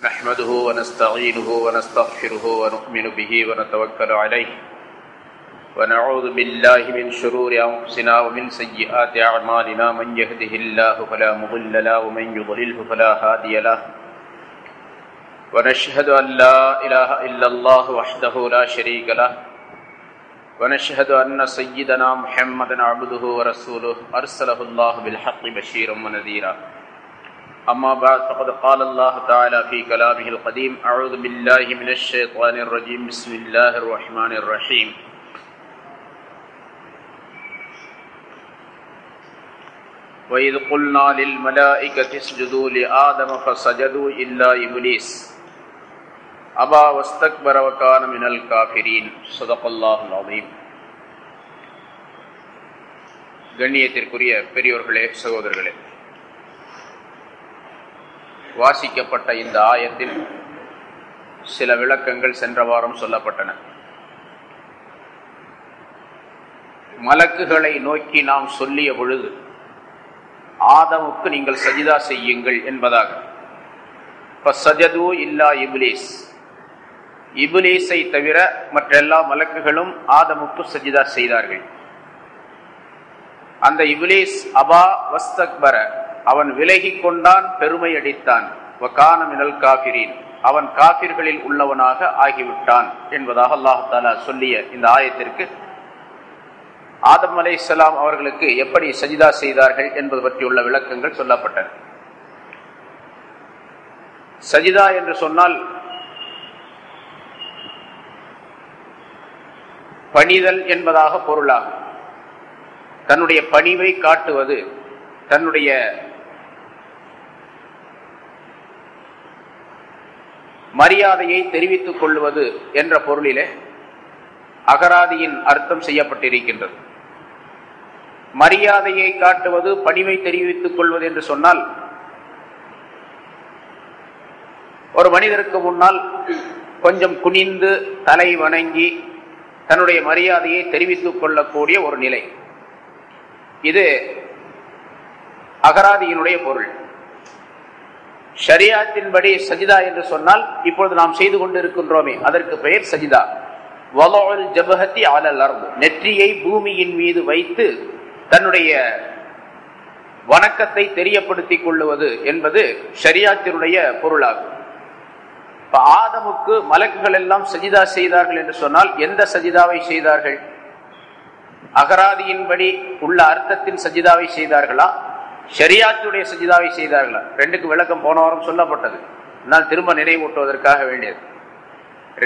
نحمده ونستعينه ونستغفره ونؤمن به ونتوكل عليه ونعوذ بالله من شرور أنفسنا ومن سيئات أعمالنا من يهده الله فلا مضل له ومن يضلله فلا هادي له ونشهد أن لا إله إلا الله وحده لا شريك له ونشهد أن سيدنا محمدا عبده ورسوله أرسله الله بالحق بشيرا ونذيرا أما بعد فقد قال الله تعالى في كلامه القديم أعوذ بالله من الشيطان الرجيم بسم الله الرحمن الرحيم وإذ قلنا للملائكة اسجدوا لآدم فسجدوا إلا إبليس أبى واستكبر وكان من الكافرين صدق الله العظيم. கண்ணியத்திற்குரிய பெரியோர்களே, சகோதரர்களே, வாசிக்கப்பட்ட இந்த ஆயத்தில் சில விளக்கங்கள் சென்ற வாரம் சொல்லப்பட்டன. மலக்குகளை நோக்கி நாம் சொல்லிய பொழுது ஆதமுக்கு நீங்கள் சஜிதா செய்யுங்கள் என்பதாக. ஃபஸஜது இல்லா இப்லீஸ், இப்லீஸை தவிர மற்ற எல்லா மலக்குகளும் ஆதமுக்கு சஜிதா செய்தார்கள். அந்த இப்லீஸ் அபா வஸ்தக்பர, அவன் விலகி கொண்டான், பெருமை அடித்தான். வகான மினல் காஃபிரீன், அவன் காஃபிர்களில் உள்ளவனாக ஆகிவிட்டான் என்பதாக அல்லாஹ் தஆலா சொல்லிய இந்த ஆயத்திற்கு ஆதம் அலைஹிஸ்ஸலாம் அவர்களுக்கு எப்படி சஜிதா செய்தார்கள் என்பது பற்றியுள்ள விளக்கங்கள் சொல்லப்பட்டன. சஜிதா என்று சொன்னால் பணிதல் என்பதாக பொருளாகும். தன்னுடைய பணிவை காட்டுவது, தன்னுடைய மரியாதையை தெரிவித்துக் கொள்வது என்ற பொருளிலே அகராதியின் அர்த்தம் செய்யப்பட்டிருக்கின்றது. மரியாதையை காட்டுவது, பணிவை தெரிவித்துக் கொள்வது என்று சொன்னால், ஒரு மனிதருக்கு முன்னால் கொஞ்சம் குனிந்து தலை வணங்கி தன்னுடைய மரியாதையை தெரிவித்துக் கொள்ளக்கூடிய ஒரு நிலை. இது அகராதியினுடைய பொருள். ஷரியாத்தின்படி சஜிதா என்று சொன்னால் இப்பொழுது நாம் செய்து கொண்டிருக்கின்றோமே, அதற்கு பெயர் சஜிதா. வலஉல் ஜபஹதி அலல் அர்த், நெற்றியை பூமியின் மீது வைத்து தன்னுடைய வணக்கத்தை தெரியப்படுத்திக் கொள்ளுவது என்பது ஷரியாத்தினுடைய பொருளாகும். ஆதமுக்கு மலக்குகள் எல்லாம் சஜிதா செய்தார்கள் என்று சொன்னால் எந்த சஜிதாவை செய்தார்கள்? அகராதியின்படி உள்ள அர்த்தத்தின் சஜிதாவை செய்தார்களா, ஷரியாத்துடைய சஜிதாவை செய்தார்களா? ரெண்டுக்கு விளக்கம் போன வாரம் சொல்லப்பட்டது. ஆனால் திரும்ப நினைவூட்டுவதற்காக வேண்டியது.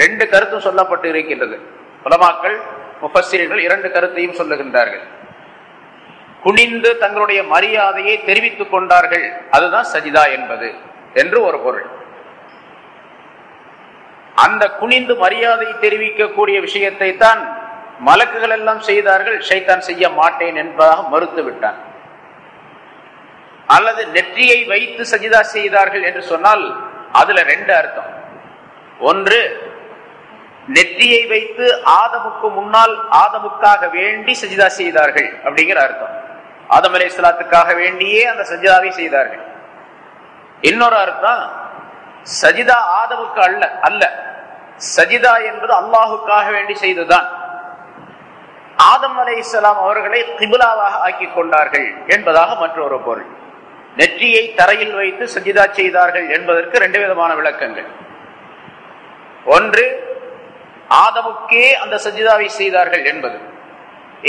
ரெண்டு கருத்தும் சொல்லப்பட்டு இருக்கின்றது. உலமாக்கள், முஃபஸ்ஸிரீன்கள் இரண்டு கருத்தையும் சொல்லுகின்றார்கள். குனிந்து தங்களுடைய மரியாதையை தெரிவித்துக் கொண்டார்கள், அதுதான் சஜிதா என்பது என்று ஒரு பொருள். அந்த குனிந்து மரியாதை தெரிவிக்கக்கூடிய விஷயத்தை தான் மலக்குகள் எல்லாம் செய்தார்கள், ஷைத்தான் செய்ய மாட்டேன் என்பதாக மறுத்து விட்டான். அல்லது நெற்றியை வைத்து சஜிதா செய்தார்கள் என்று சொன்னால் அதுல ரெண்டு அர்த்தம். ஒன்று, நெற்றியை வைத்து ஆதமுக்கு முன்னால் ஆதமுக்காக வேண்டி சஜிதா செய்தார்கள் அப்படிங்கிற அர்த்தம். ஆதம் அலைஹிஸ்ஸலாத்துக்காக வேண்டியே அந்த சஜிதாவை செய்தார்கள். இன்னொரு அர்த்தம், சஜிதா ஆதமுக்கு அல்ல, சஜிதா என்பது அல்லாஹுக்காக வேண்டி செய்ததுதான். ஆதம் அலைஹிஸ்ஸலாம் அவர்களை கிப்லாவாக ஆக்கி கொண்டார்கள் என்பதாக மற்றொரு பொருள். நெற்றியை தரையில் வைத்து சஜிதா செய்தார்கள் என்பதற்கு ரெண்டு விதமான விளக்கங்கள். ஒன்று, ஆதமுக்கே அந்த சஜிதாவை செய்தார்கள் என்பது.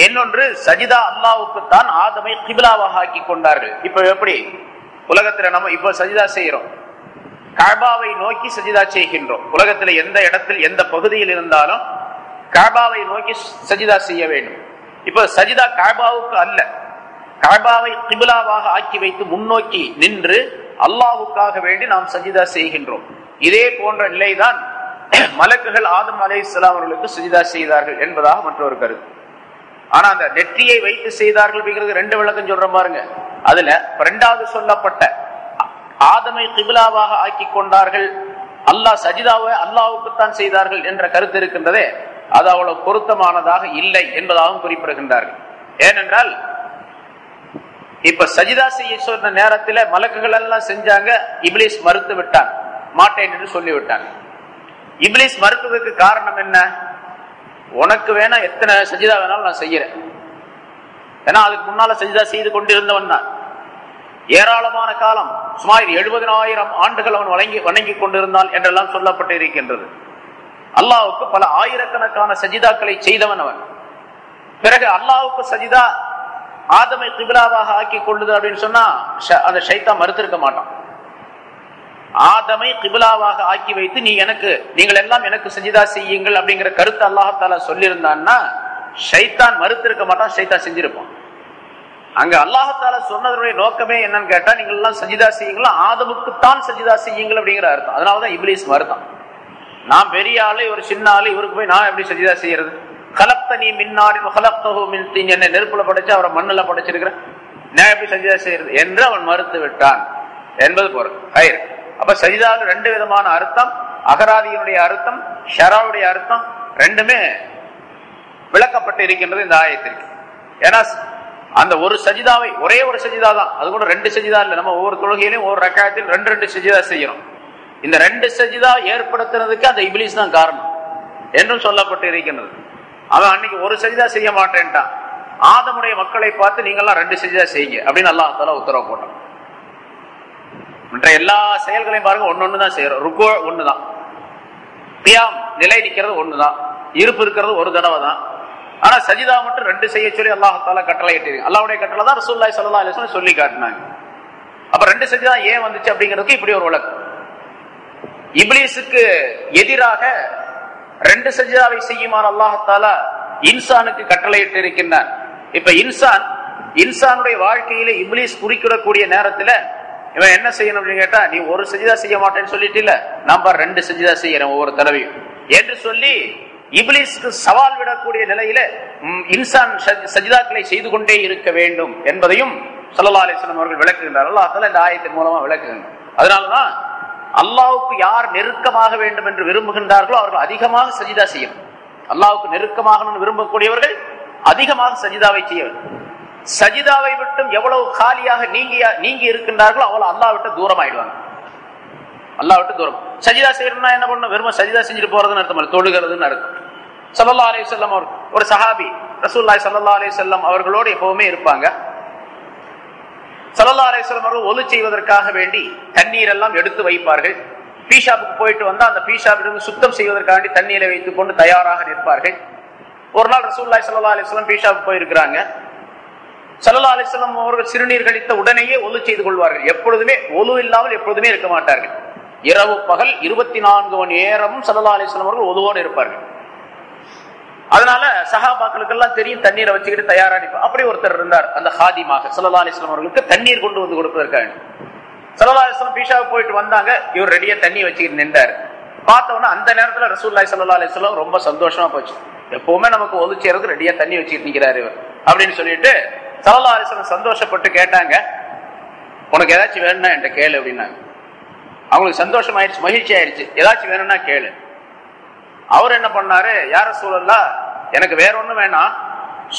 இன்னொன்று, சஜிதா அல்லாஹ்வுக்குத்தான், ஆதமை கிப்லாவாக ஆக்கி கொண்டார்கள். இப்ப எப்படி உலகத்துல நம்ம இப்ப சஜிதா செய்யறோம்? கஅபாவை நோக்கி சஜிதா செய்கின்றோம். உலகத்துல எந்த இடத்தில் எந்த பகுதியில் இருந்தாலும் கஅபாவை நோக்கி சஜிதா செய்ய வேண்டும். இப்ப சஜிதா கஅபாவுக்கு அல்ல, கஅபாவை கிப்லாவாக ஆக்கி வைத்து முன்னோக்கி நின்று அல்லாஹ்வுக்காக வேண்டி நாம் சஜிதா செய்கின்றோம். இதே போன்ற நிலைதான் மலக்குகள் ஆதம் அலைஹிஸ்ஸலாம் அவர்களுக்கு சஜிதா செய்தார்கள் என்பதாக மற்றொரு கருத்து. ஆனா அந்த நெற்றியை வைத்து செய்தார்கள் அப்படிங்கிறது ரெண்டு விளக்கம் சொல்ற பாருங்க. அதுல இரண்டாவது சொல்லப்பட்ட ஆதமை கிப்லாவாக ஆக்கி கொண்டார்கள், அல்லாஹ் சஜிதாவை அல்லாஹ்வுக்குத்தான் செய்தார்கள் என்ற கருத்து இருக்கின்றதே, அது அவ்வளவு பொருத்தமானதாக இல்லை என்பதாகவும் குறிப்பிடுகின்றார்கள். ஏனென்றால் இப்ப சஜிதா செய்ய சொன்ன நேரத்தில் மலக்குகள் எல்லாம் செஞ்சாங்க, இப்லீஸ் மறுத்து விட்டான். மாட்டேன் என்று சொல்லிவிட்டான். இப்லீஸ் மறுத்ததற்கு காரணம் என்ன? உனக்கு வேணா எத்தனை சஜிதா வேணாலும் நான் செய்யறேன். ஏன்னா அதுக்கு முன்னால சஜிதா செய்து கொண்டிருந்தவன் தான். ஏராளமான காலம், சுமார் 70,000 ஆண்டுகள் அவன் வணங்கி கொண்டிருந்தான் என்றெல்லாம் சொல்லப்பட்டு இருக்கின்றது. அல்லாஹ்வுக்கு பல ஆயிரக்கணக்கான சஜிதாக்களை செய்தவன் அவன். பிறகு அல்லாஹ்வுக்கு சஜிதா ஆதமை கிபிலாவாக ஆக்கி கொள்ளுது அப்படின்னு சொன்னா அந்த ஷைத்தான் மறுத்திருக்க மாட்டான். ஆதமை கிபிலாவாக ஆக்கி வைத்து நீங்கள் எல்லாம் எனக்கு சஜிதா செய்யுங்கள் அப்படிங்கிற கருத்து அல்லாஹ் தஆலா சொல்லியிருந்தான்னா ஷைத்தான் மறுத்திருக்க மாட்டான், ஷைத்தான் செஞ்சிருப்பான். அங்க அல்லாஹ் தஆலா சொன்னதனுடைய நோக்கமே என்னன்னு கேட்டா, நீங்கள் எல்லாம் சஜிதா செய்யுங்களா, ஆதமுக்குத்தான் சஜிதா செய்யுங்கள் அப்படிங்கிற அர்த்தம். அதனாலதான் இப்லீஸ் மறுத்தான். நான் பெரிய ஆளு, ஒரு சின்ன ஆளு, இவருக்கு போய் நான் எப்படி சஜிதா செய்யறது? கலப்தனி மின்னாரின் கலப்தஹு மின் தீன், என்னை நெருப்புல படைச்சு அவரை மண்ணுல படைச்சிருக்கிறேன், நான் எப்படி சஜிதா செய்யறது என்று அவன் மறுத்து விட்டான் என்பது பொருள். அப்ப சஜிதாவில் 2 விதமான அர்த்தம், அகராதியினுடைய அர்த்தம், ஷராவுடைய அர்த்தம் ரெண்டுமே விளக்கப்பட்டு இருக்கின்றது இந்த ஆயத்திற்கு. ஏன்னா அந்த ஒரு சஜிதாவை, ஒரே ஒரு சஜிதா தான், அது கூட 2 சஜிதா இல்லை. நம்ம ஒவ்வொரு தொழுகையிலும் ஒவ்வொரு ரக்காயத்தில் 2 சஜிதா செய்யறோம். இந்த 2 சஜிதா ஏற்படுத்துறதுக்கு அந்த இப்லீஸ் தான் காரணம் என்றும் சொல்லப்பட்டு இருக்கின்றது. அவன் அன்னைக்கு ஒரு சஜிதா செய்ய மாட்டேன்ட்டான். ஆதமுடைய மக்களை பார்த்து நீங்கள்லாம் 2 சஜிதா செய்யுங்க அப்படின்னு அல்லாஹ் தஆலா உத்தரவு போட்டான். மற்ற எல்லா செயல்களையும் பாருங்க, ஒன்னொன்னு தான் செய்யறோம். ருக்கு ஒண்ணுதான், கியாம் நிலை நிற்கிறது ஒண்ணுதான், இருப்பு இருக்கிறது ஒரு தடவை தான். ஆனா சஜிதா மட்டும் 2 செய்ய சொல்லி அல்லாஹ் தஆலா கட்டளை இட்டிருக்கு. அல்லாஹ்வுடைய கட்டளை தான் ரசூலுல்லாஹி ஸல்லல்லாஹு அலைஹி வஸல்லம் சொல்லி காட்டினாங்க. அப்ப 2 சஜிதா ஏன் வந்துச்சு அப்படிங்கிறதுக்கு இப்படி ஒரு விளக்கம். இப்லீஸுக்கு எதிராக 2 சஜிதாவை செய்யுமாறு அல்லாஹ் தஆலா இன்சானுக்கு கட்டளையிட்டு இருக்கின்றான். இப்ப இன்சானுடைய வாழ்க்கையில இப்லீஸ் குறிக்கிடக்கூடிய நேரத்துல இவன் என்ன செய்யணும் அப்படின்னு கேட்டா, நீ ஒரு சஜிதா செய்ய மாட்டேன்னு சொல்லிட்டு இல்ல, நான் 2 சஜிதா செய்யறேன் ஒவ்வொரு தடவையும் என்று சொல்லி இப்லீஸ்க்கு சவால் விடக்கூடிய நிலையில இன்சான் சஜிதாக்களை செய்து கொண்டே இருக்க வேண்டும் என்பதையும் ஸல்லல்லாஹு அலைஹி வஸல்லம் அவர்கள் விளக்குகின்றார். அல்லாஹ் தஆலா இந்த ஆயத்தின் மூலமா விளக்குகின்றார். அதனாலதான் அல்லாஹ்வுக்கு யார் நெருக்கமாக வேண்டும் என்று விரும்புகின்றார்களோ அவர்கள் அதிகமாக சஜிதா செய்யணும். அல்லாஹ்வுக்கு நெருக்கமாக விரும்பக்கூடியவர்கள் அதிகமாக சஜிதாவை செய்ய வேண்டும். சஜிதாவை விட்டும் எவ்வளவு காலியாக நீங்கி இருக்கின்றார்களோ அவ்வளவு அல்லாஹ் விட்டு தூரம் ஆயிடுவாங்க. அல்லாஹ் விட்டு தூரம். சஜிதா செய்யணும்னா என்ன பண்ணணும்? வெறும் சஜிதா செஞ்சுட்டு போறதுன்னு அர்த்தம், தொழுகிறதுன்னு அர்த்தம். ஸல்லல்லாஹு அலைஹி வஸல்லம் ஒரு சஹாபி ரசூலுல்லாஹி ஸல்லல்லாஹு அலைஹி வஸல்லம் அவர்களோடு எப்பவுமே இருப்பாங்க. ஸல்லல்லாஹு அலைஹி வஸல்லம் அவர்கள் ஒது செய்வதற்காக வேண்டி தண்ணீர் எல்லாம் எடுத்து வைப்பார்கள். பீஷாப்புக்கு போயிட்டு வந்தா அந்த பீஷாப்பிலிருந்து சுத்தம் செய்வதற்காண்டி தண்ணீரை வைத்துக் கொண்டு தயாராக நிற்பார்கள். ஒரு நாள் ரசூலுல்லாஹி ஸல்லல்லாஹு அலைஹி வஸல்லம் பீஷாப்புக்கு போயிருக்கிறாங்க. ஸல்லல்லாஹு அலைஹி வஸல்லம் அவர்கள் சிறுநீர் கழித்த உடனேயே ஒது செய்து கொள்வார்கள். எப்பொழுதுமே ஒது இல்லாமல் எப்பொழுதுமே இருக்க மாட்டார்கள். இரவு பகல் 24 மணி நேரமும் ஸல்லல்லாஹு அலைஹி வஸல்லம் அவர்கள் ஒதுவோடு இருப்பார்கள். அதனால சஹாபாக்களுக்கு எல்லாம் தெரியும், தண்ணீரை வச்சுக்கிட்டு தயாரா நிற்பார். அப்படி ஒருத்தர் இருந்தார், அந்த ஹாதிமாக ஸல்லல்லாஹு அலைஹி வஸல்லம் அவர்களுக்கு தண்ணீர் கொண்டு வந்து கொடுப்பதற்காக. ஸல்லல்லாஹு அலைஹி வஸல்லம் பீஷாவுக்கு போயிட்டு வந்தாங்க, இவர் ரெடியா தண்ணி வச்சுக்கிட்டு நின்றாரு. பார்த்தவொன்னே அந்த நேரத்துல ரசூலுல்லாஹி ஸல்லல்லாஹு அலைஹி வஸல்லம் ரொம்ப சந்தோஷமா போச்சு. எப்பவுமே நமக்கு ஒது செய்யறதுக்கு ரெடியா தண்ணி வச்சுக்கிட்டு நிக்கிறாரு இவர் அப்படின்னு சொல்லிட்டு ஸல்லல்லாஹு அலைஹி வஸல்லம் சந்தோஷப்பட்டு கேட்டாங்க, உனக்கு ஏதாச்சும் வேணும்னா என்கிட்ட கேளு அப்படின்னாங்க. அவங்களுக்கு சந்தோஷம் ஆயிடுச்சு, மகிழ்ச்சி ஆயிடுச்சு. ஏதாச்சும் வேணும்னா கேளு. அவர் என்ன பண்ணாரு, யா ரசூலல்லாஹ் எனக்கு வேற ஒண்ணும் வேணாம்,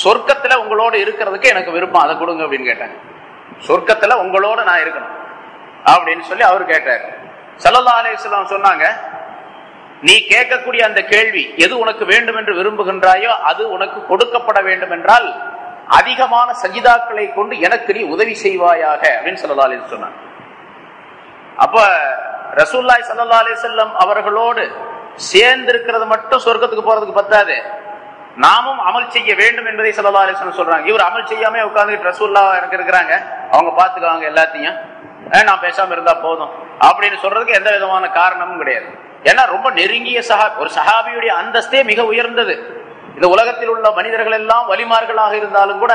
சொர்க்கத்துல உங்களோட இருக்கிறதுக்கு எனக்கு விருப்பம், அதை கொடுங்க அப்படின்னு கேட்டாங்க. சொர்க்கத்துல உங்களோட நான் இருக்கணும் அப்படின்னு சொல்லி அவர் கேட்டார். ஸல்லல்லாஹு அலைஹி வஸல்லம் சொன்னாங்க, நீ கேட்கக்கூடிய அந்த கேள்வி எது உனக்கு வேண்டும் என்று விரும்புகின்றாயோ அது உனக்கு கொடுக்கப்பட வேண்டும் என்றால் அதிகமான சஜிதாக்களை கொண்டு எனக்கு நீ உதவி செய்வாயாக அப்படின்னு ஸல்லல்லாஹு அலைஹி வஸல்லம் சொன்னாங்க. அப்ப ரசூலுல்லாஹி ஸல்லல்லாஹு அலைஹி வஸல்லம் அவர்களோடு சேர்ந்து இருக்கிறது மட்டும் சொர்க்கத்துக்கு போறதுக்கு பத்தாது, நாமும் அமல் செய்ய வேண்டும் என்பதை ஸல்லல்லாஹு அலைஹி வஸல்லம் சொல்றாங்க. இவர் அமல் செய்யாம உட்கார்ந்துட்டு ரசூலுல்லாஹ் எனக்கு இருக்கிறாங்க, அவங்க பாத்துக்குவாங்க எல்லாத்தையும், நான் பேசாம இருந்தா போதும் அப்படின்னு சொல்றதுக்கு எந்த விதமான காரணமும் கிடையாது. ஏன்னா ரொம்ப நெருங்கிய ஒரு சஹாபியுடைய அந்தஸ்தே மிக உயர்ந்தது. இந்த உலகத்தில் உள்ள மனிதர்கள் எல்லாம் வலிமார்களாக இருந்தாலும் கூட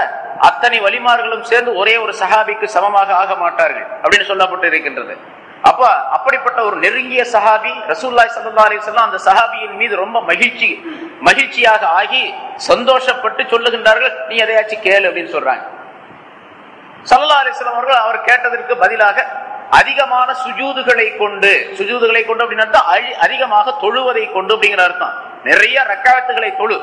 அத்தனை வலிமார்களும் சேர்ந்து ஒரே ஒரு சஹாபிக்கு சமமாக ஆக மாட்டார்கள் அப்படின்னு சொல்லப்பட்டு இருக்கின்றது. அப்ப அப்படிப்பட்ட ஒரு நெருங்கிய சஹாபி ரசூலுல்லாஹி ஸல்லல்லாஹு அலைஹி வஸல்லம் அந்த சஹாபியின் மீது ரொம்ப மகிழ்ச்சியாக ஆகி சந்தோஷப்பட்டு சொல்லுகின்றார்கள், நீ எதையாச்சும் கேளு அப்படின்னு சொல்றாங்க. ஸல்லல்லாஹு அலைஹி வஸல்லம் அவர்கள் அவர் கேட்டதற்கு பதிலாக அதிகமான சுஜூதுகளை கொண்டு அப்படின்னா அதிகமாக தொழுவதை கொண்டு அப்படிங்கிற அர்த்தம். நிறைய ரக்காத்துகளை தொழு,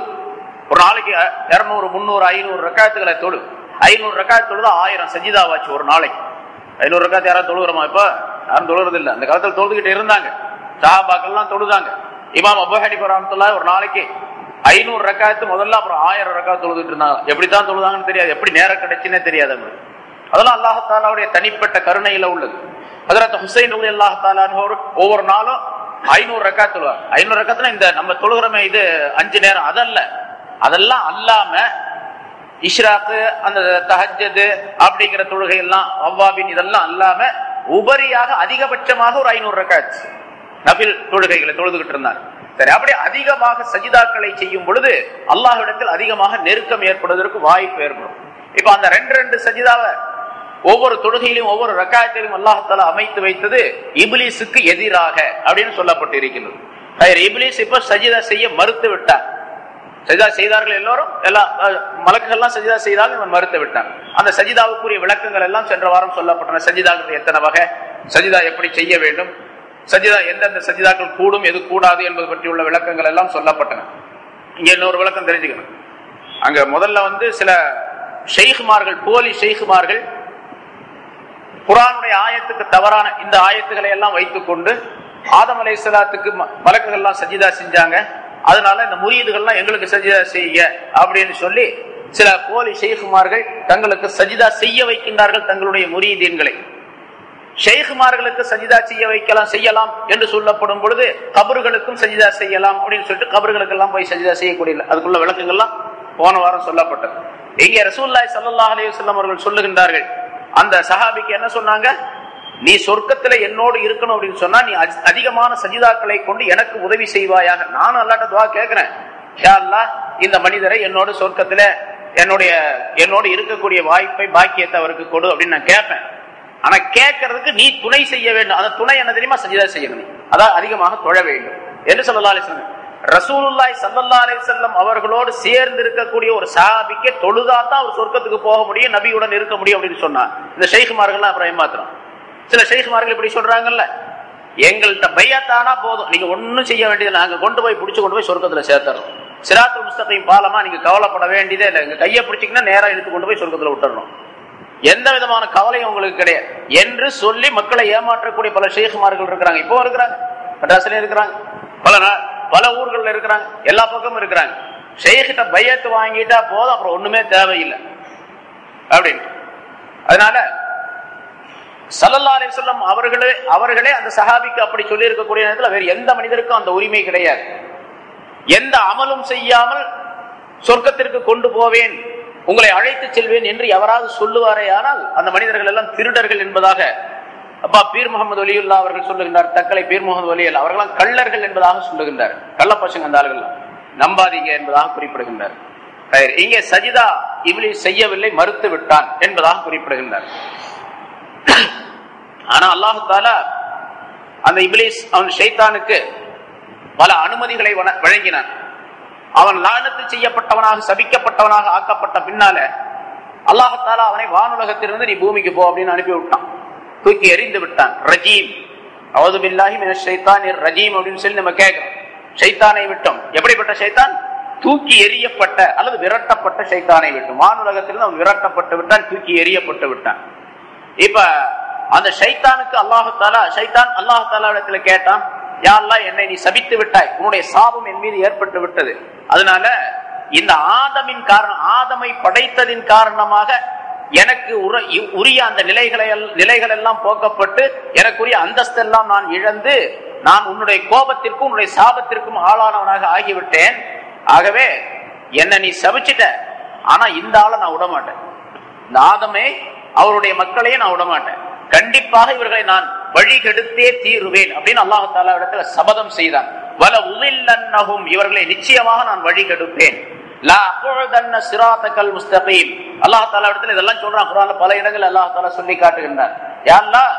ஒரு நாளைக்கு 200, 300, 500 ரக்காத்துகளை தொழு. 500 ரக்காத்து தொழுதா 1000 சஜிதாவாச்சு ஒரு நாளைக்கு. 500 ரக்காத்து யாராவது தொழுகிறோமா? இப்ப யாரும் தொழுறது இல்லை. அந்த காலத்துல தொழுதுகிட்டு இருந்தாங்க. சஹாபாக்கள்லாம் தொழுதாங்க. இமாம் அபூ ஹனீஃபா ரஹ்மத்துல்லாஹி ஒரு நாளைக்கு 500 ரக்காத்து முதல்ல, அப்புறம் 1000 ரக்காத் தொழுதுட்டு இருந்தாங்க. எப்படித்தான் தொழுதாங்கன்னு தெரியாது, எப்படி நேரம் கிடைச்சுன்னே தெரியாது. அதெல்லாம் அல்லாஹ் தஆலாவுடைய தனிப்பட்ட கருணையில உள்ளது. ஹஜ்ரத் ஹுசைன் ரலியல்லாஹு தஆலா ஒவ்வொரு நாளும் 500 ரக்காத் தொழுவார். 500 ரக்காத்துல இந்த நம்ம தொழுகிறோமே இது 5 நேரம் அதல்ல, அதெல்லாம் அல்லாம இஷ்ராக்கு, அந்த தஹஜ்ஜுத் அப்படிங்கிற தொழுகை எல்லாம், அவ்வாபின் இதெல்லாம் அல்லாம உபரியாக அதிகபட்சமாக ஒரு 500 ரக்காத் நஃபில் தொழுகைகளை தொழுதுகிட்டு இருந்தார். சரி, அப்படி அதிகமாக சஜிதாக்களை செய்யும் பொழுது அல்லாஹ்விடத்தில் அதிகமாக நெருக்கம் ஏற்படுவதற்கு வாய்ப்பு ஏற்படும். இப்ப அந்த 2 சஜிதாவை ஒவ்வொரு தொழுகையிலும் ஒவ்வொரு ரக்காயத்திலும் அல்லாஹ் தஆலா அமைத்து வைத்தது இப்லீஸுக்கு எதிராக அப்படின்னு சொல்லப்பட்டு இருக்கின்றது. இப்லீஸ் இப்ப சஜிதா செய்ய மறுத்து விட்டார். சஜிதா செய்தார்கள் எல்லோரும், எல்லா மலக்குகள்லாம் சஜிதா செய்தாலும் இவன் மறுத்து விட்டான். அந்த சஜிதாவுக்குரிய விளக்கங்கள் எல்லாம் சென்ற வாரம் சொல்லப்பட்டன. சஜிதாக்கள் எத்தனை வகை, சஜிதா எப்படி செய்ய வேண்டும், சஜிதா எந்தெந்த சஜிதாக்கள் கூடும் எது கூடாது என்பது பற்றி உள்ள விளக்கங்கள் எல்லாம் சொல்லப்பட்டன. இங்க இன்னொரு விளக்கம் தெரிஞ்சுக்கணும். அங்க முதல்ல சில ஷெய்குமார்கள், போலி ஷெய்குமார்கள் குர்ஆனுடைய ஆயத்துக்கு தவறான இந்த ஆயத்துக்களை எல்லாம் வைத்துக் கொண்டு ஆதம் அலைஹிஸ்ஸலாத்துக்கு மலக்குகள் எல்லாம் சஜிதா செஞ்சாங்க, அதனால இந்த முரீதுகள்லாம் எங்களுக்கு சஜிதா செய்ய அப்படின்னு சொல்லி சில போலி ஷெய்குமார்கள் தங்களுக்கு சஜிதா செய்ய வைக்கின்றார்கள் தங்களுடைய முரீதீன்களை. ஷெய்குமார்களுக்கு சஜிதா செய்யலாம் என்று சொல்லப்படும் பொழுது கபர்களுக்கும் சஜிதா செய்யலாம் அப்படின்னு சொல்லிட்டு கபர்களுக்கு எல்லாம் போய் சஜிதா செய்யக்கூடிய அதுக்குள்ள விளக்கங்கள்லாம் போன வாரம் சொல்லப்பட்டது. இங்கே ரசூலுல்லாஹி ஸல்லல்லாஹு அலைஹி வஸல்லம் அவர்கள் சொல்லுகின்றார்கள், அந்த சஹாபிக்கு என்ன சொன்னாங்க, நீ சொர்க்கத்துல என்னோடு இருக்கணும் அப்படின்னு சொன்னா நீ அதிகமான சஜிதாக்களை கொண்டு எனக்கு உதவி செய்வாயாக. நானும் அல்லாஹ்ட்ட துஆ கேட்கிறேன், யா அல்லாஹ் இந்த மனிதரை என்னோட சொர்க்கத்துல என்னோடு இருக்கக்கூடிய வாய்ப்பை பாக்கியத்தை அவருக்கு கொடு அப்படின்னு நான் கேட்பேன். ஆனா கேட்கறதுக்கு நீ துணை செய்ய வேண்டும். அந்த துணை என்ன தெரியுமா, சஜிதா செய்யணும், அதான் அதிகமாக தொழ வேண்டும் என்று ஸல்லல்லாஹு அலைஹி வஸல்லம். ரசூலுல்லாஹி ஸல்லல்லாஹு அலைஹி வஸல்லம் அவர்களோடு சேர்ந்து இருக்கக்கூடிய ஒரு சஹாபிக்கு தொழுதாதான் அவர் சொர்க்கத்துக்கு போக முடியும், நபியுடன் இருக்க முடியும் அப்படின்னு சொன்னா இந்த ஷெய்குமார்கள் அப்புறம் ஏமாத்துறோம். சில ஷெய்குமார்கள் இப்படி சொல்றாங்கல்ல, எங்கள்கிட்ட பையத்தானா போதும், நீங்க ஒன்னும் செய்ய வேண்டியது, நாங்க கொண்டு போய் சொர்க்கத்துல சேர்த்துறோம், சிராத்துல் முஸ்தகீம் பாலமா நீங்க கவலைப்பட வேண்டியதே இல்லை, எங்க கையை பிடிச்சிங்கன்னா நேரா இழுத்து கொண்டு போய் சொர்க்கத்துல விட்டுறணும், எந்த விதமான கவலையும் உங்களுக்கு கிடையாது என்று சொல்லி மக்களை ஏமாற்றக்கூடிய பல ஷேகுமார்கள் இருக்கிறாங்க. இப்போ இருக்கிறாங்க, மெட்ராஸ்ல இருக்கிறாங்க, பல ஊர்கள் இருக்கிறாங்க, எல்லா பக்கமும் இருக்கிறாங்க. ஷேகிட்ட பையத்து வாங்கிட்டா போதும், அப்புறம் ஒண்ணுமே தேவையில்லை அப்படின்னு. அதனால ஸல்லல்லாஹு அலைஹி வஸல்லம் அவர்களே அந்த சஹாபிக்கு அப்படி சொல்லி இருக்கக்கூடிய நேரத்தில் வேறு எந்த மனிதருக்கும் அந்த உரிமை கிடையாது. எந்த அமலும் செய்யாமல் சொர்க்கத்திற்கு கொண்டு போவேன், உங்களை அழைத்து செல்வேன் என்று எவராது சொல்லுவாரே ஆனால் அந்த மனிதர்கள் எல்லாம் திருடர்கள் என்பதாக அப்பா பீர் முகமது வலியுல்லா அவர்கள் சொல்லுகின்றார். தக்கலை பீர் முகமது வலியுல்லா அவர்களாம் கள்ளர்கள் என்பதாக சொல்லுகின்றார். கள்ள பசங்க அந்த ஆளுகள் நம்பாதீங்க என்பதாக குறிப்பிடுகின்றார். இங்கே சஜிதா இப்லீஸ் செய்யவில்லை, மறுத்து விட்டான் என்பதாக குறிப்பிடுகின்றார். ஆனா அல்லாஹ் தஆலா அந்த இப்லீஸ் அவன் ஷைத்தானுக்கு பல அனுமதிகளை வழங்கினான். அவன் லானத்து செய்யப்பட்டவனாக சபிக்கப்பட்டவனாக ஆக்கப்பட்ட பின்னால அல்லாஹ் தஆலா அவனை வானுலகத்திலிருந்து நீ பூமிக்கு போ அப்படின்னு அனுப்பி விட்டான், தூக்கி எறிந்து விட்டான். ரஜீம், அஊது பில்லாஹி மினஷ் ஷைத்தானிர் ரஜீம் அப்படின்னு சொல்லி நம்ம கேட்கிறோம். ஷைத்தானை விட்டோம். எப்படிப்பட்ட ஷைத்தான்? தூக்கி எறியப்பட்ட அல்லது விரட்டப்பட்ட ஷைத்தானை விட்டோம். வானுலகத்திலிருந்து அவன் விரட்டப்பட்டு விட்டான், தூக்கி எறியப்பட்டு விட்டான். இப்ப அந்த ஷைத்தானுக்கு அல்லாஹ் தஆலா இடத்துல கேட்டான், யா அல்லாஹ் என்னை நீ சபித்து விட்டாய், உன்னுடைய சாபம் என் மீது ஏற்பட்டு விட்டது, அதனால இந்த ஆதமை படைத்ததின் காரணமாக எனக்கு உரிய அந்த நிலைகள் எல்லாம் போக்கப்பட்டு எனக்குரிய அந்தஸ்தெல்லாம் நான் இழந்து நான் உன்னுடைய கோபத்திற்கும் உன்னுடைய சாபத்திற்கும் ஆளானவனாக ஆகிவிட்டேன். ஆகவே என்ன நீ சபிச்சிட்ட, ஆனா இந்த ஆளை நான் விடமாட்டேன், இந்த ஆதமே அவருடைய மக்களையே நான் விடமாட்டேன், கண்டிப்பாக இவர்களை நான் வழிகெடுத்தே தீருவேன் அப்படின்னு அல்லாஹ் தஆலா இடத்துல சபதம் செய்தான். வல உதில்லன்னஹும், இவர்களை நிச்சயமாக நான் வழிகெடுப்பேன். லா அக்உதன்ன சிராத்தகல் முஸ்தகீம், அல்லாஹ் தஆலா இடத்துல இதெல்லாம் சொல்றான். குர்ஆன்ல பல இடங்கள் அல்லாஹ் தஆலா சொல்லி காட்டுகின்றார். யா அல்லாஹ்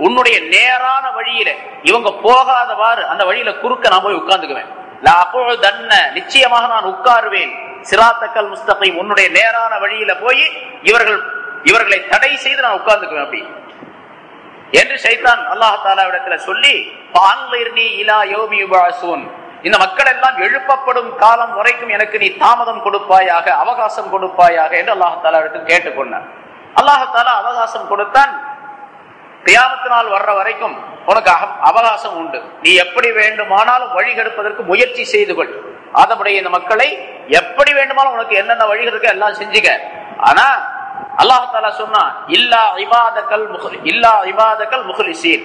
உன்னுடைய நேரான வழியில இவங்க போகாதவாறு அந்த வழியில குறுக்க நான் போய் உட்கார்ந்துக்குவேன். லா அக்உதன்ன, நிச்சயமாக நான் உட்காருவேன், சிராத்தகல் முஸ்தகீம், உன்னுடைய நேரான வழியில போய் இவர்களை தடை செய்து நான் உட்கார்ந்துக்குவேன் அப்படி என்று ஷைத்தான் அல்லாஹ் தஆலா இடத்துல சொல்லி, ஃபஅன்லிர்னி இலா யௌமி யுபஅஸூன், இந்த மக்கள் எல்லாம் எழுப்பப்படும் காலம் வரைக்கும் எனக்கு நீ தாமதம் கொடுப்பாயாக, அவகாசம் கொடுப்பாயாக என்று அல்லாஹ் தஆலா இடத்தில் கேட்டுக்கொண்டான். அல்லாஹ் தஆலா அவகாசம் கொடுத்தான். கியாமத் நாள் வர்ற வரைக்கும் உனக்கு அவகாசம் உண்டு, நீ எப்படி வேண்டுமானாலும் வழிகெடுப்பதற்கு முயற்சி செய்து கொள். ஆதமுடைய இந்த மக்களை எப்படி வேண்டுமானாலும் உனக்கு என்னென்ன வழிகள் இருக்கு எல்லாம் செஞ்சுக்க. ஆனா அல்லாஹ் தஆலா சொன்னா இல்லா இபாதக்கல் முஹ்லிசீன்,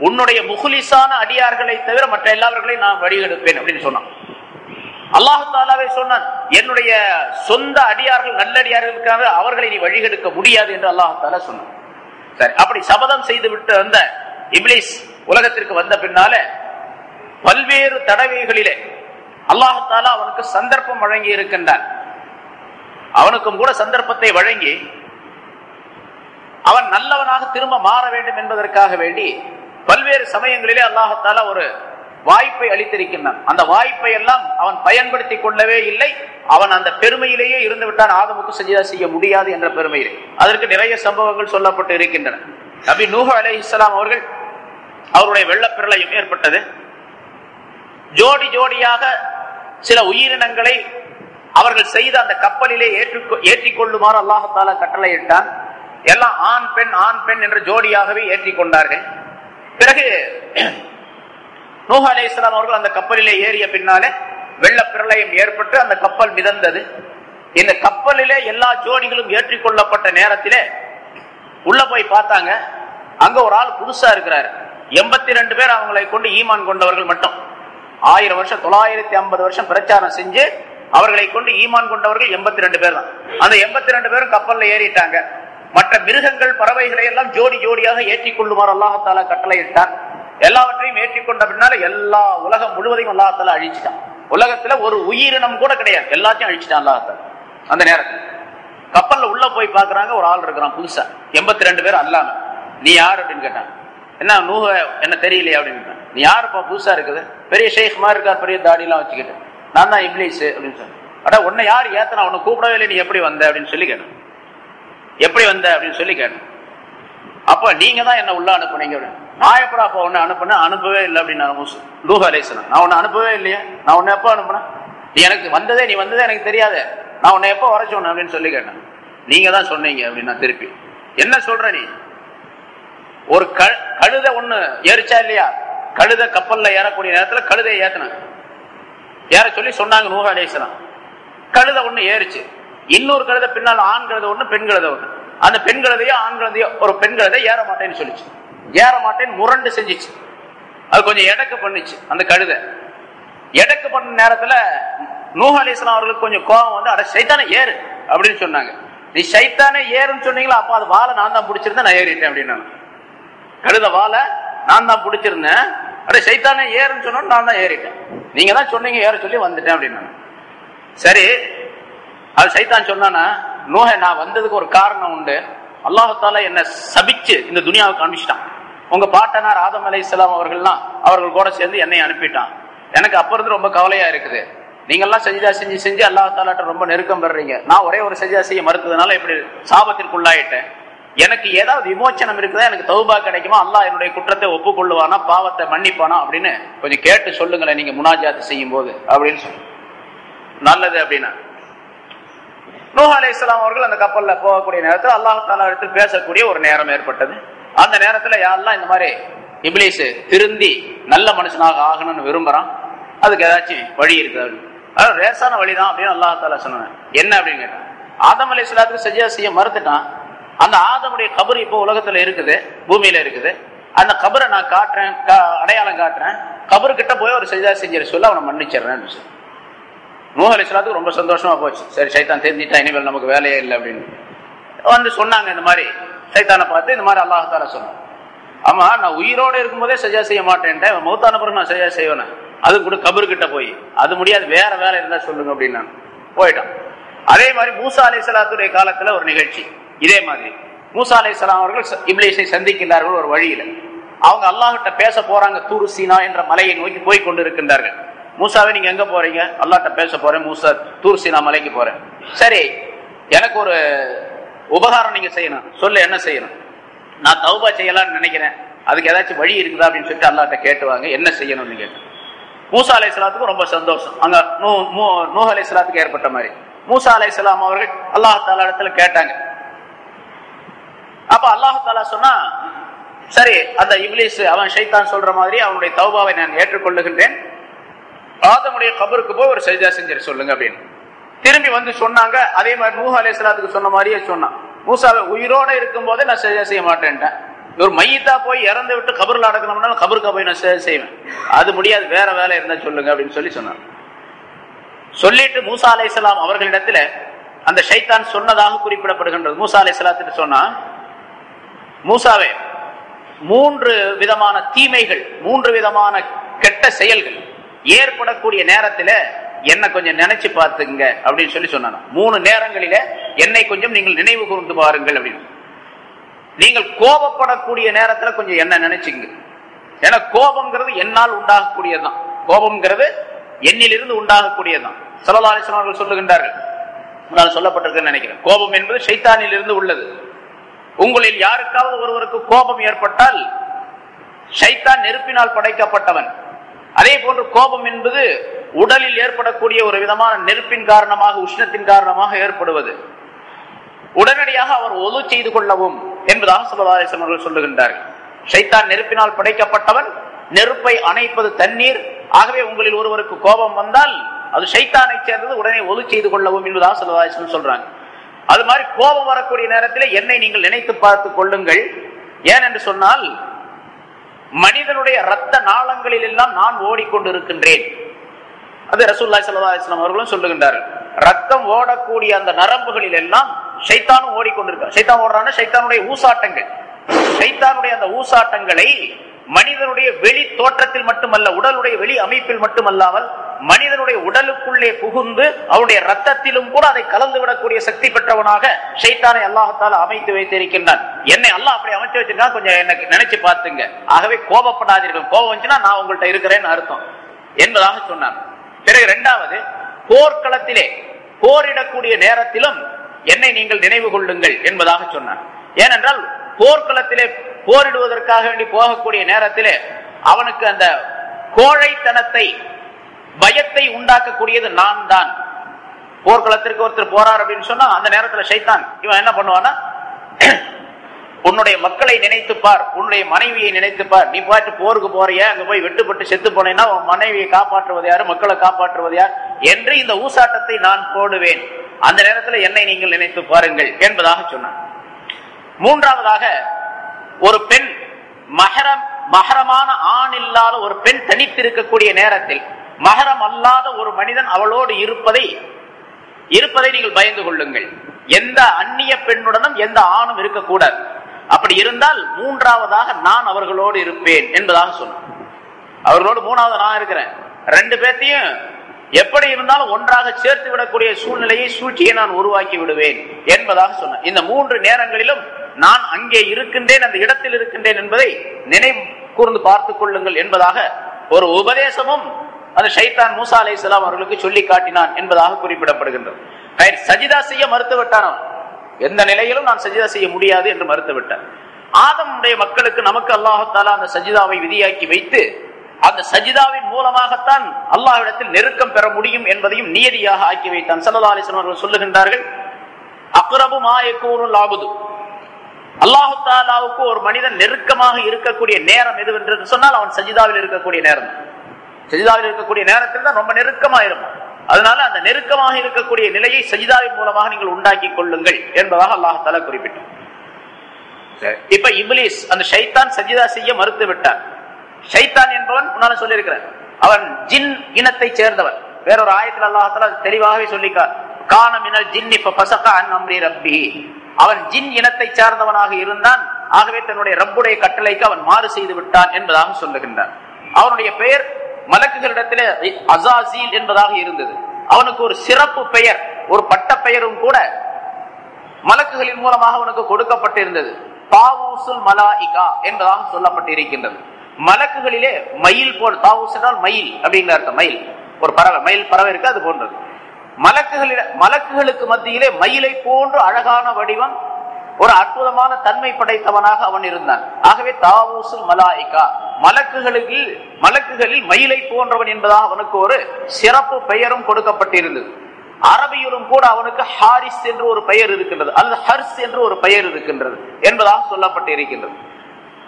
உன்னுடைய முஹ்லிஸான அடியார்களை தவிர மற்ற எல்லாவர்களையும் நான் வழிகெடுப்பேன் அப்படின்னு சொன்னான். அல்லாஹ் தஆலாவே சொன்னான், என்னுடைய சொந்த அடியார்கள் நல்லடியார்களுக்காக அவர்களை நீ வழிகெடுக்க முடியாது என்று அல்லாஹ் தஆலா சொன்னான். சரி, அப்படி சபதம் செய்து விட்டு வந்த இப்லீஸ் உலகத்திற்கு வந்த பின்னால பல்வேறு தடவைகளிலே அல்லாஹ் தஆலா அவனுக்கு சந்தர்ப்பம் வழங்கி இருக்கின்றான். அவனுக்கும் கூட சந்தர்ப்பத்தை வழங்கி அவன் நல்லவனாக திரும்ப மாற வேண்டும் என்பதற்காக வேண்டி பல்வேறு சமயங்களிலே அல்லாஹ் தஆலா ஒரு வாய்ப்பை அளித்திருக்கின்றான். அந்த வாய்ப்பை எல்லாம் அவன் பயன்படுத்திக் கொள்ளவே இல்லை. அவன் அந்த பெருமையிலேயே இருந்து விட்டான், ஆதமுக்கு சஜ்தா செய்ய முடியாது என்ற பெருமையிலே. அதற்கு நிறைய சம்பவங்கள் சொல்லப்பட்டு இருக்கின்றன. நபி நூஹ் அலைஹிஸ்ஸலாம் அவர்கள் அவருடைய வெள்ளப்பிரளயம் ஏற்பட்டது. ஜோடி ஜோடியாக சில உயிரினங்களை அவர்கள் செய்த அந்த கப்பலிலே ஏற்றிக்கொள்ளுமாறு அல்லாஹ் தஆலா கட்டளையிட்டான். எல்லாம் ஆண் பெண் என்ற ஜோடியாகவே ஏற்றிக்கொண்டார்கள். பிறகு நூஹ் அலைஹிஸ்ஸலாம் அவர்கள் அந்த கப்பலிலே ஏறிய பின்னாலே வெள்ள பிரளயம் ஏற்பட்டு அந்த கப்பல் மிதந்தது. இந்த கப்பலிலே எல்லா ஜோடிகளும் ஏற்றிக்கொள்ளப்பட்ட நேரத்திலே உள்ள போய் பார்த்தாங்க, அங்க ஒரு ஆள் புதுசா இருக்கிறார். 82 பேர் அவங்களை கொண்டு ஈமான் கொண்டவர்கள் மட்டும். 1000 வருஷம் 950 வருஷம் பிரச்சாரம் செஞ்சு அவர்களை கொண்டு ஈமான் கொண்டவர்கள் 82 பேர் தான். அந்த 82 பேரும் கப்பல்ல ஏறிட்டாங்க. மற்ற மிருகங்கள் பறவைகளை எல்லாம் ஜோடி ஜோடியாக ஏற்றிக்கொள்ளுமாறு அல்லாஹ் தஆலா கட்டளையிட்டான். எல்லாவற்றையும் ஏற்றிக்கொண்ட பின்னால எல்லா உலகம் முழுவதையும் அல்லாஹ் தஆலா அழிச்சிட்டான். உலகத்துல ஒரு உயிரினம் கூட கிடையாது, எல்லாத்தையும் அழிச்சிட்டான் அல்லாஹ் தஆலா. அந்த நேரத்தில் கப்பல்ல உள்ள போய் பாக்குறாங்க, ஒரு ஆள் இருக்கிறான் புதுசா, 82 பேர் அல்லாம. நீ யாரு அப்படின்னு கேட்டான். என்ன நூஹ் என்ன தெரியலையா அப்படின்னு கேட்டான். நீ யாருப்பா புதுசா இருக்குது, பெரிய ஷேக் மாதிரி இருக்கா, பெரிய தாடி எல்லாம் வச்சுக்கிட்டு. நான் தான் இப்லீஸ் அப்படின்னு சொன்னேன். அட உன்னை யார் ஏத்தனா, உன்னை கூப்பிடவே இல்லை, நீ எப்படி வந்த அப்படின்னு சொல்லி கேட்டேன். எப்படி வந்த அப்படின்னு சொல்லி கேட்டேன். அப்ப நீங்க தான் என்ன உள்ள அனுப்புனீங்க அப்படின்னு. நான் எப்படா அப்ப உன்னை அனுப்புனேன், அனுப்பவே இல்லை அப்படின்னு நூஹ் அலைஹிஸ்ஸலாம். நான் உன்னை அனுப்பவே இல்லையா, நான் உன்னை எப்போ அனுப்புனேன், நீ எனக்கு நீ வந்ததே எனக்கு தெரியாது, நான் உன்னை எப்போ வர சொன்னேன் அப்படின்னு சொல்லி கேட்டேன். நீங்க தான் சொன்னீங்க அப்படின்னு. நான் திருப்பி என்ன சொல்ற, நீ ஒரு கழுதை ஒண்ணு ஏறிச்சா இல்லையா, கழுதை கப்பல்ல ஏறக்கூடிய நேரத்துல கழுதையை ஏற சொல்லி சொன்னாங்க நூஹ் அலைஹிஸ்ஸலாம். கழுதை ஒண்ணு ஏறிச்சு, இன்னொரு கழுதை பின்னால் ஆண் கழுதை ஒண்ணு பெண் கழுதை ஒண்ணு. அந்த பெண் கழுதையோ ஆண் கழுதையோ ஒரு பெண் கழுதை ஏற மாட்டேன்னு சொல்லிச்சு. ஏற மாட்டேன்னு முரண்டு செஞ்சிச்சு. அது கொஞ்சம் எடக்கு பண்ணுச்சு. அந்த கழுதை எடக்கு பண்ண நேரத்துல நூஹ் அலைஹிஸ்ஸலாம் அவர்களுக்கு கொஞ்சம் கோபம் வந்து, அட சைத்தானே ஏறு அப்படின்னு சொன்னாங்க. நீ சைத்தானே ஏறுன்னு சொன்னீங்களா, அப்ப அது வாழை நான் தான் பிடிச்சிருந்தேன், நான் ஏறிட்டேன் அப்படின்னு. கழுத வாழை நான் தான் பிடிச்சிருந்தேன், அட சைத்தானே ஏறுன்னு சொன்னோம், நான் தான் ஏறிட்டேன், நீங்க தான் சொன்னீங்க ஏற சொல்லி வந்துட்டேன் அப்படின்னு. சரி, அது சைத்தான் சொன்னானா, நூஹ் நான் வந்ததுக்கு ஒரு காரணம் உண்டு, அல்லாஹ் தஆலா என்ன சபிச்சு இந்த துனியாவுக்கு அனுப்பிச்சிட்டான். உங்க பாட்டனார் ஆதம் அலைஹிஸ்ஸலாம் அவர்கள் கூட சேர்ந்து என்னை அனுப்பிட்டான். எனக்கு அப்ப இருந்து ரொம்ப கவலையா இருக்குது. நீங்க எல்லாம் சஜ்தா செஞ்சு அல்லாஹ் தஆலாட்ட ரொம்ப நெருக்கம் பெறீங்க. நான் ஒரே ஒரு சஜ்தா செய்ய மறுத்ததுனால இப்படி சாபத்திற்குள்ளாயிட்டேன். எனக்கு ஏதாவது விமோச்சனம் இருக்குதா, எனக்கு தௌபா கிடைக்குமா, அல்லாஹ் என்னுடைய குற்றத்தை ஒப்புக்கொள்ளுவானா, பாவத்தை மன்னிப்பானா அப்படின்னு கொஞ்சம் கேட்டு சொல்லுங்களேன் நீங்க முனாஜாத் செய்யும் போது அப்படின்னு சொல்லு. நல்லது அப்படின்னா நூஹ் அலைஹிஸ்ஸலாம் அவர்கள் அந்த கப்பல்ல போகக்கூடிய நேரத்தில் அல்லாஹ் தஆலா இடத்தில் பேசக்கூடிய ஒரு நேரம் ஏற்பட்டது. அந்த நேரத்துல யாரெல்லாம் இந்த மாதிரி இப்லீஸ் திருந்தி நல்ல மனுஷனாக ஆகணும்னு விரும்புறான், அதுக்கு ஏதாச்சும் வழி இருக்குது, அது ரேசான வழிதான் அப்படின்னு அல்லாஹ் தஆலா சொன்னாங்க. என்ன அப்படின்னு கேட்டான். ஆதம் அலைஹிஸ்ஸலாத்துக்கு சஜ்தா செய்ய மறுத்துட்டான். அந்த ஆதமுடைய கபர் இப்போ உலகத்துல இருக்குது, பூமியில இருக்குது. அந்த கபரை நான் காட்டுறேன், அடையாளம் காட்டுறேன், கபர் கிட்ட போய் ஒரு சஜ்தா செஞ்சிட சொல்ல அவனை மன்னிச்சிடறேன்னு சொல்லி நூஹ் அலைஹிஸ்ஸலாத்துக்கு ரொம்ப சந்தோஷமா போச்சு. சரி, சைத்தான் தெரிஞ்சிட்டா, இனிமேல் நமக்கு வேலையே இல்லை அப்படின்னு வந்து சொன்னாங்க. இந்த மாதிரி சைத்தானை பார்த்து இந்த மாதிரி அல்லாஹ் தஆலா சொன்னான், ஆமா நான் உயிரோடு இருக்கும்போதே சஜ்தா செய்ய மாட்டேன்ட்டேன், மௌத்தான பிறகு நான் சஜ்தா செய்வேன், அது கூட கபர் கிட்ட போய் அது முடியாது, வேற வேலை இருந்தா சொல்லுங்க அப்படின்னு நான் போயிட்டான். அதே மாதிரி மூசா அலைஹிஸ்ஸலாத்துடைய காலத்துல ஒரு நிகழ்ச்சி இதே மாதிரி. மூசா அலைஹிஸ்ஸலாம் அவர்கள் இப்லீஸை சந்திக்கின்றார்கள் ஒரு வழியில. அவங்க அல்லாஹ்கிட்ட பேச போறாங்க. தூர் சீனா என்ற மலையை நோக்கி போய் கொண்டு இருக்கின்றார்கள். மூசாவே நீங்க எங்க போறீங்க? அல்லாஹ்ட்ட பேச போறேன், மூசா தூர் சீனா மலைக்கு போறேன். சரி, எனக்கு ஒரு உபகாரம் நீங்க செய்யணும், சொல்லு என்ன செய்யணும்? நான் தௌபா செய்யலாம்னு நினைக்கிறேன், அதுக்கு ஏதாச்சும் வழி இருக்குதா அப்படின்னு சொல்லிட்டு அல்லாஹ்ட்ட கேட்டுவாங்க. என்ன செய்யணும்னு கேட்டு மூசா அலைஹிஸ்ஸலாத்துக்கு ரொம்ப சந்தோஷம். அங்க நூஹ் அலைஹிஸ்ஸலாத்துக்கு ஏற்பட்ட மாதிரி மூசா அலைஹிஸ்ஸலாம் அவர்கள் அல்லாஹ் தஆலா இடத்துல கேட்டாங்க. அப்ப அல்லாஹ் தஆலா சொன்னா, சரி, அந்த இப்லீஸ் அவன் ஷைத்தான் சொல்ற மாதிரி அவனுடைய தௌபாவை நான் ஏற்றுக்கொள்ளுகின்றேன், ஆதமுடைய கபருக்கு போய் ஒரு சஜ்தா செஞ்சு சொல்லுங்க அப்படின்னு திரும்பி வந்து சொன்னாங்க. அதே மாதிரி நூஹ் அலைஹிஸ்ஸலாத்துக்கு சொன்ன மாதிரியே சொன்னான். மூசாவை உயிரோட இருக்கும் போதே நான் சஜ்தா செய்ய மாட்டேன்ட்டேன். ஒரு மையத்தா போய் இறந்து விட்டு கபர்ல அடக்கணும்னா கபருக்கா போய் நான் சஜ்தா செய்வேன், அது முடியாது, வேற வேலை இருந்தா சொல்லுங்க அப்படின்னு சொல்லி சொன்னான். சொல்லிட்டு மூசா அலைஹிஸ்ஸலாம் அவர்களிடத்துல அந்த ஷைத்தான் சொன்னதாக குறிப்பிடப்படுகின்றது. மூசா அலைஹிஸ்ஸலாத்துக்கு சொன்னா, மூசாவே, 3 விதமான தீமைகள், 3 விதமான கெட்ட செயல்கள் ஏற்படக்கூடிய நேரத்துல என்ன கொஞ்சம் நினைச்சு பார்த்துங்க அப்படின்னு சொல்லி சொன்னாங்க. 3 நேரங்களில என்னை கொஞ்சம் நீங்கள் நினைவு கூர்ந்து பாருங்கள் அப்படின்னு. நீங்கள் கோபப்படக்கூடிய நேரத்துல கொஞ்சம் என்ன நினைச்சுங்க. ஏன்னா கோபம்ங்கிறது என்னால் உண்டாகக்கூடியதுதான், கோபம்ங்கிறது என்னிலிருந்து உண்டாகக்கூடியதுதான். ஸல்லல்லாஹு அலைஹி வஸல்லம் அவர்கள் சொல்லுகின்றார்கள், நான் சொல்லப்பட்டிருக்கேன்னு நினைக்கிறேன், கோபம் என்பது ஷைத்தானில் இருந்து உள்ளது. உங்களில் யாருக்காவது ஒருவருக்கு கோபம் ஏற்பட்டால் ஷைத்தான் நெருப்பினால் படைக்கப்பட்டவன். அதே போன்று கோபம் என்பது உடலில் ஏற்படக்கூடிய ஒரு விதமான நெருப்பின் காரணமாக, உஷ்ணத்தின் காரணமாக ஏற்படுவது. உடனடியாக அவர் ஒது செய்து கொள்ளவும் என்பதாக ஸல்லல்லாஹு அலைஹி வஸல்லம் அவர்கள் சொல்லுகின்றார்கள். ஷைத்தான் நெருப்பினால் படைக்கப்பட்டவன், நெருப்பை அணைப்பது தண்ணீர். ஆகவே உங்களில் ஒருவருக்கு கோபம் வந்தால் அது ஷைத்தானை சேர்ந்தது, உடனே ஒது செய்து கொள்ளவும் என்பதாக ஸல்லல்லாஹு அலைஹி வஸல்லம் சொல்றாங்க. அது மாதிரி கோபம் வரக்கூடிய நேரத்தில் என்னை நீங்கள் நினைத்து பார்த்துக் கொள்ளுங்கள். ஏன் என்று சொன்னால், மனிதனுடைய இரத்த நாளங்களில் எல்லாம் நான் ஓடிக்கொண்டிருக்கின்றேன். அது ரசூலுல்லாஹி ஸல்லல்லாஹு அலைஹி வஸல்லம் அவர்களும் சொல்லுகின்றார்கள். ரத்தம் ஓடக்கூடிய அந்த நரம்புகளில் எல்லாம் ஷைத்தானும் ஓடிக்கொண்டிருக்கான். ஷைத்தான் ஓடுறான்னா ஷைத்தானுடைய ஊசாட்டங்கள், ஷைத்தானுடைய அந்த ஊசாட்டங்களை மனிதனுடைய வெளி தோற்றத்தில் மட்டுமல்ல, உடலுடைய வெளி அமைப்பில் மட்டுமல்லாமல் மனிதனுடைய உடலுக்குள்ளே புகுந்து அவருடைய ரத்தத்திலும் கூட அதை கலந்து விடக்கூடிய சக்தி பெற்றவனாக ஷைத்தானை அல்லாஹ்தாலா அமைத்து வைத்திருக்கின்றான். என்னை அல்லாஹ் அப்படி அமைத்து வச்சிருக்கா, கொஞ்சம் எனக்கு நினைச்சு பார்த்துங்க. ஆகவே கோபப்படாதீர்கள், கோபம் வந்துச்சுன்னா நான் உங்கள்கிட்ட இருக்கிறேன்னு அர்த்தம் என்பதாக சொன்னார். பிறகு 2வது, போர்க்களத்திலே போரிடக்கூடிய நேரத்திலும் என்னை நீங்கள் நினைவு கொள்ளுங்கள் என்பதாக சொன்னார். ஏனென்றால் போர்க்களத்திலே போரிடுவதற்காக வேண்டி போகக்கூடிய நேரத்திலே அவனுக்கு அந்த கோழைத்தனத்தை, பயத்தை உண்டாக்கக்கூடியது நான் தான். போர்க்களத்திற்கு ஒருத்தர் போறார் அப்படின்னு சொன்னா அந்த நேரத்தில் ஷைத்தான் இவன் என்ன பண்ணுவான்னா, உன்னுடைய மக்களை நினைத்துப்பார், உன்னுடைய மனைவியை நினைத்துப்பார், நீ போயிட்டு போருக்கு போறிய, அங்க போய் வெட்டுப்பட்டு செத்து போனேன்னா உன் மனைவியை காப்பாற்றுவது யாரு, மக்களை காப்பாற்றுவது யார் என்று இந்த ஊசாட்டத்தை நான் போடுவேன். அந்த நேரத்தில் என்னை நீங்கள் நினைத்து பாருங்கள் என்பதாக சொன்னார். 3வதாக, ஒரு பெண் மஹரமான ஆண் இல்லாத ஒரு பெண் தனித்திருக்கக்கூடிய நேரத்தில் மஹரம் அல்லாத ஒரு மனிதன் அவளோடு இருப்பதை நீங்கள் பயந்து கொள்ளுங்கள். எந்த அந்நிய பெண்ணுடனும் எந்த ஆணும் இருக்கக்கூடாது. அப்படி இருந்தால் 3வதாக நான் அவர்களோடு இருப்பேன் என்பதாக சொன்னார். அவர்களோடு 3வது நான் இருக்கிறேன். 2 பேர்த்தையும் எப்படி இருந்தாலும் ஒன்றாக சேர்த்து விடக்கூடிய சூழ்நிலையை, சூழ்ச்சியை நான் உருவாக்கி விடுவேன் என்பதாக சொன்னார். இந்த 3 நேரங்களிலும் நான் அங்கே இருக்கின்றேன், அந்த இடத்தில் இருக்கின்றேன் என்பதை நினைவு கூர்ந்து பார்த்துக் கொள்ளுங்கள் என்பதாக ஒரு உபதேசமும் அந்த ஷைத்தான் மூசா அலைஹிஸ்ஸலாம் அவர்களுக்கு சொல்லி காட்டினான் என்பதாக குறிப்பிடப்படுகின்றது. சஜிதா செய்ய மறுத்துவிட்டான். எந்த நிலையிலும் நான் சஜிதா செய்ய முடியாது என்று மறுத்துவிட்டான். ஆதமுடைய மக்களுக்கு நமக்கு அல்லாஹ்தாலா அந்த சஜிதாவை விதியாக்கி வைத்து அந்த சஜிதாவின் மூலமாகத்தான் அல்லாஹ்விடத்தில் நெருக்கம் பெற முடியும் என்பதையும் நியதியாக ஆக்கி வைத்தான். ஸல்லல்லாஹு அலைஹி வஸல்லம் அவர்கள் சொல்லுகின்றார்கள், அக்ரபு மா யகூனுல் அப்து, அல்லாஹ் தஆலாவுக்கு ஒரு மனிதன் நெருக்கமாக இருக்கக்கூடிய நேரம் எது என்று சொன்னால் அவன் சஜிதாவில் இருக்கக்கூடிய நேரம். சஜிதாவில் இருக்கக்கூடிய நேரத்தில் தான் ரொம்ப நெருக்கமாக இருக்கும். அதனால அந்த நெருக்கமாக இருக்கக்கூடிய நிலையை சஜிதாவின் மூலமாக நீங்கள் உண்டாக்கி கொள்ளுங்கள் என்பதாக அல்லாஹ் தஆலா குறிப்பிட்டார். இப்ப இப்லீஸ், அந்த ஷைத்தான் சஜிதா செய்ய மறுத்து விட்டார். ஷைத்தான் என்பவன் முன்னால சொல்லி இருக்கிறான், அவன் ஜின் இனத்தை சேர்ந்தவன். வேறொரு ஆயத்தில் அல்லாஹ் தஆலா தெளிவாகவே சொல்லிக்கார், கான மினல் ஜின்னி ஃபஸக அன் அம்ரி ரப்பி, அவன் ஜின் இனத்தை சார்ந்தவனாக இருந்தான், ஆகவே தன்னுடைய ரப்புடைய கட்டளைக்கு அவன் மாறு செய்து விட்டான் என்பதாக சொல்லுகின்றான். அவனுடைய பெயர் மலக்குகளிடத்திலே அஸாஸீல் என்பதாக இருந்தது. அவனுக்கு ஒரு சிறப்பு பெயர், ஒரு பட்ட பெயரும் கூட மலக்குகளின் மூலமாக அவனுக்கு கொடுக்கப்பட்டிருந்தது. தாவூசுல் மலாயிகா என்பதாக சொல்லப்பட்டிருக்கின்றது. மலக்குகளிலே மயில் போல், தாவூஸ் என்றால் மயில் அப்படிங்கிற அர்த்தம். மயில் ஒரு பறவை, மயில் பறவை இருக்கு, அது போன்றது. மலக்குகளுக்கு மத்தியிலே மயிலை போன்று அழகான வடிவம், ஒரு அற்புதமான தன்மை படைத்தவனாக அவன் இருந்தான். ஆகவே தாவூசுல் மலாயிகா, மலக்குகளில் மயிலை போன்றவன் என்பதாக அவனுக்கு ஒரு சிறப்பு பெயரும் கொடுக்கப்பட்டிருந்தது. அரபியிலும் கூட அவனுக்கு ஹாரிஸ் என்று ஒரு பெயர் இருக்கின்றது, அல்லது ஹர்ஸ் என்று ஒரு பெயர் இருக்கின்றது என்பதாக சொல்லப்பட்டிருக்கின்றது.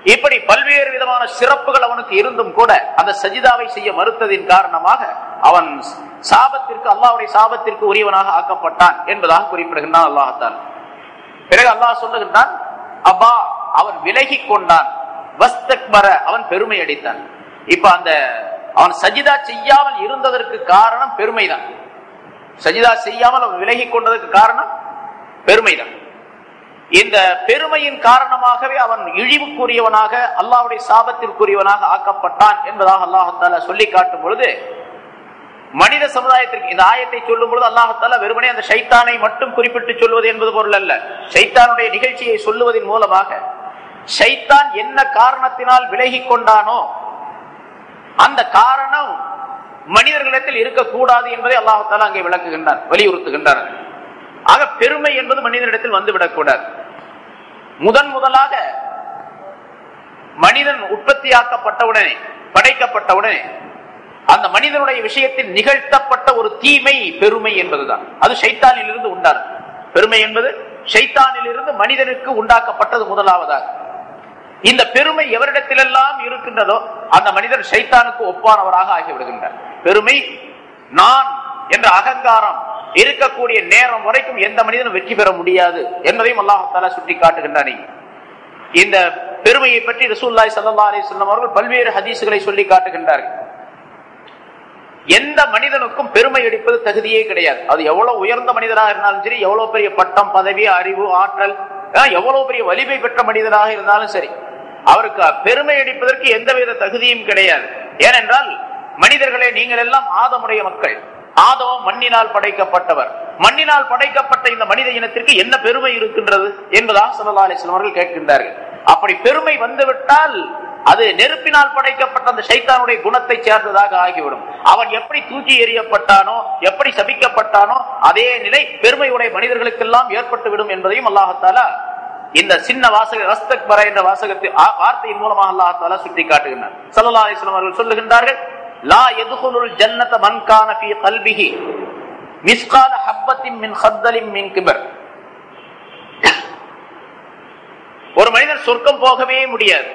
இப்படி பல்வேறு விதமான சிறப்புகள் அவனுக்கு இருந்தும் கூட அந்த சஜிதாவை செய்ய மறுத்ததின் காரணமாக அவன் சாபத்திற்கு, அல்லாஹ்வுடைய சாபத்திற்கு உரியவனாக ஆக்கப்பட்டான் என்பதாக குறிப்பிடுகின்றான் அல்லாஹ்தான். பிறகு அல்லாஹ் சொல்லுகின்றான், அப்பா அவன் விலகி கொண்டான், வஸ்தக்பர அவன் பெருமை அடித்தான். இப்ப அந்த அவன் சஜிதா செய்யாமல் இருந்ததற்கு காரணம் பெருமைதான். சஜிதா செய்யாமல் அவன் விலகி கொண்டதற்கு காரணம் பெருமைதான். இந்த பெருமையின் காரணமாகவே அவன் இழிவுக்குரியவனாக, அல்லாஹ்வுடைய சாபத்திற்குரியவனாக ஆக்கப்பட்டான் என்பதாக அல்லாஹ் தஆலா சொல்லி காட்டும் பொழுது, மனித சமுதாயத்திற்கு இந்த ஆயத்தை சொல்லும் பொழுது அல்லாஹ் தஆலா வெறுமனே அந்த ஷைத்தானை மட்டும் குறிப்பிட்டு சொல்வது என்பது பொருள் அல்ல. ஷைத்தானுடைய நிகழ்ச்சியை சொல்லுவதன் மூலமாக ஷைத்தான் என்ன காரணத்தினால் விலகி கொண்டானோ அந்த காரணம் மனிதர்களிடத்தில் இருக்கக்கூடாது என்பதை அல்லாஹ் தஆலா அங்கே விளக்குகின்றான், வலியுறுத்துகின்றான். ஆக பெருமை என்பது மனிதனிடத்தில் வந்துவிடக்கூடாது. முதலாக மனிதன் உற்பத்தியாக்கப்பட்டவுடனே, படைக்கப்பட்டவுடனே அந்த மனிதனுடைய விஷயத்தில் நிகழ்த்தப்பட்ட ஒரு தீமை பெருமை என்பதுதான். அது ஷைத்தானில் இருந்து உண்டானது. பெருமை என்பது ஷைத்தானில் இருந்து மனிதனுக்கு உண்டாக்கப்பட்டது முதலாவதாக. இந்த பெருமை எவரிடத்திலெல்லாம் இருக்கின்றதோ அந்த மனிதன் ஷைத்தானுக்கு ஒப்பானவராக ஆகிவிடுகின்றார். பெருமை, நான் என்ற அகங்காரம் இருக்கக்கூடிய நேரம் வரைக்கும் எந்த மனிதனும் வெற்றி பெற முடியாது என்பதையும் அல்லாஹ் தஆலா சுட்டி காட்டுகின்றானே. இந்த பெருமையை பற்றி ரசூலுல்லாஹி ஸல்லல்லாஹு அலைஹி வஸல்லம் அவர்கள் பல்வேறு ஹதீஸ்களை சொல்லி காட்டுகின்றார்கள். எந்த மனிதனுக்கும் பெருமை அடிப்பது தகுதியே கிடையாது. அது எவ்வளவு உயர்ந்த மனிதனாக இருந்தாலும் சரி, எவ்வளவு பெரிய பட்டம், பதவி, அறிவு, ஆற்றல், எவ்வளவு பெரிய வலிமை பெற்ற மனிதனாக இருந்தாலும் சரி, அவருக்கு பெருமை அடிப்பதற்கு எந்தவித தகுதியும் கிடையாது. ஏனென்றால் மனிதர்களே, நீங்கள் எல்லாம் ஆதமுடைய மக்கள். ஆதம் மண்ணினால் படைக்கப்பட்டவர். மண்ணினால் படைக்கப்பட்ட இந்த மனித இனத்திற்கு என்ன பெருமை இருக்கின்றது என்பதாக ஸல்லல்லாஹு அலைஹி வஸல்லம் அவர்கள் கேட்கின்றார்கள். அப்படி பெருமை வந்துவிட்டால் அது நெருப்பினால் படைக்கப்பட்ட அந்த ஷைத்தானுடைய குணத்தை சேர்ந்ததாக ஆகிவிடும். அவன் எப்படி தூக்கி எறியப்பட்டானோ, எப்படி சபிக்கப்பட்டானோ, அதே நிலை பெருமையுடைய மனிதர்களுக்கெல்லாம் ஏற்பட்டு விடும் என்பதையும் அல்லாஹ் தஆலா இந்த சின்ன வாசக வஸ்தக்பர என்ற வார்த்தையின் மூலமாக அல்லாஹ் தஆலா சுட்டி காட்டுகின்றார். ஸல்லல்லாஹு அலைஹி வஸல்லம் அவர்கள் சொல்லுகின்றார்கள், லா யதுகுலுல் ஜன்னத மன் கான ஃபீ கல்பிஹி மிஸ்கால ஹப்பத்தின் மின் ஹத்தலின் மின் கிபர். ஒரு மனிதன் சொர்க்கம் போகவே முடியாது.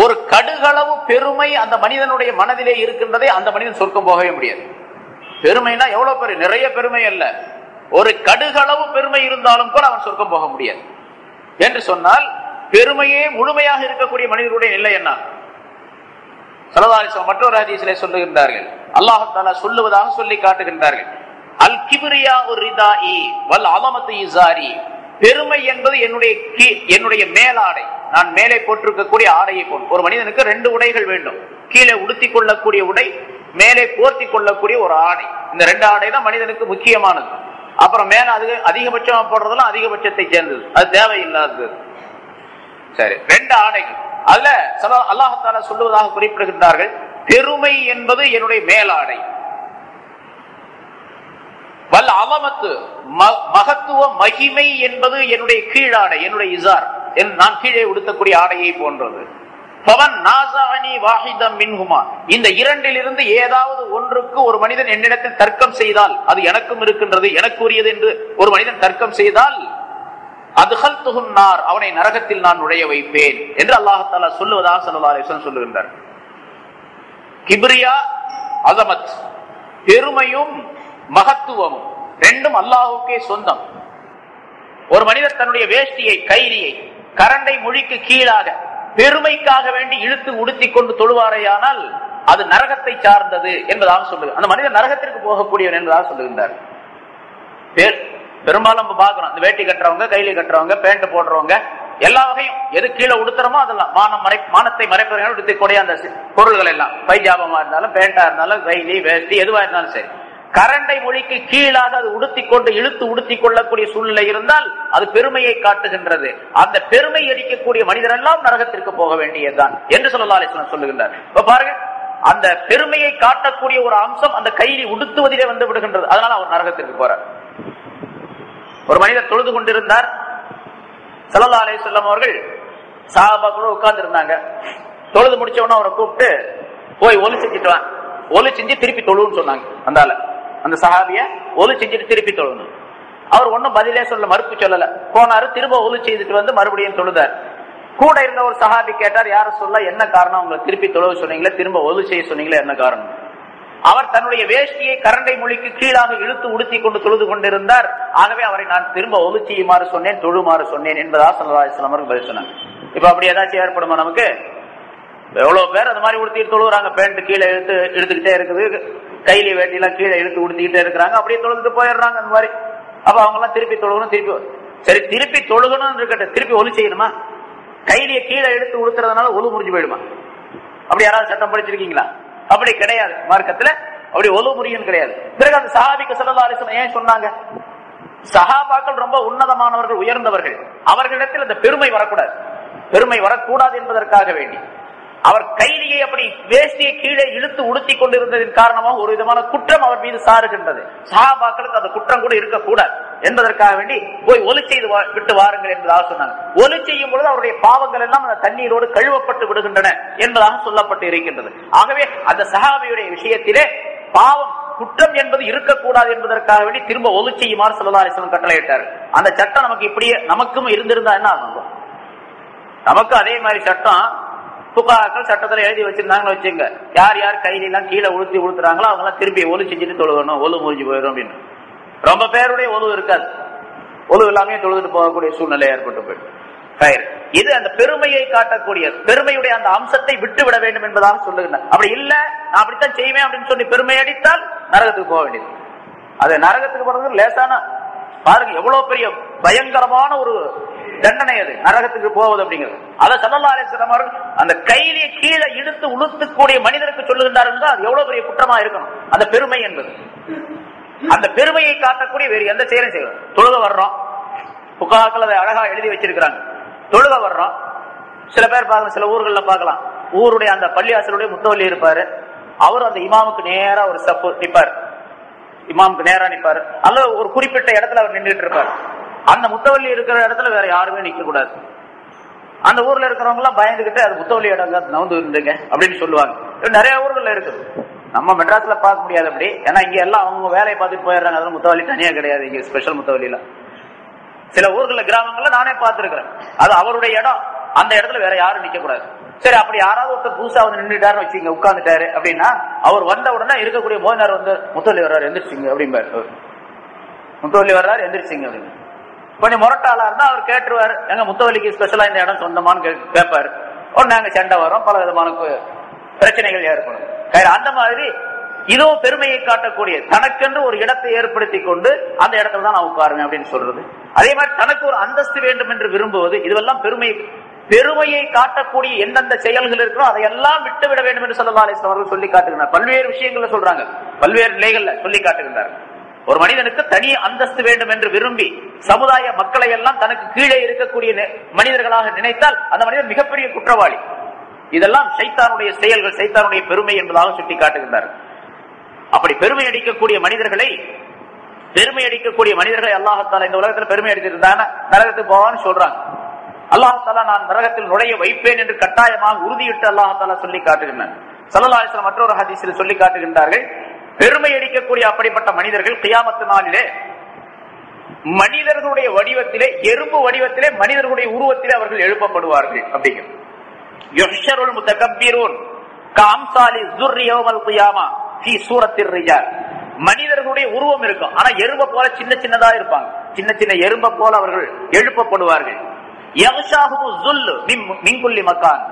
ஒரு கடுகளவு பெருமை அந்த மனிதனுடைய மனதிலே இருக்கின்றதே, அந்த மனிதன் சொர்க்கம் போகவே முடியாது. பெருமைனா எவ்வளவு பெரிய, நிறைய பெருமை அல்ல, ஒரு கடுகளவு பெருமை இருந்தாலும் கூட அவன் சொர்க்கம் போக முடியாது. என்று சொன்னால் பெருமையே முழுமையாக இருக்கக்கூடிய மனிதனுடைய நிலை என்ன? ஸல்லல்லாஹு அலைஹி வஸல்லம் மற்றொரு ஹதீஸிலே சொல்லுகின்றார்கள், அல்லாஹ் தஆலா சொல்லுவதாக சொல்லி காட்டுகின்றார்கள், அல் கிப்ரியா ரிதாஇ வல் அலமத்து இஸாரி. பெருமை என்பது என்னுடைய மேலாடை, நான் மேலே போட்டிருக்கக்கூடிய ஆடையை போன்று. ஒரு மனிதனுக்கு 2 உடைகள் வேண்டும். கீழே உடுத்தி கொள்ளக்கூடிய உடை, மேலே போர்த்தி கொள்ளக்கூடிய ஒரு ஆடை. இந்த 2 ஆடை தான் மனிதனுக்கு முக்கியமானது. அப்புறம் மேல அது அதிகபட்சமா போடுறதெல்லாம் அதிகபட்சத்தை சேர்ந்தது, அது தேவையில்லாதது. சரி, 2 ஆடைகள். அதுல அல்லாஹ் தஆலா சொல்லுவதாக குறிப்பிடுகின்றார்கள், பெருமை என்பது என்னுடைய மேலாடை, வல் அலமத்து மகத்துவ மகிமை என்பது என்னுடைய கீழாடை, என்னுடைய இசார், நான் கீழே உடுத்தக்கூடிய ஆடையை போன்றது. பவன் நாஸஅனி வாஹிதம் மின்ஹுமா. இந்த 2லிருந்து ஏதாவது ஒன்றுக்கு ஒரு மனிதன் என்னிடத்தில் தர்க்கம் செய்தால், அது எனக்கும் இருக்கின்றது, எனக்கு உரியது என்று ஒரு மனிதன் தர்க்கம் செய்தால், அத்கல்துஹுன் நார், அவனை நரகத்தில் நான் நுழைய வைப்பேன் என்று அல்லாஹ் தஆலா சொல்லுவதாக ஸல்லல்லாஹு அலைஹி வஸல்லம் சொல்லுகின்றார். கிப்ரியா, அஸமத், பெருமையும் மகத்துவமும் 2ம் அல்லாஹ்வுக்கே சொந்தம். ஒரு மனிதர் தன்னுடைய வேஷ்டியை, கைலியை கரண்டை மொழிக்கு கீழாக பெருமைக்காக வேண்டி இழுத்து உடுத்தி கொண்டு தொழுவாரையானால் அது நரகத்தை சார்ந்தது என்பதாக சொல்லுங்க. அந்த மனிதர் நரகத்திற்கு போகக்கூடியவன் என்பதாக சொல்லுகின்றார். பெரும்பாலும் நம்ம பார்க்கிறோம், இந்த வேட்டி கட்டுறவங்க, கைலி கட்டுறவங்க, பேண்ட் போடுறவங்க, எல்லா வகையும் எது கீழே உடுத்துறமோ அதெல்லாம் மானத்தை மறைப்பவர்கள் உடுத்தக்கூடிய அந்த பொருள்கள் எல்லாம், பைஜாபமா இருந்தாலும், பேண்டா இருந்தாலும், கைலி, வேஷ்டி எதுவா இருந்தாலும் சரி, கரண்டை மொழிக்கு கீழாக அது உடுத்தி கொண்டு இழுத்து உடுத்தி கொள்ளக்கூடிய சூழ்நிலை இருந்தால் அது பெருமையை காட்டுகின்றது. அந்த பெருமை அடிக்கக்கூடிய மனிதர் எல்லாம் நரகத்திற்கு போக வேண்டியதுதான் என்று ஸல்லல்லாஹு அலைஹி வஸல்லம் சொல்லுகின்றார். இப்ப பாருங்க, அந்த பெருமையை காட்டக்கூடிய ஒரு அம்சம் அந்த கைலி உடுத்துவதிலே வந்து விடுகின்றது. அதனால அவர் நரகத்திற்கு போறார். ஒரு மனிதர் தொழுது கொண்டிருந்தார். ஸல்லல்லாஹு அலைஹி வஸல்லம் அவர்கள் சஹாபாக்களோடு உட்கார்ந்து இருந்தாங்க. தொழுது முடிச்ச உடனே அவரை கூப்பிட்டு, போய் ஒலி செஞ்சுட்டு வா, ஒலி செஞ்சு திருப்பி தொழுன்னு சொன்னாங்க. அந்த சஹாபிய ஒலி செஞ்சுட்டு திருப்பி தொழணும். அவர் ஒன்னும் பதிலே சொல்ல, மறுப்பு சொல்லல. போனாரு, திரும்ப ஒலி செய்துட்டு வந்து மறுபடியும் தொழுதார். கூட இருந்த ஒரு சஹாபி கேட்டார், யார சொல்ல என்ன காரணம், உங்களை திருப்பி தொழுவ சொன்னீங்களே, திரும்ப ஒது செய்ய சொன்னீங்களே, என்ன காரணம்? அவர் தன்னுடைய வேஷ்டியை கரண்டை மொழிக்கு கீழாக இழுத்து உடுத்தி கொண்டு தொழுது கொண்டிருந்தார். ஆகவே அவரை நான் திரும்ப ஒது செய்யுமாறு சொன்னேன், தொழுமாறு சொன்னேன் என்பதா ஸல்லல்லாஹு அலைஹி வஸல்லம் அவர்கள் பதில் சொன்னாங்க. இப்ப அப்படி ஏதாச்சும் ஏற்படுமா நமக்கு? எவ்வளவு பேர் அந்த மாதிரி உடுத்திட்டு தொழுகிறாங்க, பேண்ட் கீழே இழுத்துக்கிட்டே இருக்குது, கையில வேட்டியெல்லாம் கீழே இழுத்து உடுத்திக்கிட்டே இருக்கிறாங்க, அப்படியே தொழுதுட்டு போயிடுறாங்க அந்த மாதிரி. அப்ப அவங்க எல்லாம் திருப்பி தொழுகணும், திருப்பி சரி திருப்பி தொழுகணும் இருக்கட்டும், திருப்பி ஒலி செய்யணுமா? கையிலேயே கீழே எடுத்து உடுத்துறதுனால ஒலு முறிஞ்சு போயிடுமா? அப்படி யாராவது சட்டம் படிச்சிருக்கீங்களா? அப்படி கிடையாது, மார்க்கத்துல அப்படி ஒலு முறியும் கிடையாது. பிறகு அந்த சஹாபிக்கு ஸல்லல்லாஹு அலைஹி வஸல்லம் ஏன் சொன்னாங்க? சஹாபாக்கள் ரொம்ப உன்னதமானவர்கள், உயர்ந்தவர்கள், அவர்களிடத்தில் அந்த பெருமை வரக்கூடாது, பெருமை வரக்கூடாது என்பதற்காக வேண்டி அவர் கையிலேயே அப்படி வேஷ்டியை கீழே இழுத்து உடுத்தி கொண்டிருந்ததின் காரணமாக ஒரு விதமான குற்றம் அவர் மீது சாருகின்றது. சஹாபாக்களுக்கு அந்த குற்றம் கூட இருக்கக்கூடாது என்பதற்காக வேண்டி போய் ஒலி செய்து விட்டு வாருங்கள் என்பதாக சொன்னாங்க. ஒலி செய்யும் பொழுது அவருடைய பாவங்கள் எல்லாம் அந்த தண்ணீரோடு கழுவப்பட்டு விடுகின்றன என்பதாக சொல்லப்பட்டு இருக்கின்றது. ஆகவே அந்த சஹாபியுடைய விஷயத்திலே பாவம் குற்றம் என்பது இருக்கக்கூடாது என்பதற்காக வேண்டி திரும்ப ஒலி செய்யுமாறு ஸல்லல்லாஹு அலைஹி வஸல்லம் கட்டளையிட்டார். அந்த சட்டம் நமக்கு இப்படியே நமக்கும் இருந்திருந்தா என்ன ஆகும்? நமக்கு அதே மாதிரி சட்டம் புகாக்கள் சட்டத்துல எழுதி வச்சிருந்தாங்கன்னு வச்சுங்க, யார் யார் கையில எல்லாம் கீழே உளுத்துறாங்களோ அவங்க எல்லாம் திருப்பி ஒலு செஞ்சுட்டு தொழுகணும், ஒலு முறிஞ்சு போயிடும் அப்படின்னு. ரொம்ப பேருடைய ஒலு இருக்காது, ஒலு எல்லாமே தொழுதுட்டு போகக்கூடிய சூழ்நிலை ஏற்பட்டு போயிடும். இது அந்த பெருமையை காட்டக்கூடிய, பெருமையுடைய அந்த அம்சத்தை விட்டு விட வேண்டும் என்பதாக சொல்லுகிறார். அப்படி இல்ல நான் அப்படித்தான் செய்வேன் அப்படின்னு சொல்லி பெருமை அடித்தால் நரகத்துக்கு போக வேண்டியது. அது நரகத்துக்கு போறது லேசான, பாருங்க எவ்வளவு பெரிய பயங்கரமான ஒரு தண்டனை அது, நரகத்துக்கு போவது அப்படிங்கிறது. அத ஸல்லல்லாஹு அலைஹி வஸல்லம் அவர்கள் அந்த கையிலே கீழே இழுத்து உளுத்தக்கூடிய மனிதருக்கு சொல்லுகின்றார்கள், அது எவ்வளவு பெரிய குற்றமா இருக்கணும். அந்த பெருமை என்பது, அந்த பெருமையை காட்டக்கூடிய வேறு எந்த செயலும் செய்யணும். தொழுக வர்றோம், புகாக்கள் அதை அழகா எழுதி வச்சிருக்கிறாங்க. தொழுக வர்றோம், சில பேர் பார்க்கலாம், சில ஊர்கள்ல பார்க்கலாம், ஊருடைய அந்த பள்ளியாசலுடைய முத்தவல்லி இருப்பாரு, அவரு அந்த இமாமுக்கு நேரா ஒரு ஸ்டெப் நிப்பாரு, இமாமுக்கு நேரா நிப்பாரு, அல்லது ஒரு குறிப்பிட்ட இடத்துல அவர் நின்றுட்டு இருப்பாரு. அந்த முத்தவல்லி இருக்கிற இடத்துல வேற யாருமே நிக்க கூடாது. அந்த ஊர்ல இருக்கிறவங்க எல்லாம் பயந்துகிட்டு அது முத்தவல்லி இடம் நவுந்து இருந்துங்க அப்படின்னு சொல்லுவாங்க. நிறைய ஊர்கள்ல இருக்குது, நம்ம மெட்ராஸ்ல பார்க்க முடியாது அப்படி, ஏன்னா இங்க எல்லாம் அவங்க வேலையை பார்த்துட்டு போயிடுறாங்க. அதெல்லாம் முத்தவல்லி தனியா கிடையாது, இங்க ஸ்பெஷல் முத்தவல்லியில சில ஊர்கள்ல கிராமங்கள்ல நானே பார்த்திருக்கிறேன். அது அவருடைய இடம், அந்த இடத்துல வேற யாரும் நிக்க கூடாது. சரி, அப்படி யாராவது ஒருத்தர் புதுசா வந்து நின்றுட்டாருன்னு வச்சுங்க, உட்கார்ந்துட்டாரு அப்படின்னா அவர் வந்த உடனே இருக்கக்கூடிய மோதினார் வந்து முத்தவல்லி வர்றாரு எந்திரிச்சிங்க அப்படிம்பாரு, முத்தவல்லி வர்றாரு எந்திரிச்சிங்க அப்படின்னு. கொஞ்சம் முரட்டாளா இருந்தா அவர் கேட்டுருவாரு, எங்க முத்தவல்லிக்கு ஸ்பெஷலா இந்த இடம் சொந்தமானு கேட்பாரு. உடனே அங்க சண்டை வரும், பல விதமான பிரச்சனைகள் ஏற்படும். அந்த மாதிரி இதுவும் பெருமையை காட்டக்கூடிய, தனக்கென்று ஒரு இடத்தை ஏற்படுத்தி கொண்டு அந்த இடத்துல தான் நான் உட்காருவேன் அப்படின்னு சொல்றது. அதே மாதிரி தனக்கு ஒரு அந்தஸ்து வேண்டும் என்று விரும்புவது, இதுவெல்லாம் பெருமையை காட்டக்கூடிய எந்தெந்த செயல்கள் இருக்கிறோ அதையெல்லாம் விட்டுவிட வேண்டும் என்று ஸல்லல்லாஹு அலைஹி வஸல்லம் அவர்கள் சொல்லி காட்டுகிறார். பல்வேறு விஷயங்கள்ல சொல்றாங்க, பல்வேறு நிலைகள்ல சொல்லி காட்டுகின்றார். ஒரு மனிதனுக்கு தனி அந்தஸ்து வேண்டும் என்று விரும்பி சமுதாய மக்களை எல்லாம் தனக்கு கீழே இருக்கக்கூடிய மனிதர்களாக நினைத்தால் அந்த மனிதன் மிகப்பெரிய குற்றவாளி. இதெல்லாம் சைத்தானுடைய செயல்கள், சைத்தானுடைய பெருமை என்பதாக சுட்டி காட்டுகின்றார். அப்படி பெருமை அடிக்கக்கூடிய மனிதர்களை அல்லாஹ் தஆலா இந்த உலகத்தில் பெருமை அடித்திருந்தாங்க, நரகத்துக்கு போவான்னு சொல்றாங்க. அல்லாஹ் தஆலா நான் நரகத்தில் நுழைய வைப்பேன் என்று கட்டாயமாக உறுதியிட்டு அல்லாஹ் தஆலா சொல்லி காட்டுகின்றார். ஸல்லல்லாஹு அலைஹி வஸல்லம் மற்றொரு ஹதீஸில் சொல்லி காட்டுகின்றார்கள், பெருமை அடிக்கக்கூடிய அப்படிப்பட்ட மனிதர்கள் கியாமத் நாளிலே மனிதர்களுடைய வடிவத்திலே, எறும்பு வடிவத்திலே, மனிதர்களுடைய உருவத்திலே அவர்கள் எழுப்பப்படுவார்கள். அப்படிங்கிறது யுஹ்ஷருல் முதகப்பிரூன் கஅம்சாலி ஸுர்ரி யௌமல் கியாமா ஃபீ சூரத்திர் ரிஜால். மனிதர்களுடைய உருவம் இருக்கும், ஆனா எறும்பை போல சின்ன சின்னதா இருப்பாங்க, சின்ன சின்ன எறும்பை போல அவர்கள் எழுப்பப்படுவார்கள். யக்ஷாஹு ஸுல்லு மின் குல்லி மக்கான்.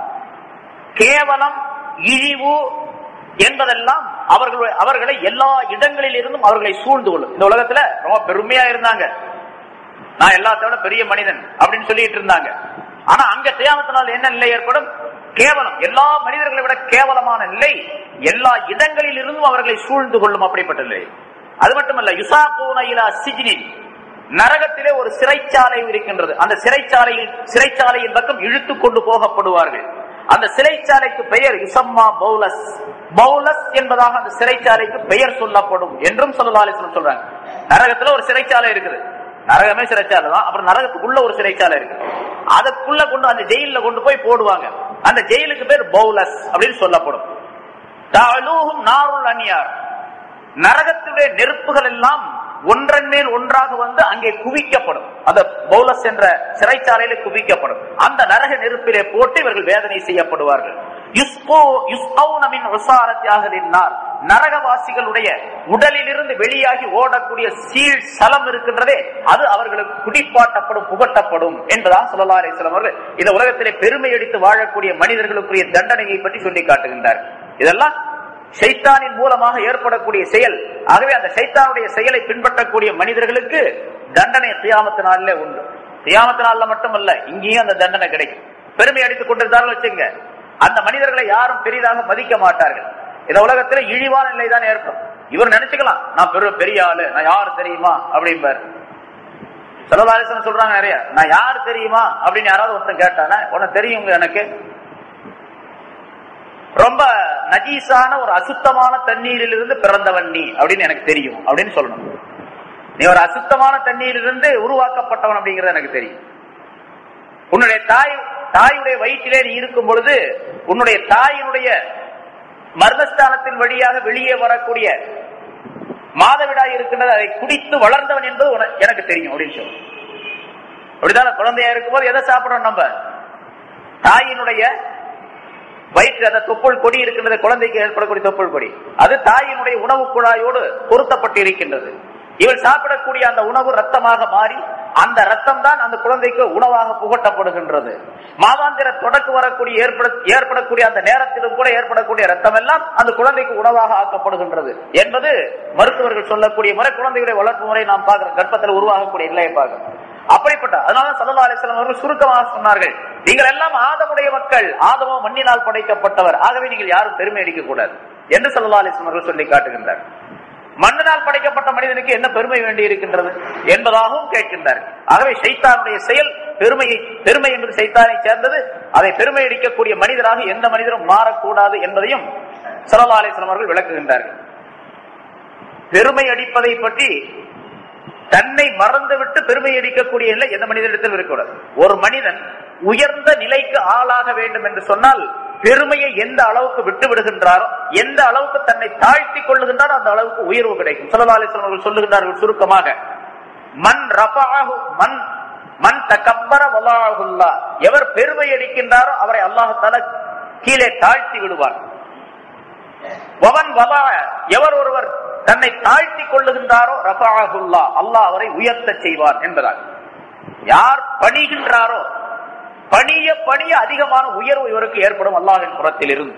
கேவலம், இழிவு என்பதெல்லாம் அவர்களை எல்லா இடங்களில் இருந்தும் அவர்களை சூழ்ந்து கொள்ளும். இந்த உலகத்துல ரொம்ப பெருமையா இருந்தாங்க, நான் எல்லாத்தோட பெரிய மனிதன் அப்படின்னு சொல்லிட்டு இருந்தாங்க. ஆனா அங்க கியாமத்தினால் என்ன நிலை ஏற்படும்? கேவலம், எல்லா மனிதர்களை விட கேவலமான நிலை எல்லா இடங்களில் இருந்தும் அவர்களை சூழ்ந்து கொள்ளும். அப்படிப்பட்ட நிலை. அது மட்டுமல்ல, யுசாகூன இலா சிஜ்னின், நரகத்திலே ஒரு சிறைச்சாலை இருக்கின்றது, அந்த சிறைச்சாலையின் பக்கம் இழுத்து கொண்டு போகப்படுவார்கள். அந்த சிறைச்சாலைக்கு பெயர் யுசம்மா பௌலஸ். பௌலஸ் என்பதாக அந்த சிறைச்சாலைக்கு பெயர் சொல்லப்படும் என்றும் ஸல்லல்லாஹு அலைஹி வஸல்லம் சொல்றாங்க. நரகத்துல ஒரு சிறைச்சாலை இருக்குது, நரகமே சிறைச்சாலை தான். அப்புறம் நரகத்துக்குள்ள ஒரு சிறைச்சாலை இருக்கு, அதுக்குள்ள கொண்டு அந்த ஜெயில கொண்டு போய் போடுவாங்க. அந்த ஜெயிலுக்கு பேர் பௌலஸ் அப்படின்னு சொல்லப்படும். தஅலூஹும் நாருல் அன்யார், நரகத்துடைய நெருப்புகள் எல்லாம் ஒன்றன் மேல் ஒன்றாக வந்து அங்கே குவிக்கப்படும். அந்த பௌலஸ் என்ற சிறைச்சாலையில குவிக்கப்படும். அந்த நரக நெருப்பிலே போட்டு இவர்கள் வேதனை செய்யப்படுவார்கள். நரகவாசிகளுடைய உடலிலிருந்து வெளியாகி ஓடக்கூடிய சீழ் சலம் இருக்கின்றதே, அது அவர்களுக்கு குடிப்பாட்டப்படும், புகட்டப்படும் என்பதாக ஸல்லல்லாஹு அலைஹி வஸல்லம் அவர்கள் இந்த உலகத்திலே பெருமை அடித்து வாழக்கூடிய மனிதர்களுக்குரிய தண்டனையை பற்றி சொல்லி காட்டுகின்றார். இதெல்லாம் ஷைத்தானின் மூலமாக ஏற்படக்கூடிய செயல். ஆகவே அந்த ஷைத்தானுடைய செயலை பின்பற்றக்கூடிய மனிதர்களுக்கு தண்டனை கியாமத் நாளிலே உண்டு. கியாமத் நாள்ல மட்டுமல்ல, இங்கேயும் அந்த தண்டனை கிடைக்கும். பெருமை அடித்துக் கொண்டிருந்தார்கள் வச்சுங்க, அந்த மனிதர்களை யாரும் பெரிதாக மதிக்க மாட்டார்கள். இந்த உலகத்துல இழிவான நிலைதான் ஏற்படும். இவர் நினைச்சுக்கலாம், நான் பெரிய ஆளு, நான் யாரு தெரியுமா அப்படிம்பாரு. ஸல்லல்லாஹு அலைஹி வஸல்லம் சொல்றாங்க நிறைய, நான் யாரு தெரியுமா அப்படின்னு யாராவது ஒருத்தன் கேட்டானா, உனக்கு தெரியுங்க, எனக்கு ரொம்ப நஜீஸான ஒரு அசுத்தமான தண்ணீரிலிருந்து பிறந்தவன் நீ அப்படின்னு எனக்கு தெரியும் அப்படின்னு சொல்லணும். நீ ஒரு அசுத்தமான தண்ணீரிலிருந்து உருவாக்கப்பட்டவன் அப்படிங்கிறது எனக்கு தெரியும். உன்னுடைய தாயுடைய வயிற்றிலே நீ இருக்கும் பொழுது உன்னுடைய தாயினுடைய மர்மஸ்தானத்தின் வழியாக வெளியே வரக்கூடிய மாதவிடாய் இருக்கின்றது, அதை குடித்து வளர்ந்தவன் என்பது எனக்கு தெரியும் அப்படின்னு சொல்லுவோம். அப்படித்தான குழந்தையா இருக்கும்போது எதை சாப்பிடணும்? நம்ம தாயினுடைய வயிற்று அந்த தொப்புள் கொடி இருக்கின்றது, குழந்தைக்கு ஏற்படக்கூடிய தொப்புள் கொடி, அது தாயினுடைய உணவு குழாயோடு பொருத்தப்பட்டு இருக்கின்றது. இவள் சாப்பிடக்கூடிய அந்த உணவு ரத்தமாக மாறி அந்த ரத்தம் தான் அந்த குழந்தைக்கு உணவாக புகட்டப்படுகின்றது. மாதாந்திர தொடக்கு வரக்கூடிய ஏற்படக்கூடிய அந்த நேரத்திலும் கூட ஏற்படக்கூடிய ரத்தம் எல்லாம் அந்த குழந்தைக்கு உணவாக ஆக்கப்படுகின்றது என்பது மருத்துவர்கள் சொல்லக்கூடிய முறை. குழந்தைகளுடைய வளர்ப்பு முறை நாம் பார்க்கிறோம், கர்ப்பத்தில் உருவாகக்கூடிய நிலையை பார்க்கிறோம். அப்படிப்பட்ட அதனால ஸல்லல்லாஹு அலைஹி வஸல்லம் அவர்கள் சுருக்கமாக சொன்னார்கள், நீங்கள் எல்லாம் ஆதமுடைய மக்கள், ஆதமோ மண்ணினால் படைக்கப்பட்டவர், ஆகவே நீங்கள் யாரும் பெருமை அடிக்க கூடாது என்று ஸல்லல்லாஹு அலைஹி வஸல்லம் அவர்கள் சொல்லி காட்டுகின்றார். மண்ணினால் படைக்கப்பட்ட மனிதனுக்கு என்ன பெருமை வேண்டி இருக்கின்றது என்பதாகவும் கேட்கின்றார். ஆகவே ஷைத்தானுடைய செயல் பெருமை என்பது ஷைத்தானை சேர்ந்தது. அதை பெருமை அடிக்கக்கூடிய மனிதராக எந்த மனிதரும் மாறக்கூடாது என்பதையும் ஸல்லல்லாஹு அலைஹி வஸல்லம் அவர்கள் விளக்குகின்றார்கள். பெருமை அடிப்பதை பற்றி தன்னை மறந்துவிட்டு பெருமை அடிக்கக்கூடிய நிலை எந்த மனிதனிடத்தில் இருக்கக்கூடாது. ஒரு மனிதன் உயர்ந்த நிலைக்கு ஆளாக வேண்டும் என்று சொன்னால் பெருமையை எந்த அளவுக்கு விட்டு விடுகின்றாரோ, எந்த அளவுக்கு தன்னை தாழ்த்தி கொள்ளுகின்றாரோ அந்த அளவுக்கு உயர்வு கிடைக்கும். ஸல்லல்லாஹு அலைஹி வஸல்லம் சொல்லுகின்றார்கள் சுருக்கமாக, மன் ரஃபஅஹு மன் தகப்பர வலஅஹுல்லாஹ், எவர் பெருமை அடிக்கின்றாரோ அவரை அல்லாஹ் தஆலா கீழே தாழ்த்தி விடுவார். வமன் வலஅ, எவர் ஒருவர் தன்னை தாழ்த்தி கொள்ளுகின்றாரோ ரஃபஅஹுல்லாஹ், அல்லாஹ் அவரை உயர்த்த செய்வார் என்பதால். யார் பணிகின்றாரோ பணிய பணிய அதிகமான உயர்வு இவருக்கு ஏற்படும் அல்லாஹ்வின் புறத்தில் இருந்து.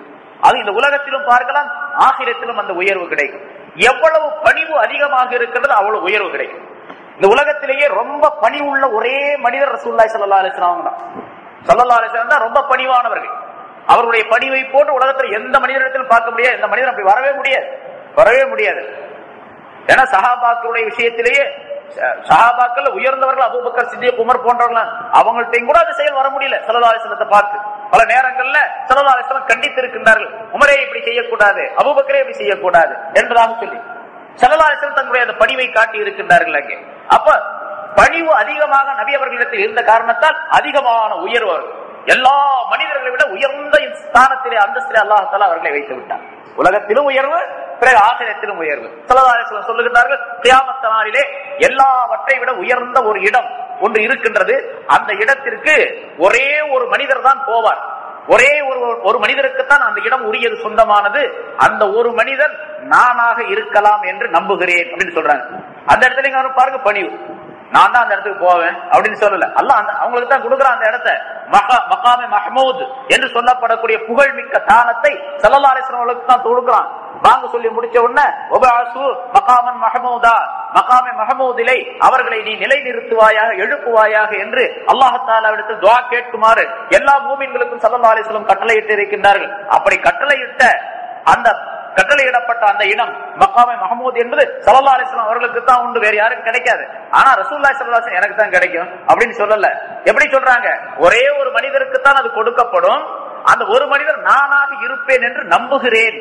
அது இந்த உலகத்திலும் பார்க்கலாம், ஆகிரத்திலும் அந்த உயர்வு கிடைக்கும். எவ்வளவு பணிவு அதிகமாக இருக்கிறது அவ்வளவு உயர்வு கிடைக்கும். இந்த உலகத்திலேயே ரொம்ப பணிவுள்ள ஒரே மனிதர் ரசூலுல்லாஹி ஸல்லல்லாஹு அலைஹி வஸல்லம் தான். ஸல்லல்லாஹு அலைஹி வஸல்லம் தான் ரொம்ப பணிவானவர்கள். அவருடைய பணிவை போட்டு உலகத்தில் எந்த மனிதனிடத்திலும் பார்க்க முடியாது. எந்த மனிதன் அப்படி வரவே முடியாது. ஏன்னா சஹாபாக்களுடைய விஷயத்திலேயே சஹாபாக்கள் உயர்ந்தவர்கள், அபூபக்கர், சித்திக், உமர் போன்றவர்கள், அவங்கள்ட்ட கூட அந்த செயல் வர முடியல. ஸல்லல்லாஹு அலைஹி வஸல்லத்தை பார்த்து பல நேரங்கள்ல ஸல்லல்லாஹு அலைஹி வஸல்லம் கண்டித்திருக்கின்றார்கள், உமரே இப்படி செய்யக்கூடாது, அபூபக்கரே இப்படி செய்யக்கூடாது என்பதாக சொல்லி ஸல்லல்லாஹு அலைஹி வஸல்லம் தங்களுடைய அந்த பணிவை காட்டி இருக்கின்றார்கள் அங்கே. அப்ப பணிவு அதிகமாக நபி அவர்களிடத்தில் இருந்த காரணத்தால் அதிகமான உயர்வு, எல்லா மனிதர்களை விட உயர்ந்த ஸ்தானத்திலே அந்தஸ்திலே அல்லாஹ் தஆலா அவர்களை வைத்து விட்டார். உலகத்திலும் உயர்வு, பிறகு ஆகிரத்திலும் உயர்வு. ஸல்லல்லாஹு அலைஹி வஸல்லம் சொல்லுகிறார்கள், கியாமத் நாளிலே எல்லாவற்றை விட உயர்ந்த ஒரு இடம் ஒன்று இருக்கின்றது. அந்த இடத்திற்கு ஒரே ஒரு மனிதர் தான் போவார். ஒரே ஒரு மனிதருக்குத்தான் அந்த இடம் உரியது, சொந்தமானது. அந்த ஒரு மனிதன் நானாக இருக்கலாம் என்று நம்புகிறேன் அப்படின்னு சொல்றாங்க. அந்த இடத்துல பாருங்க பணிவு, நான் தான் அந்த இடத்துக்கு போவேன் அப்படின்னு சொல்லல. அல்லாஹ் அவங்களுக்கு தான் கொடுக்குறான் அந்த இடத்தை. மகாமே மஹ்மூத் என்று சொல்லப்படக்கூடிய புகழ்மிக்க தானத்தை ஸல்லல்லாஹு அலைஹி வஸல்லம் அவர்களுக்கு தான் கொடுக்குறான். வாங்க சொல்லி முடிச்ச உடனே வபஅஸு மகாமன் மஹ்மூதா, மகாமே மஹ்மூதிலே அவர்களை நீ நிலைநிறுத்துவாயாக, எழுப்புவாயாக என்று அல்லாஹ் தஆலாவிடத்தில் துஆ கேட்குமாறு எல்லா மூமின்களுக்கும் ஸல்லல்லாஹு அலைஹி வஸல்லம் கட்டளையிட்டு இருக்கின்றார்கள். அப்படி கட்டளையிட்ட அந்த கட்டளையிடப்பட்ட அந்த இடம் மகாமே மஹ்மூத் என்பது ஸல்லல்லாஹு அலைஹி வஸல்லம் அவர்களுக்கு தான் உண்டு, வேற யாருக்கும் கிடைக்காது. ஆனா ரசூலுல்லாஹி ஸல்லல்லாஹு அலைஹி வஸல்லம் எனக்கு தான் கிடைக்கும் அப்படின்னு சொல்லல. எப்படி சொல்றாங்க? ஒரே ஒரு மனிதருக்கு தான் அது கொடுக்கப்படும். அந்த ஒரு மனிதர் நானாக இருப்பேன் என்று நம்புகிறேன்,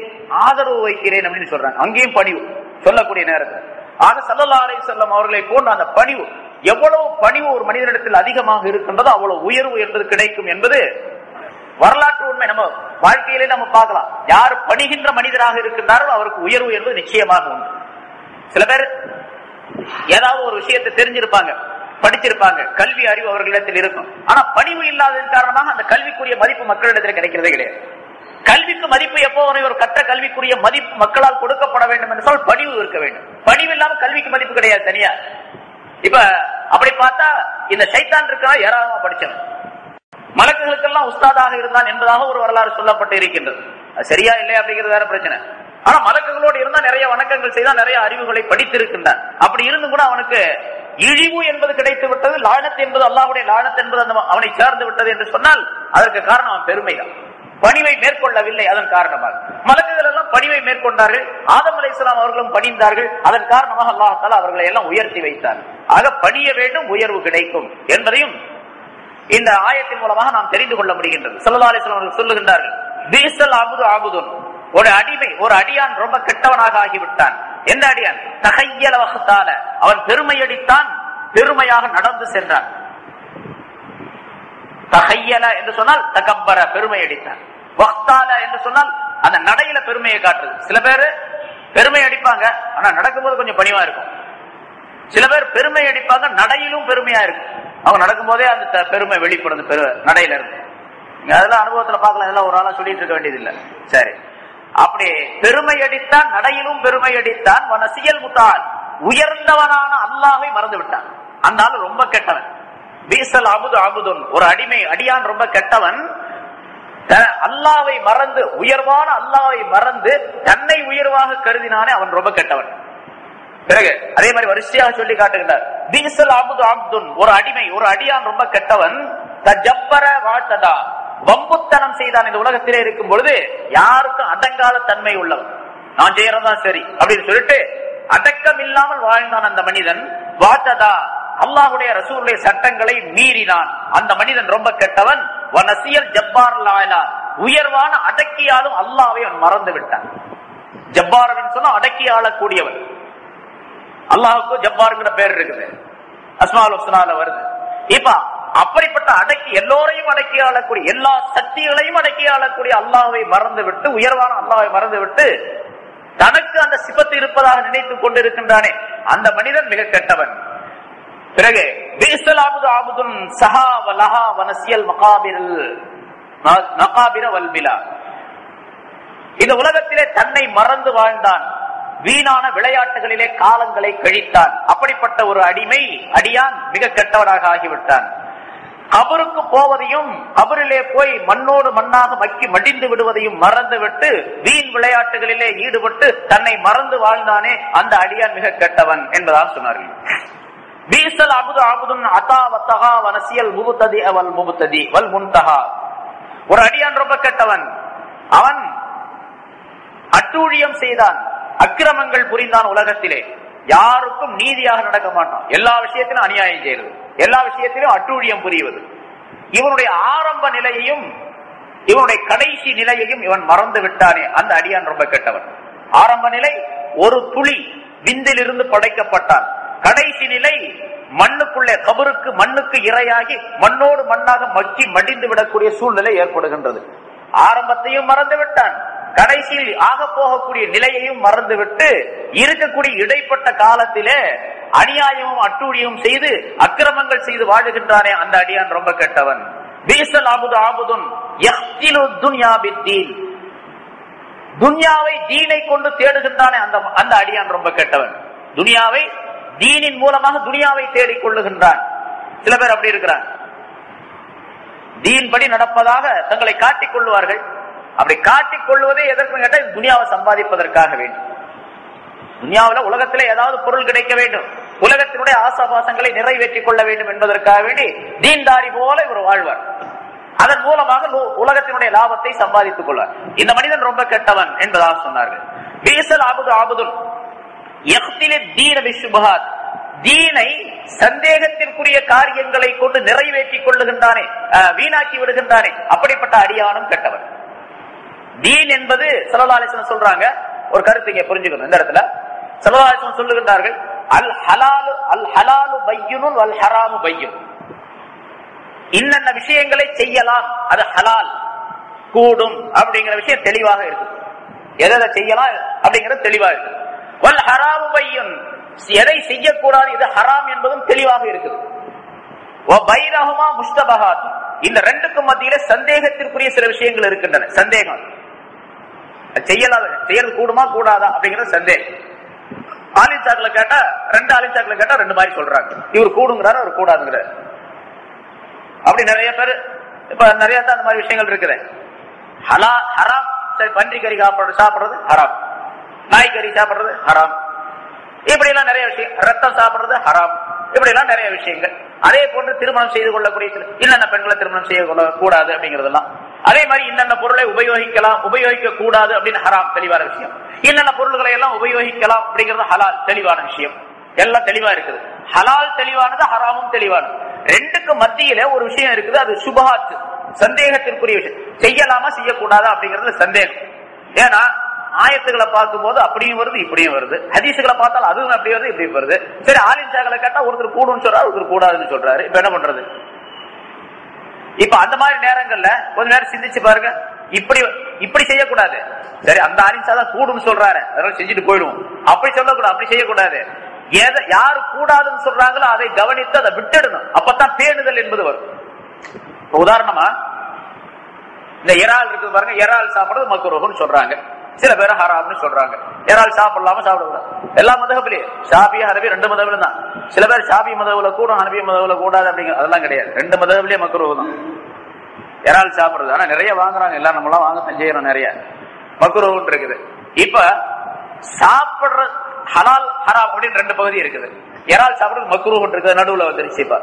ஆதரவு வைக்கிறேன் அப்படின்னு சொல்றாங்க. அங்கேயும் பணிவு சொல்லக்கூடிய நேரத்தில். ஆக ஸல்லல்லாஹு அலைஹி வஸல்லம் அவர்களை போன்ற அந்த பணிவு, எவ்வளவு பணிவு ஒரு மனிதனிடத்தில் அதிகமாக இருக்கின்றதோ அவ்வளவு உயர்வு என்பது கிடைக்கும் என்பது வரலாற்று உண்மை. நம்ம வாழ்க்கையிலே நம்ம பார்க்கலாம், யார் பணிகின்ற மனிதராக இருக்கின்றாரோ அவருக்கு உயர்வு என்பது நிச்சயமாக உண்டு. சில பேர் ஏதாவது ஒரு விஷயத்தை தெரிஞ்சிருப்பாங்க, படிச்சிருப்பாங்க, கல்வி அறிவு அவர்களிடத்தில் இருக்கும். ஆனா பணிவு இல்லாததன் காரணமாக அந்த கல்விக்குரிய மதிப்பு மக்களிடத்தில் கிடைக்கிறதே கிடையாது. கல்விக்கு மதிப்பு எப்போ ஒரு கற்ற கல்விக்குரிய மதிப்பு மக்களால் கொடுக்கப்பட வேண்டும் என்று சொல் பணிவு இருக்க வேண்டும். பணிவு இல்லாம கல்விக்கு மதிப்பு கிடையாது தனியா. இப்ப அப்படி பார்த்தா இந்த சைத்தான் இருக்கா ஏராளமா படிச்சவன், மலக்குகளுக்கெல்லாம் உஸ்தாதாக இருந்தான் என்பதாக ஒரு வரலாறு சொல்லப்பட்டு இருக்கின்றது. அது சரியா இல்லையா அப்படிங்கிறது வேற பிரச்சனை. ஆனா மலக்குகளோடு இருந்தா நிறைய வணக்கங்கள் செய்தா, நிறைய அறிவுகளை படித்திருக்கின்றான். அப்படி இருந்து கூட அவனுக்கு இழிவு என்பது கிடைத்து விட்டது, லானத் என்பது அல்லாஹ்வுடைய லானத் என்பது அவனை சார்ந்து விட்டது என்று சொன்னால் அதற்கு காரணம் அவன் பெருமைதான், பணிவை மேற்கொள்ளவில்லை. அதன் காரணமாக மலக்குகள் எல்லாம் பணிவை மேற்கொண்டார்கள். ஆதம் அலைஹிஸ்ஸலாம் அவர்களும் பணிந்தார்கள். அதன் காரணமாக அல்லாஹ் தஆலா அவர்களை எல்லாம் உயர்த்தி வைத்தார். ஆக பணிய வேண்டும், உயர்வு கிடைக்கும் என்பதையும் இந்த ஆயத்தின் மூலமாக நாம் தெரிந்து கொள்ள முடிகின்றது. ஸல்லல்லாஹு அலைஹி வஸல்லம் அவர்கள் சொல்லுகின்றார்கள், பீஸல் அபுது அபுதுன், ஒரு அடிமை, ஒரு அடியான் ரொம்ப கெட்டவனாக ஆகிவிட்டான். எந்த அடியான்? தஹய்யல வஹ்தால, அவன் பெருமையடித்தான், பெருமையாக நடந்து சென்றான். தஹய்யல என்று சொன்னால் தகப்பர, பெருமை அடித்தான். வஹ்தால என்று சொன்னால் அந்த நடையில பெருமையை காட்டுறது. சில பேர் பெருமை அடிப்பாங்க, ஆனா நடக்கும்போது கொஞ்சம் பணிவா இருக்கும். சில பேர் பெருமை அடிப்பாங்க, நடையிலும் பெருமையா இருக்கும். அவங்க நடக்கும் போதே அந்த பெருமை வெளிப்படுது நடையில இருக்கு. அதெல்லாம் அனுபவத்துல பார்க்கலாம், அதெல்லாம் ஒரு ஆளா சொல்லிட்டு இருக்க வேண்டியது இல்லை. சரி, அப்படி பெருமை அடித்தான், நடையிலும் பெருமை அடித்தான். வனசியல் முத்தால், உயர்ந்தவனான அல்லாஹ்வை மறந்து விட்டான். அந்த ஆள் ரொம்ப கெட்டவன். பீசல் அபுது அபுதுன், ஒரு அடிமை, அடியான் ரொம்ப கெட்டவன். அல்லாஹ்வை மறந்து, உயர்வான அல்லாஹ்வை மறந்து தன்னை உயர்வாக கருதினானே அவன் ரொம்ப கெட்டவன். பிறகு அதே மாதிரி வரிசையாக சொல்லி காட்டுகிறார், பீசல் அபுது அப்துன், ஒரு அடிமை, ஒரு அடியான் ரொம்ப கெட்டவன். தஜப்பர வாழ்த்ததா, வம்புத்தனம் செய்தான். இந்த உலகத்திலே இருக்கும் பொழுது யாருக்கும் அடங்காத தன்மை உள்ளவன், நான் செய்யறதா சரி அப்படின்னு சொல்லிட்டு அடக்கம் இல்லாமல் வாழ்ந்தான் அந்த மனிதன். வாத்ததா, அல்லாஹ்வுடைய ரசூலுடைய சட்டங்களை மீறினான். அந்த மனிதன் ரொம்ப கெட்டவன். வனசியல் ஜப்பார் லாயிலா, உயர்வான அடக்கியாலும் அல்லாஹ்வை அவன் மறந்து விட்டான். ஜப்பார் சொன்னா அடக்கி ஆளக்கூடியவன். அல்லாஹுக்கு ஜப்பாருங்கிற பேர் இருக்குது, அஸ்மால் ஹுஸ்னால வருது. இப்ப அப்படிப்பட்ட அடக்கி, எல்லோரையும் அடக்கி ஆளக்கூடிய, எல்லா சக்திகளையும் அடக்கி ஆளக்கூடிய அல்லாஹ்வை மறந்து விட்டு, உயர்வான அல்லாஹ்வை மறந்து விட்டு தனக்கு அந்த சிபத்து இருப்பதாக நினைத்துக் கொண்டிருக்கின்றானே அந்த மனிதன் மிக கெட்டவன். பிறகு இந்த உலகத்திலே தன்னை மறந்து வாழ்ந்தான், வீணான விளையாட்டுகளிலே காலங்களை கழித்தான். அப்படிப்பட்ட ஒரு அடிமை, அடியான் மிக கெட்டவனாக ஆகிவிட்டான். கபருக்கு போவதையும், கபரிலே போய் மண்ணோடு மண்ணாக மக்கி மடிந்து விடுவதையும் மறந்துவிட்டு வீண் விளையாட்டுகளிலே ஈடுபட்டு தன்னை மறந்து வாழ்ந்தானே அந்த அடியான் மிக கெட்டவன் என்பதாக சொன்னார்கள். பீசல் அபுது அபுதுன் அதா வத்தகா வனசியல் முபுத்ததி அவல் முபுத்ததி வல் முன்தஹா, ஒரு அடியான் ரொம்ப கெட்டவன். அவன் அட்டூழியம் செய்தான், அக்கிரமங்கள் புரிந்தான். உலகத்திலே யாருக்கும் நீதியாக நடக்க மாட்டான், எல்லா விஷயத்திலும் அநியாயம் செய்வது, எல்லா விஷயத்திலும் அட்டூழியம் புரிவது. இவனுடைய ஆரம்ப நிலையையும் இவனுடைய கடைசி நிலையையும் இவன் மறந்து விட்டானே அந்த அடியான் ரொம்ப கெட்டவன். ஆரம்ப நிலை ஒரு துளி விந்திலிருந்து படைக்கப்பட்டான். கடைசி நிலை மண்ணுக்குள்ளே, கபருக்கு மண்ணுக்கு இரையாகி மண்ணோடு மண்ணாக மக்கி மடிந்து விடக்கூடிய சூழ்நிலை ஏற்படுகின்றது. ஆரம்பத்தையும் மறந்து விட்டான், கடைசியில் ஆக போகக்கூடிய நிலையையும் மறந்துவிட்டு இருக்கக்கூடிய இடைப்பட்ட காலத்திலே அநியாயமும் அட்டூழியமும் செய்து அக்கிரமங்கள் செய்து வாழுகின்றானே அந்த அடியான் ரொம்ப கெட்டவன். பீசல் அபுது ஆபுதுன் யஹ்திலு துன்யா பித்தீன், துன்யாவை தீனை கொண்டு தேடுகின்றானே அந்த அடியான் ரொம்ப கெட்டவன். துனியாவை தீனின் மூலமாக துனியாவை தேடிக் கொள்ளுகின்றான். சில பேர் அப்படி இருக்கிறான், தீன் படி நடப்பதாக தங்களை காட்டிக் கொள்வார்கள். அப்படி காட்டிக் கொள்வதே எதற்கு கேட்டால் துனியாவை சம்பாதிப்பதற்காக வேண்டும். துனியாவில் உலகத்திலே ஏதாவது பொருள் கிடைக்க வேண்டும், உலகத்தினுடைய ஆசாபாசங்களை நிறைவேற்றிக் கொள்ள வேண்டும் என்பதற்காக வேண்டி தீன்தாரி போல இவர் வாழ்வார். அதன் மூலமாக உலகத்தினுடைய லாபத்தை சம்பாதித்துக் கொள்வார். இந்த மனிதன் ரொம்ப கெட்டவன் என்பதாக சொன்னார்கள். பீசல் அபுது ஆபுதுன் தீனை சந்தேகத்திற்குரிய காரியங்களை கொண்டு நிறைவேற்றிக் கொள்ளுகின்றானே, வீணாக்கி விடுகின்றானே, அப்படிப்பட்ட அடியானும் கெட்டவன். தீன் என்பது ஸல்லல்லாஹு அலைஹி வஸல்லம் சொல்றாங்க, ஒரு கருத்து இங்கே புரிஞ்சுக்கணும். இந்த இடத்துல ஸல்லல்லாஹு அலைஹி வஸல்லம் சொல்லுகின்றார்கள், அல் ஹலாலு பையுனுன் வல் ஹராமு பையுன், இன்னென்ன விஷயங்களை செய்யலாம், அது ஹலால் கூடும் அப்படிங்கிற விஷயம் தெளிவாக இருக்கு. எதை செய்யலாம் அப்படிங்கிறது தெளிவாக இருக்கு. வல் ஹராமு பையுன், எதை செய்யக்கூடாது இது ஹராம் என்பதும் தெளிவாக இருக்குது. இந்த ரெண்டுக்கும் மத்தியில சந்தேகத்திற்குரிய சில விஷயங்கள் இருக்கின்றன. சந்தேகம் செய்யறது கூடுமா கூடாதா அப்படிங்கிறது சந்தேகம். ஆலிச்சாக்களை கேட்டா ரெண்டு ஆலிச்சாக்களை கேட்டா ரெண்டு மாதிரி சொல்றாங்க. இவர் கூடுங்கிறாரு, அவர் கூடாதுங்கிறாரு. அப்படி நிறைய பேர் இப்ப நிறைய தான் அந்த மாதிரி விஷயங்கள் இருக்குது. ஹராம், சரி பன்றி கறி சாப்பிடுறது ஹராம், நாய்கறி சாப்பிடுறது ஹராம், இப்படி எல்லாம் நிறைய விஷயம், ரத்தம் சாப்பிடுறது ஹராம், இப்படி எல்லாம் நிறைய விஷயங்கள். அதே போன்று திருமணம் செய்து கொள்ளக்கூடிய இன்னென்ன பெண்களை திருமணம் செய்ய கூடாது அப்படிங்கறதெல்லாம், அதே மாதிரி இன்னென்ன பொருளை உபயோகிக்கலாம் உபயோகிக்க கூடாது அப்படின்னு ஹராம் தெளிவான விஷயம். இன்னென்ன பொருள்களை எல்லாம் உபயோகிக்கலாம் அப்படிங்கிறது ஹலால் தெளிவான விஷயம். எல்லாம் தெளிவா இருக்குது. ஹலால் தெளிவானது, ஹராமும் தெளிவானது. ரெண்டுக்கு மத்தியில ஒரு விஷயம் இருக்குது, அது சுபஹாத், சந்தேகத்திற்குரிய விஷயம். செய்யலாமா செய்யக்கூடாதா அப்படிங்கிறது சந்தேகம். ஏன்னா ஆயத்துக்களை பார்க்கும் போது அப்படியும் வருது இப்படியும் வருது, ஹதீசுகளை பார்த்தால் அதுவும் அப்படி வருது இப்படி வருது. சரி ஆலிம்சாக்களை கேட்டா ஒருத்தர் கூடுன்னு சொல்றாரு, ஒருத்தர் கூடாதுன்னு சொல்றாரு. இப்ப என்ன பண்றது? இப்ப அந்த மாதிரி நேரங்கள்ல கொஞ்ச நேரம் சிந்திச்சு பாருங்க. இப்படி செய்யக்கூடாது. சரி அந்த ஆலிம்சா தான் கூடுன்னு சொல்றாரு, அதனால செஞ்சுட்டு போயிடுவோம். அப்படி சொல்லக்கூடாது, அப்படி செய்யக்கூடாது. யாரு கூடாதுன்னு சொல்றாங்களோ அதை கவனித்து அதை விட்டுடணும். அப்பதான் பேணுதல் என்பது வரும். உதாரணமா இந்த இறால் இருக்குது பாருங்க, இறால் சாப்பிடுறது மக்ரூஹ்னு சொல்றாங்க, சில பேர் ஹராம்னு சொல்றாங்க. இறால் சாப்பிடலாம சாப்பிடக்கூடாது. எல்லா மதகபிலையும் ஷாஃபி ஹனபி ரெண்டு மதபிலும் தான். சில பேர் ஷாஃபி மதவுல கூட ஹனபி மதவுல கூடாது அப்படிங்கிற அதெல்லாம் கிடையாது. ரெண்டு மதபிலேயே மக்ரூஹ் தான் இறால் சாப்பிடுறது. ஆனா நிறைய வாங்குறாங்க, எல்லாம் நம்மளாம் வாங்க செய்யறோம், நிறைய மக்ரூஹ் இருக்குது. இப்ப சாப்பிடுற ஹலால் ஹராம் அப்படின்னு ரெண்டு பகுதி இருக்குது. இறால் சாப்பிடுறது மக்ரூஹ் இருக்குது, நடுவுல வந்துருச்சு. இப்ப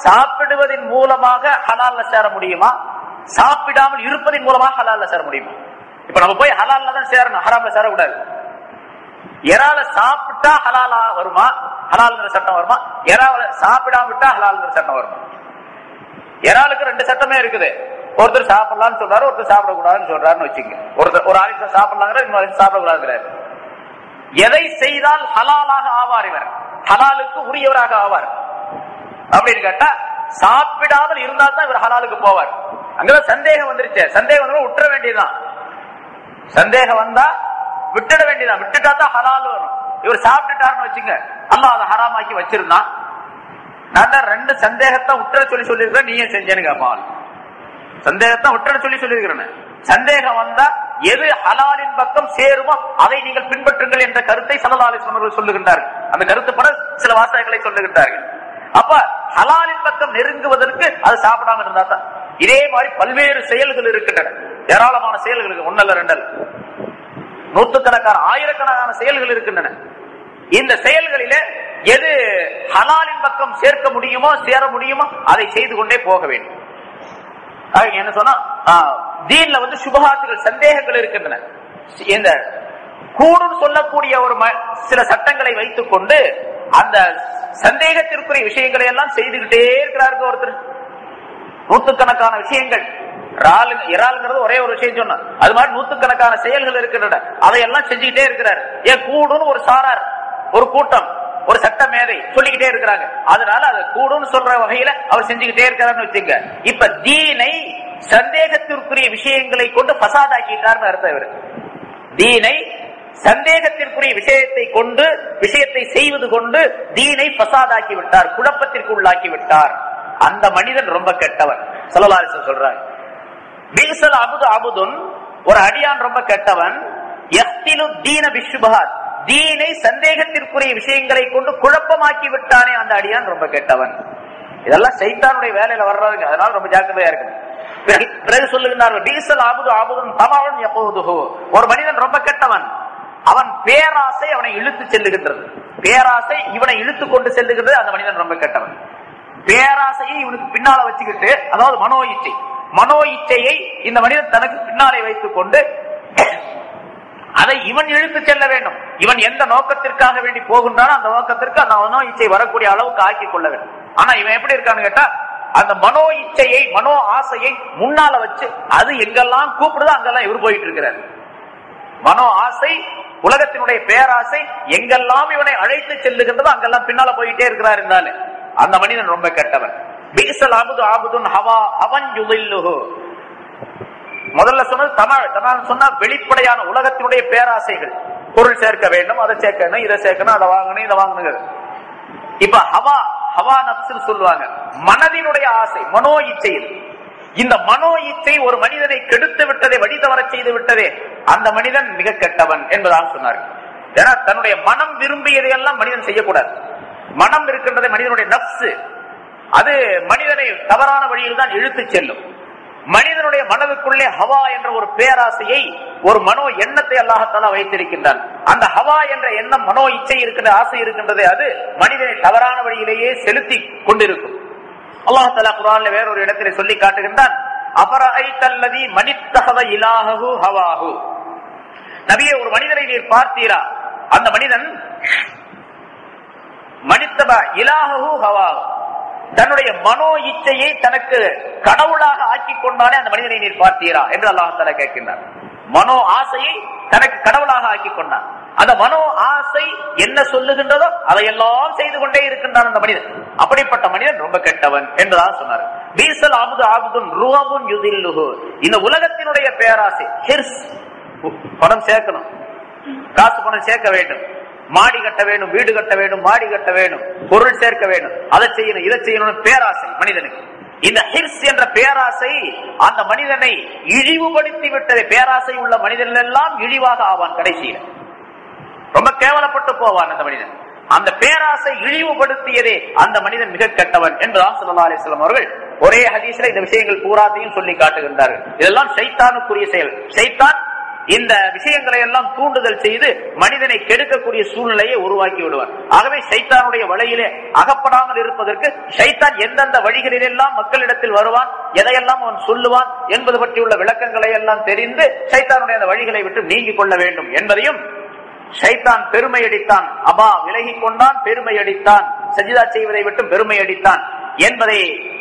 சாப்பிடுவதன் மூலமாக ஹலால்ல சேர முடியுமா, சாப்பிடாமல் இருப்பதன் மூலமாக ஹலால்ல சேர முடியுமா? இப்ப நம்ம போய் ஹலால்ல தான் சேரணும், ஹராம்ல சேரக்கூடாது. இறால சாப்பிட்டா ஹலாலா வருமா, ஹலால்ங்கிற சட்டம் வருமா? இறால சாப்பிடாம விட்டா ஹலால்ங்கிற சட்டம் வருமா? இறாலுக்கு ரெண்டு சட்டமே இருக்குது. ஒருத்தர் சாப்பிடலாம்னு சொல்றாரு, ஒருத்தர் சாப்பிடக்கூடாதுன்னு சொல்றாருன்னு வச்சுங்க. ஒரு ஆளுக்கு சாப்பிடலாங்கிற இன்னொரு சாப்பிடக்கூடாதுங்கிறாரு. எதை செய்தால் ஹலாலாக ஆவார் இவர், ஹலாலுக்கு உரியவராக ஆவார் அப்படின்னு கேட்டா சாப்பிடாமல் இருந்தால் தான் இவர் ஹலாலுக்கு போவார். அங்கதான் சந்தேகம் வந்துருச்சு. சந்தேகம் வந்து விட்டுற வேண்டியதுதான். சந்தேகம் வந்தா விட்டுட வேண்டியதான். விட்டுட்டா தான் ஹலால் வரும். இவர் சாப்பிட்டுட்டாருன்னு வச்சுங்க, அல்லாஹ் அதை ஹராமாக்கி வச்சிருந்தான். நான் தான் ரெண்டு சந்தேகத்தை விட்டுற சொல்லிருக்கிறேன், நீயே செஞ்சேன்னு கேட்பான். சந்தேகத்தை விட்டுற சொல்லிருக்கிறேன். சந்தேகம் வந்தா எது ஹலாலின் பக்கம் சேருமோ அதை நீங்கள் பின்பற்றுங்கள் என்ற கருத்தை ஸல்லல்லாஹு அலைஹி வஸல்லம் அவர்கள் சொல்லுகின்றார்கள். அந்த கருத்துப்பட சில வாசகங்களை சொல்லுகின்றார்கள். அப்ப ஹலாலின் பக்கம் நெருங்குவதற்கு அது சாப்பிடாம இருந்தா தான். இதே மாதிரி பல்வேறு செயல்கள் இருக்கின்றன, ஏராளமான செயல்கள், ஒன்னல்ல ரெண்டல்ல, நூற்றுக்கணக்கான ஆயிரக்கணக்கான செயல்கள் இருக்கின்றன. இந்த செயல்களில எது ஹலாலின் பக்கம் சேர்க்க முடியுமோ சேர முடியுமோ அதை செய்து கொண்டே போக வேண்டும். என்ன சொன்னா தீன்ல வந்து சுபஹாத்துகள், சந்தேகங்கள் இருக்கின்றன. இந்த கூடுன்னு சொல்லக்கூடிய ஒரு சில சட்டங்களை வைத்துக் கொண்டு அந்த சந்தேகத்திற்குரிய விஷயங்களை எல்லாம் செய்துகிட்டே இருக்கிறார்கள் ஒருத்தர். நூற்றுக்கணக்கான விஷயங்கள், இறால்ங்கிறது ஒரே ஒரு விஷயம் சொன்ன, அது மாதிரி நூற்றுக்கணக்கான செயல்கள் இருக்கின்றன, அதையெல்லாம் செஞ்சுக்கிட்டே இருக்கிறார். ஏன் கூடுன்னு ஒரு சாரார், ஒரு கூட்டம், ஒரு சட்ட மேதை சொல்லிக்கிட்டே இருக்கிறாங்க. அதனால அது கூடுன்னு சொல்ற வகையில அவர் செஞ்சுக்கிட்டே இருக்கிறார்னு வச்சுங்க. இப்ப தீனை சந்தேகத்திற்குரிய விஷயங்களை கொண்டு ஃபசாதாக்கிட்டார்னு அர்த்தம். இவர் தீனை சந்தேகத்திற்குரிய விஷயத்தை கொண்டு, விஷயத்தை செய்வது கொண்டு தீனை ஃபசாதாக்கி விட்டார், குழப்பத்திற்கு உள்ளாக்கி விட்டார். அந்த மனிதன் ரொம்ப கெட்டவன். ஸல்லல்லாஹு அலைஹி வஸல்லம் சொல்றாங்க, பிஸல் அபுது அபுதுன், ஒரு அடியான் ரொம்ப கெட்டவன். யஹ்திலு தீன பிஷ்ஷுபஹாத், தீனை சந்தேகத்திற்குரிய விஷயங்களை கொண்டு குழப்பமாக்கி விட்டானே அந்த அடியான் ரொம்ப கெட்டவன். இதெல்லாம் சைத்தானுடைய வேலையில வர்றாங்க, அதனால ரொம்ப ஜாக்கிரதையா இருக்கு. பிறகு சொல்லுகிறார்கள், பிஸல் அபுது அபுதுன் தமஅன் யகூதுஹு, ஒரு மனிதன் ரொம்ப கெட்டவன், அவன் பேராசை அவனை இழுத்து செல்லுகின்றது, பேராசை இவனை இழுத்து கொண்டு செல்லுகின்றது. அந்த மனிதன் ரொம்ப கெட்டவன். பேராசையை இவனுக்கு பின்னால வச்சுக்கிட்டு, அதாவது மனோ இச்சை, மனோ இச்சையை இந்த மனிதன் தனக்கு பின்னாலே வைத்துக் கொண்டு அதை இவன் இழுத்து செல்ல வேண்டும். இவன் எந்த நோக்கத்திற்காக வேண்டி போகின்றானோ அந்த நோக்கத்திற்கு அந்த மனோ இச்சை வரக்கூடிய அளவுக்கு ஆக்கி கொள்ள வேண்டும். ஆனா இவன் எப்படி இருக்கான்னு கேட்டா, அந்த மனோ இச்சையை, மனோ ஆசையை முன்னால வச்சு அது எங்கெல்லாம் கூப்பிடுதோ அங்கெல்லாம் இவர் போயிட்டு இருக்கிறார். மனோ ஆசை, உலகத்தினுடைய பேராசை எங்கெல்லாம் இவனை அழைத்து செல்லுகின்றதோ அங்கெல்லாம் பின்னால போயிட்டே இருக்கிறார். இருந்தாலும் அந்த மனிதன் ரொம்ப கெட்டவன். பிஸல் அபுது அபுதுன் ஹவா அவன் யுதில்லுஹு. முதல்ல சொன்னது தமிழ் சொன்னா வெளிப்படையான உலகத்தினுடைய பேராசைகள், பொருள் சேர்க்க வேண்டும், அதை சேர்க்கணும், இதை சேர்க்கணும், அதை வாங்கணும், இதை வாங்கணுங்க. இப்ப ஹவா நப்ஸ் சொல்லுவாங்க, மனதினுடைய ஆசை, மனோ இச்சையில். இந்த மனோ இச்சை ஒரு மனிதனை கெடுத்து விட்டதே, வழி தவற செய்து விட்டதே, அந்த மனிதன் மிக கெட்டவன் என்பதாக சொன்னார்கள். ஏன்னா தன்னுடைய மனம் விரும்பியதையெல்லாம் மனிதன் செய்யக்கூடாது. மனம் இருக்கின்றதை மனிதனுடைய நப்சு, அது மனிதனை தவறான வழியில் தான் இழுத்து செல்லும். மனிதனுடைய மனதுக்குள்ளே ஹவா என்ற ஒரு பேராசையை, ஒரு மனோ எண்ணத்தை அல்லாஹ்தாலா வைத்திருக்கின்றான். அந்த ஹவா என்ற எண்ணம், மனோ இச்சை இருக்கின்ற ஆசை இருக்கின்றது, அது மனிதனை தவறான வழியிலேயே செலுத்தி கொண்டிருக்கும். அல்லாஹ்தாலா குர்ஆன்ல வேறொரு இடத்திலே சொல்லி காட்டுகின்றான், அஃபரஐதல்லதி மனித்தஹத இலாஹு ஹவாஹு. நபியே, ஒரு மனிதனை நீர் பார்த்தீரா? அந்த மனிதன் மனித்தப இலாஹு ஹவாஹு, தன்னுடைய மனோ இச்சையை தனக்கு கடவுளாக ஆக்கி கொண்டானே, அந்த மனிதனை நீர் பார்த்தீரா என்று அல்லாஹ்தாலா கேட்கின்றார். மனோ ஆசையை தனக்கு கடவுளாக ஆக்கி கொண்டான். அந்த மனோ ஆசை என்ன சொல்லுகின்றதோ அதையெல்லாம் செய்து கொண்டே இருக்கின்றான் அந்த மனிதன். அப்படிப்பட்ட மனிதன் ரொம்ப கெட்டவன் என்பதாக சொன்னார். பீசல் அபுது அபுதுன் ருஹபுன் யுதில்லுஹு. இந்த உலகத்தினுடைய பேராசை, ஹிர்ஸ், பணம் சேர்க்கணும், காசு பணம் சேர்க்க வேண்டும், மாடி கட்ட வேண்டும், வீடு கட்ட வேண்டும், மாடி கட்ட வேண்டும், பொருள் சேர்க்க வேண்டும், அதை செய்யணும், இதை செய்யணும், பேராசை மனிதனுக்கு. இந்த ஹிர்ஸ் என்ற பேராசை அந்த மனிதனை இழிவுபடுத்தி விட்டது. பேராசை உள்ள மனிதர்கள் எல்லாம் இழிவாக ஆவான், கடைசியில் ரொம்ப கேவலப்பட்டு போவான் அந்த மனிதன். அந்த பேராசை இழிவுபடுத்தியதே அந்த மனிதன் மிக கெட்டவன் என்பதாக ஸல்லல்லாஹு அலைஹி வஸல்லம் அவர்கள் ஒரே ஹதீஸ்ல இந்த விஷயங்கள் பூராத்தையும் சொல்லி காட்டுகின்றார்கள். இதெல்லாம் ஷைத்தானுக்குரிய செயல். ஷைத்தான் இந்த விஷயங்களை எல்லாம் தூண்டுதல் செய்து மனிதனை கெடுக்கக்கூடிய சூழ்நிலையை உருவாக்கி விடுவார். ஆகவே ஷைத்தானுடைய வலையிலே அகப்படாமல் இருப்பதற்கு ஷைத்தான் எந்தெந்த வழிகளிலெல்லாம் மக்களிடத்தில் வருவான், எதையெல்லாம் அவன் சொல்லுவான் என்பது பற்றியுள்ள விளக்கங்களை எல்லாம் தெரிந்து ஷைத்தானுடைய அந்த வழிகளை விட்டு நீங்கிக் கொள்ள வேண்டும் என்பதையும், ஷைத்தான் பெருமை அடித்தான், அபா விலகி கொண்டான், பெருமை அடித்தான், சஜிதா செய்வதை விட்டு பெருமை அடித்தான் என்பதை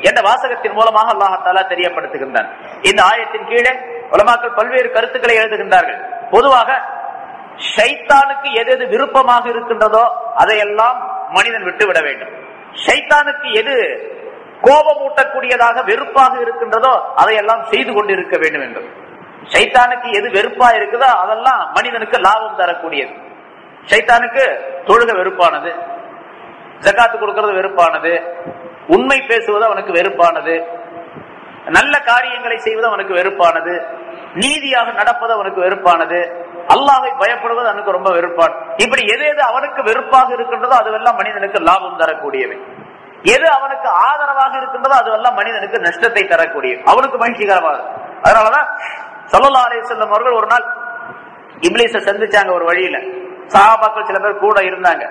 என்ற வாசகத்தின் மூலமாக அல்லாஹ் தஆலா தெரியப்படுத்துகின்றான். இந்த ஆயத்தின் கீழே உலமாக்கள் பல்வேறு கருத்துக்களை எழுதுகின்றார்கள். பொதுவாக ஷைத்தானுக்கு எது விருப்பமாக இருக்கின்றதோ அதையெல்லாம் மனிதன் விட்டுவிட வேண்டும். ஷைத்தானுக்கு எது கோபமூட்டக்கூடியதாக வெறுப்பாக இருக்கின்றதோ அதையெல்லாம் செய்து கொண்டிருக்க வேண்டும் என்று. ஷைத்தானுக்கு எது வெறுப்பா இருக்குதோ அதெல்லாம் மனிதனுக்கு லாபம் தரக்கூடியது. ஷைத்தானுக்கு தொழுக வெறுப்பானது, ஜகாத்து கொடுக்கிறது வெறுப்பானது, உண்மை பேசுவது அவனுக்கு வெறுப்பானது, நல்ல காரியங்களை செய்வது அவனுக்கு வெறுப்பானது, நீதியாக நடப்பது அவனுக்கு வெறுப்பானது, அல்லாஹ்வை பயப்படுவது அவனுக்கு ரொம்ப வெறுப்பான். இப்படி எது எது அவனுக்கு வெறுப்பாக இருக்கின்றதோ அதுவெல்லாம் மனிதனுக்கு லாபம் தரக்கூடியவை. எது அவனுக்கு ஆதரவாக இருக்கின்றதோ அதுவெல்லாம் மனிதனுக்கு நஷ்டத்தை தரக்கூடியவை, அவனுக்கு மகிழ்ச்சிகரமாக. அதனாலதான் ஸல்லல்லாஹு அலைஹி வஸல்லம் அவர்கள் ஒரு நாள் இப்லீஸை சந்திச்சாங்க ஒரு வழியில. சஹாபாக்கள் சில பேர் கூட இருந்தாங்க.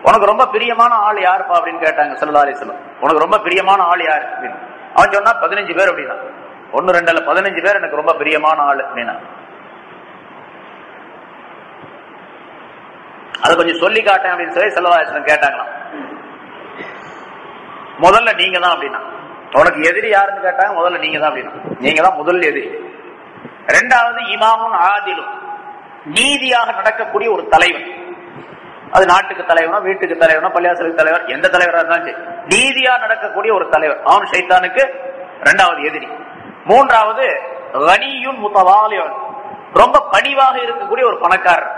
உனக்கு ரொம்ப பிரியமான ஆள் யாருப்பா அப்படின்னு கேட்டாங்க ஸல்லல்லாஹு அலைஹி வஸல்லம். உனக்கு ரொம்ப பிரியமான ஆள் யாரு அப்படின்னு. அவன் சொன்னா 15 பேர் அப்படின்னா. 1 2 இல்ல 15 பேர் எனக்கு ரொம்ப பிரியமான ஆள் அப்படின்னா. அதை கொஞ்சம் சொல்லி காட்டேன் அப்படின்னு சொல்லி ஸல்லல்லாஹு அலைஹி வஸல்லம் கேட்டாங்களாம். முதல்ல நீங்க தான் அப்படின்னா. உனக்கு எதிரி யாருன்னு கேட்டாங்க. முதல்ல நீங்க தான் அப்படின்னா. நீங்க தான் முதல் எதிரி. இரண்டாவது இமாமுன் ஆதிலும், நீதியாக நடக்கக்கூடிய ஒரு தலைவன். அது நாட்டுக்கு தலைவனோ, வீட்டுக்கு தலைவனோ, பள்ளியாசலுக்கு தலைவர், எந்த தலைவராக இருந்தாலும் சரி, நீதியா நடக்கக்கூடிய ஒரு தலைவர், அவன் ஷைத்தானுக்கு இரண்டாவது எதிரி. மூன்றாவது கனியுன் முத்தவாலியன், ரொம்ப பணிவாக இருக்கக்கூடிய ஒரு பணக்காரர்.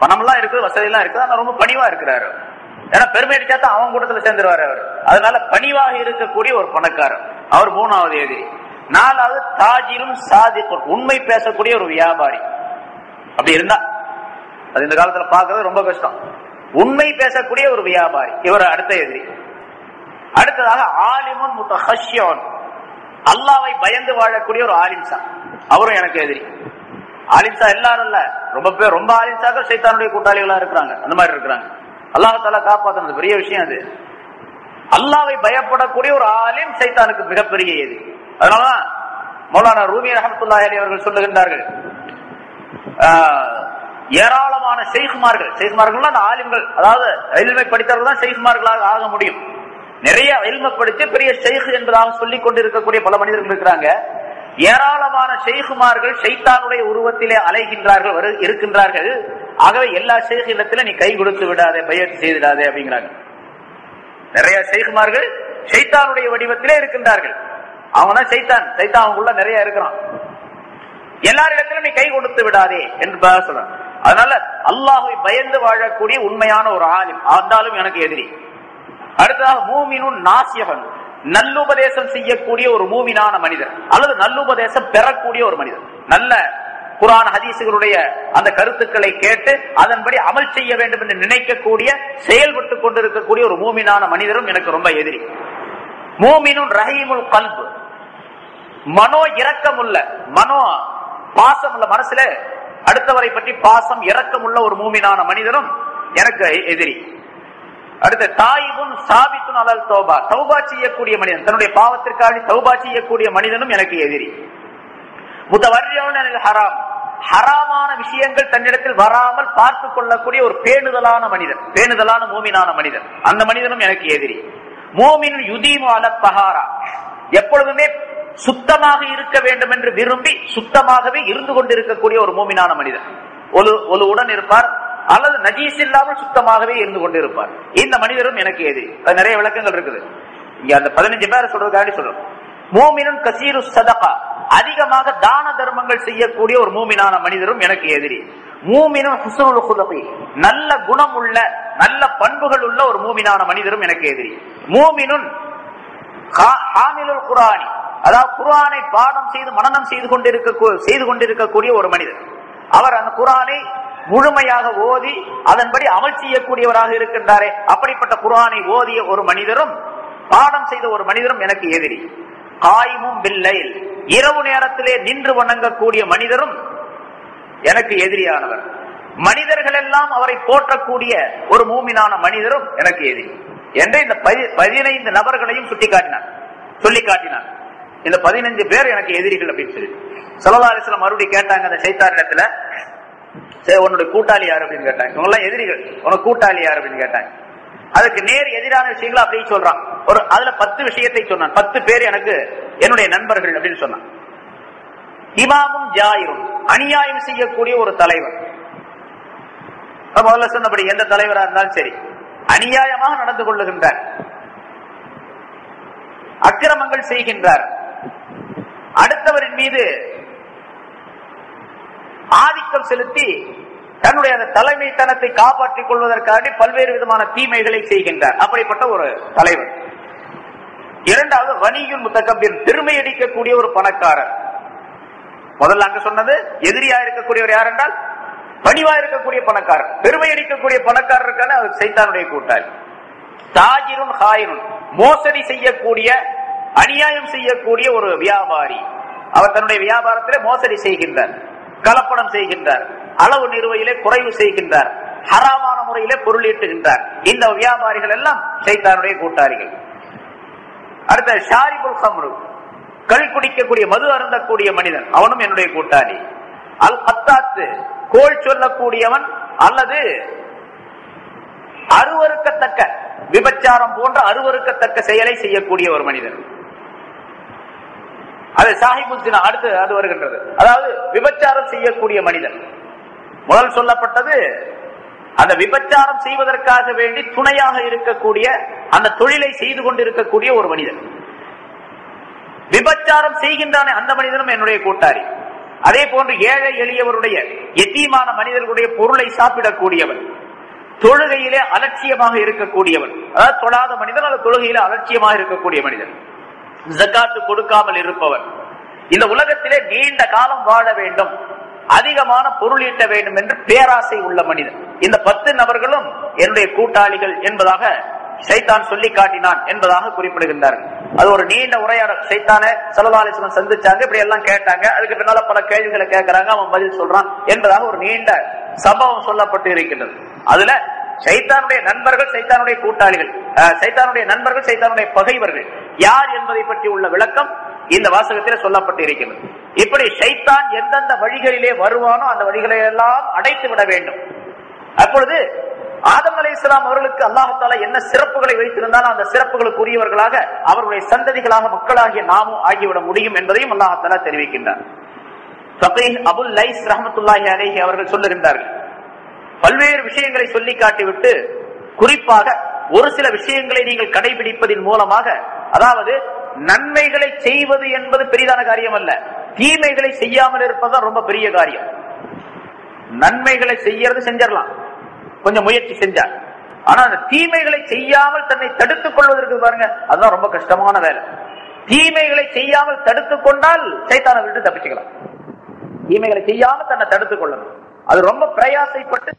பணம்லாம் இருக்குது, வசதி எல்லாம் இருக்குது, ஆனா ரொம்ப பணிவா இருக்கிறாரு. ஏன்னா பெருமை அடிச்சாதான் அவன் கூட்டத்தில் சேர்ந்துருவாரு அவர். அதனால பணிவாக இருக்கக்கூடிய ஒரு பணக்காரர், அவர் மூணாவது எதிரி. நாலாவது தாஜிரும் சாதிக்கும், உண்மை பேசக்கூடிய ஒரு வியாபாரி. அப்படி இருந்தா அது இந்த காலத்துல பாக்குறது ரொம்ப கஷ்டம். உண்மை பேசக்கூடிய ஒரு வியாபாரி, இவர் அடுத்த எதிரி. அடுத்ததாக ஆலிமுன் முத்தஹஷ்யன், அல்லாஹ்வை பயந்து வாழக்கூடிய ஒரு ஆலிம்சா, அவரும் எனக்கு எதிரி. ஆலிம்சா எல்லாரும் இல்ல, ரொம்ப பேர், ரொம்ப ஆலிம்சாக்கள் ஷைத்தானுடைய கூட்டாளிகளா இருக்கிறாங்க, அந்த மாதிரி இருக்கிறாங்க. அல்லாஹ் தஆலா காப்பாத்துறது பெரிய விஷயம். அது அல்லாஹ்வை பயப்படக்கூடிய ஒரு ஆலிம் ஷைத்தானுக்கு மிகப்பெரிய எதிரி. அதனாலதான் மௌலானா ரூமி ரஹ்மத்துல்லாஹி அலைஹி அவர்கள் சொல்லுகின்றார்கள், ஏராளமான ஷைഖ்மார்கள் அந்த ஆலிம்கள், அதாவது இல்மை படித்தவர்கள் தான் ஷைഖ்மார்களாக ஆக முடியும். நிறைய இல்மை படித்து பெரிய ஷைഖ் என்பதாக சொல்லிக் கொண்டிருக்கக்கூடிய பல மனிதர்கள் இருக்கிறாங்க. ஏராளமான ஷைഖ்மார்கள் ஷைத்தானுடைய உருவத்திலே அலைகின்றார்கள், இருக்கின்றார்கள். ஆகவே எல்லா ஷைഖ் இடத்துல நீ கை கொடுத்து விடாதே, பையத் செய்திடாதே அப்படிங்கிறாங்க. நிறைய ஷைഖ்மார்கள் ஷைத்தானுடைய வடிவத்திலே இருக்கின்றார்கள். அவங்க தான் ஷைத்தான் அவங்களுக்குள்ள நிறைய இருக்கிறான். எல்லாரிடத்திலும் நீ கை கொடுத்து விடாதே என்று சொல்றான். அதனால அல்லாஹ்வை பயந்து வாழக்கூடிய உண்மையான ஒரு ஆலிம் ஆனாலும் எனக்கு எதிரி. அடுத்ததாக மூமினுன் நாசியகன், நல்லுபதேசம் செய்யக்கூடிய ஒரு மூமினான மனிதர் அல்லது நல்லுபதேசம் பெறக்கூடிய ஒரு மனிதர், நல்ல குர்ஆன் ஹதீசுகளுடைய அந்த கருத்துக்களை கேட்டு அதன்படி அமல் செய்ய வேண்டும் என்று நினைக்கக்கூடிய செயல்பட்டு கொண்டிருக்கக்கூடிய ஒரு மூமினான மனிதரும் எனக்கு ரொம்ப எதிரி. மூமினுன் ரஹீமுல் கல்பு, மனோ இரக்கமுள்ள, மனோ பாசம் உள்ள, மனசுல அடுத்தவரை பற்றி பாசம் இரக்கம் உள்ள ஒரு மூமினான மனிதரும் எனக்கு எதிரி. அடுத்த தாயிபுன் சாபித்துன் அலல் தௌபா, தௌபா செய்யக்கூடிய மனிதன், தன்னுடைய பாவத்திற்காக தௌபா செய்யக்கூடிய மனிதனும் எனக்கு எதிரி. முத்தவர்ரியுன் அனில் ஹராம், ஹராமான விஷயங்கள் தன்னிடத்தில் வராமல் பார்த்து கொள்ளக்கூடிய ஒரு பேணுதலான மனிதன், பேணுதலான மூமினான மனிதன், அந்த மனிதனும் எனக்கு எதிரி. மூமின் யுதீமு அல தஹாரா, எப்பொழுதுமே சுத்தமாக இருக்க வேண்டும் என்று விரும்பி சுத்தமாகவே இருந்து கொண்டிருக்கக்கூடிய ஒரு மூமினான மனிதன், ஒழுவுடன் இருப்பார் அல்லது நஜீஸ் இல்லாமல் சுத்தமாகவே இருந்து கொண்டிருப்பார். இந்த மனிதரும் எனக்கு எதிரி. அது நிறைய விளக்கங்கள் இருக்குது. இங்க அந்த 15 பேரை சொல்றதுக்காக சொல்றோம். மூமினுன் கசீரு சதகா, அதிகமாக தான தர்மங்கள் செய்யக்கூடிய ஒரு மூமினான மனிதரும் எனக்கு எதிரி. மூமினுன் ஹுஸ்னுல் குலுகி, நல்ல குணம் உள்ள நல்ல பண்புகள் உள்ள ஒரு மூமினான மனிதரும் எனக்கு எதிரி. மூமினுன் ஹாமிலுல் குர்ஆனி, அதாவது குர்ஆனை பாடம் செய்து மனனம் செய்து கொண்டிருக்கக்கூடிய ஒரு மனிதர். அவர் அந்த குர்ஆனை முழுமையாக ஓதி அதன்படி அமல் செய்யக்கூடியவராக இருக்கின்றாரே, அப்படிப்பட்ட குர்ஆனை ஓதிய ஒரு மனிதரும் பாடம் செய்த ஒரு மனிதரும் எனக்கு எதிரி. காயிமும் பில்லைல், இரவு நேரத்திலே நின்று வணங்கக்கூடிய மனிதரும் எனக்கு எதிரியானவர். மனிதர்கள் எல்லாம் அவரை போற்றக்கூடிய ஒரு மூமினான மனிதரும் எனக்கு எதிரி என்று இந்த 15 நபர்களையும் சொல்லி காட்டினார். இந்த 15 பேர் எனக்கு எதிரிகள் அப்படின்னு சொல்லி ஸல்லல்லாஹு அலைஹி வஸல்லம் மறுபடியும் கேட்டாங்க அந்த ஷைத்தானிடத்துல, சரி உன்னுடைய கூட்டாளி யார் அப்படின்னு கேட்டாங்க. இவங்க எல்லாம் எதிரிகள், உனக்கு கூட்டாளி யார் அப்படின்னு கேட்டாங்க. அதுக்கு நேர் எதிரான விஷயங்களை அப்படியே சொல்றான். அதுல 10 விஷயத்தை சொன்னான். 10 பேர் எனக்கு என்னுடைய நண்பர்கள் அப்படின்னு சொன்னான். இமாமும் ஜாயிரும், அநியாயம் செய்யக்கூடிய ஒரு தலைவர். முதல்ல சொன்னபடி எந்த தலைவரா இருந்தாலும் சரி அநியாயமாக நடந்து கொள்ளுகின்றார், அக்கிரமங்கள் செய்கின்றார், அடுத்தவரின் மீது ஆதிக்கம் செலுத்தி தன்னுடைய அந்த தலைமைத்தனத்தை காப்பாற்றிக் கொள்வதற்காக பல்வேறு விதமான தீமைகளை செய்கின்றார். அப்படிப்பட்ட ஒரு தலைவர். இரண்டாவது வணியுல் முத்தகப்பீர், பெருமை அடிக்கக்கூடிய ஒரு பணக்காரர். முதல்ல அங்க சொன்னது எதிரியா இருக்கக்கூடியவர் யார் என்றால் பணிவா இருக்கக்கூடிய பணக்காரர். பெருமை அடிக்கக்கூடிய பணக்காரருக்கான அவர் சைத்தானுடைய கூட்டாளி. தாஜிருன் ஹாயினுன், மோசடி செய்யக்கூடிய அநியாயம் செய்யக்கூடிய ஒரு வியாபாரி. அவர் தன்னுடைய வியாபாரத்திலே மோசடி செய்கின்றார், கலப்படம் செய்கின்றார், அளவு நிறுவையிலே குறைவு செய்கின்றார், ஹராமான முறையிலே பொருள் ஈட்டுகின்றார். இந்த வியாபாரிகள் எல்லாம் ஷைத்தானுடைய கூட்டாளிகள். அடுத்த ஷாரிபுல் ஹம்ரு, கள் குடிக்கக்கூடிய மது அருந்தக்கூடிய மனிதன், அவனும் என்னுடைய கூட்டாளி. அல் கத்தாத்து, கோல் சொல்லக்கூடியவன் அல்லது அருவருக்கத்தக்க விபச்சாரம் போன்ற அருவருக்கத்தக்க செயலை செய்யக்கூடிய ஒரு மனிதன். அது சாஹிபுல் ஜினா, அடுத்து அது வருகின்றது. அதாவது விபச்சாரம் செய்யக்கூடிய மனிதன். முதல் சொல்லப்பட்டது அந்த விபச்சாரம் செய்வதற்காக வேண்டி துணையாக இருக்கக்கூடிய அந்த தொழிலை செய்து கொண்டிருக்கக்கூடிய ஒரு மனிதன். விபச்சாரம் செய்கின்றானே அந்த மனிதனும் என்னுடைய கூட்டாளி. அதே போன்று ஏழை எளியவருடைய எத்தீமான மனிதர்களுடைய பொருளை சாப்பிடக்கூடியவன், தொழுகையிலே அலட்சியமாக இருக்கக்கூடியவன், அதாவது தொழாத மனிதன் அல்லது தொழுகையிலே அலட்சியமாக இருக்கக்கூடிய மனிதன், ஜக்காத்து கொடுக்காமல் இருப்பவன், இந்த உலகத்திலே நீண்ட காலம் வாழ வேண்டும், அதிகமான பொருள் ஈட்ட வேண்டும் என்று பேராசை உள்ள மனிதன். இந்த 10 நபர்களும் என்னுடைய கூட்டாளிகள் என்பதாக ஷைத்தான் சொல்லி காட்டினான் என்பதாக குறிப்பிடுகின்றார்கள். அது ஒரு நீண்ட உரையாடல். ஷைத்தானை ஸல்லல்லாஹு அலைஹி வஸல்லம் சந்திச்சாங்க, இப்படி எல்லாம் கேட்டாங்க, அதுக்கு பின்னால பல கேள்விகளை கேட்கிறாங்க, அவன் பதில் சொல்றான் என்பதாக ஒரு நீண்ட சம்பவம் சொல்லப்பட்டு இருக்கின்றது. அதுல ஷைத்தானுடைய நண்பர்கள், ஷைத்தானுடைய கூட்டாளிகள், ஷைத்தானுடைய நண்பர்கள், ஷைத்தானுடைய பகைவர்கள் யார் என்பதை பற்றி உள்ள விளக்கம் இந்த வாசகத்தில் சொல்லப்பட்டு இருக்கிறது. இப்படி ஷைத்தான் எந்தெந்த வழிகளிலே வருவானோ அந்த வழிகளை எல்லாம் அடைத்து விட வேண்டும். அப்பொழுது ஆதம் அலைஹிஸ்ஸலாம் அவர்களுக்கு அல்லாஹ் தஆலா என்ன சிறப்புகளை வைத்திருந்தாலும் அந்த சிறப்புகளுக்குரியவர்களாக அவர்களுடைய சந்ததிகளாக மக்களாகிய நாமும் ஆகிவிட முடியும் என்பதையும் அல்லாஹ் தஆலா தெரிவிக்கின்றார். ஃபகீஹ் அபுல் லைஸ் ரஹ்மத்துல்லாஹி அலைஹி அவர்கள் சொல்லுகின்றார்கள், பல்வேறு விஷயங்களை சொல்லி காட்டிவிட்டு குறிப்பாக ஒரு சில விஷயங்களை நீங்கள் கடைபிடிப்பதன் மூலமாக, அதாவது நன்மைகளை செய்வது என்பது பெரிதான காரியம் அல்ல, தீமைகளை செய்யாமல் இருப்பதுதான் ரொம்ப பெரிய காரியம். நன்மைகளை செய்யறது செஞ்சிடலாம், கொஞ்சம் முயற்சி செஞ்சா. ஆனா அந்த தீமைகளை செய்யாமல் தன்னை தடுத்துக் கொள்வதற்கு பாருங்க, அதுதான் ரொம்ப கஷ்டமான வேலை. தீமைகளை செய்யாமல் தடுத்துக் கொண்டால் சைத்தானை விட்டு தப்பிச்சுக்கலாம். தீமைகளை செய்யாமல் தன்னை தடுத்துக் கொள்ளணும், அது ரொம்ப பிரயாசைப்பட்டு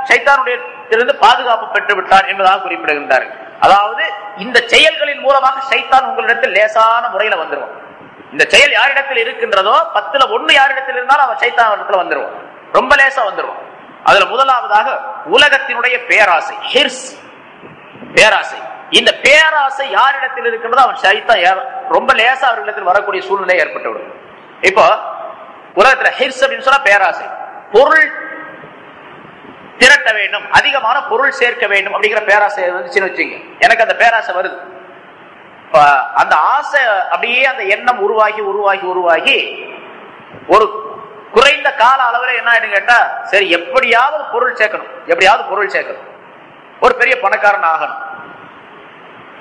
சைத்தானுடைய பாதுகாப்பு பெற்று விட்டார் என்பதாக குறிப்பிடுகின்றார்கள். அதாவது இந்த செயல்களின் மூலமாக சைத்தான் உங்களிடத்தில் லேசான முறையில வந்துருவோம். இந்த செயல் யாரிடத்தில் இருக்கின்றதோ 10ல் 1 யாரிடத்தில் இருந்தாலும் அவன் சைத்தான் இடத்துல வந்துருவான், ரொம்ப லேசா வந்துருவான். அதுல முதலாவதாக உலகத்தினுடைய பேராசை, ஹிர்ஸ், பேராசை. இந்த பேராசை யாரிடத்தில் இருக்கின்றதோ அவன் சைத்தான் ரொம்ப லேசா அவர்களிடத்தில் வரக்கூடிய சூழ்நிலை ஏற்பட்டு விடும். இப்போ உலகத்துல ஹிர்ஸ் அப்படின்னு சொன்னா பேராசை, பொருள் திரட்ட வேண்டும், அதிகமான பொருள் சேர்க்க வேண்டும் அப்படிங்கிற பேராசை வந்துச்சுன்னு வச்சுங்க. எனக்கு அந்த பேராசை வருது, அந்த ஆசை அப்படியே அந்த எண்ணம் உருவாகி உருவாகி உருவாகி ஒரு குறைந்த கால அளவில் என்ன ஆயிடும் கேட்டா, சரி எப்படியாவது பொருள் சேர்க்கணும், எப்படியாவது பொருள் சேர்க்கணும், ஒரு பெரிய பணக்காரன் ஆகணும்,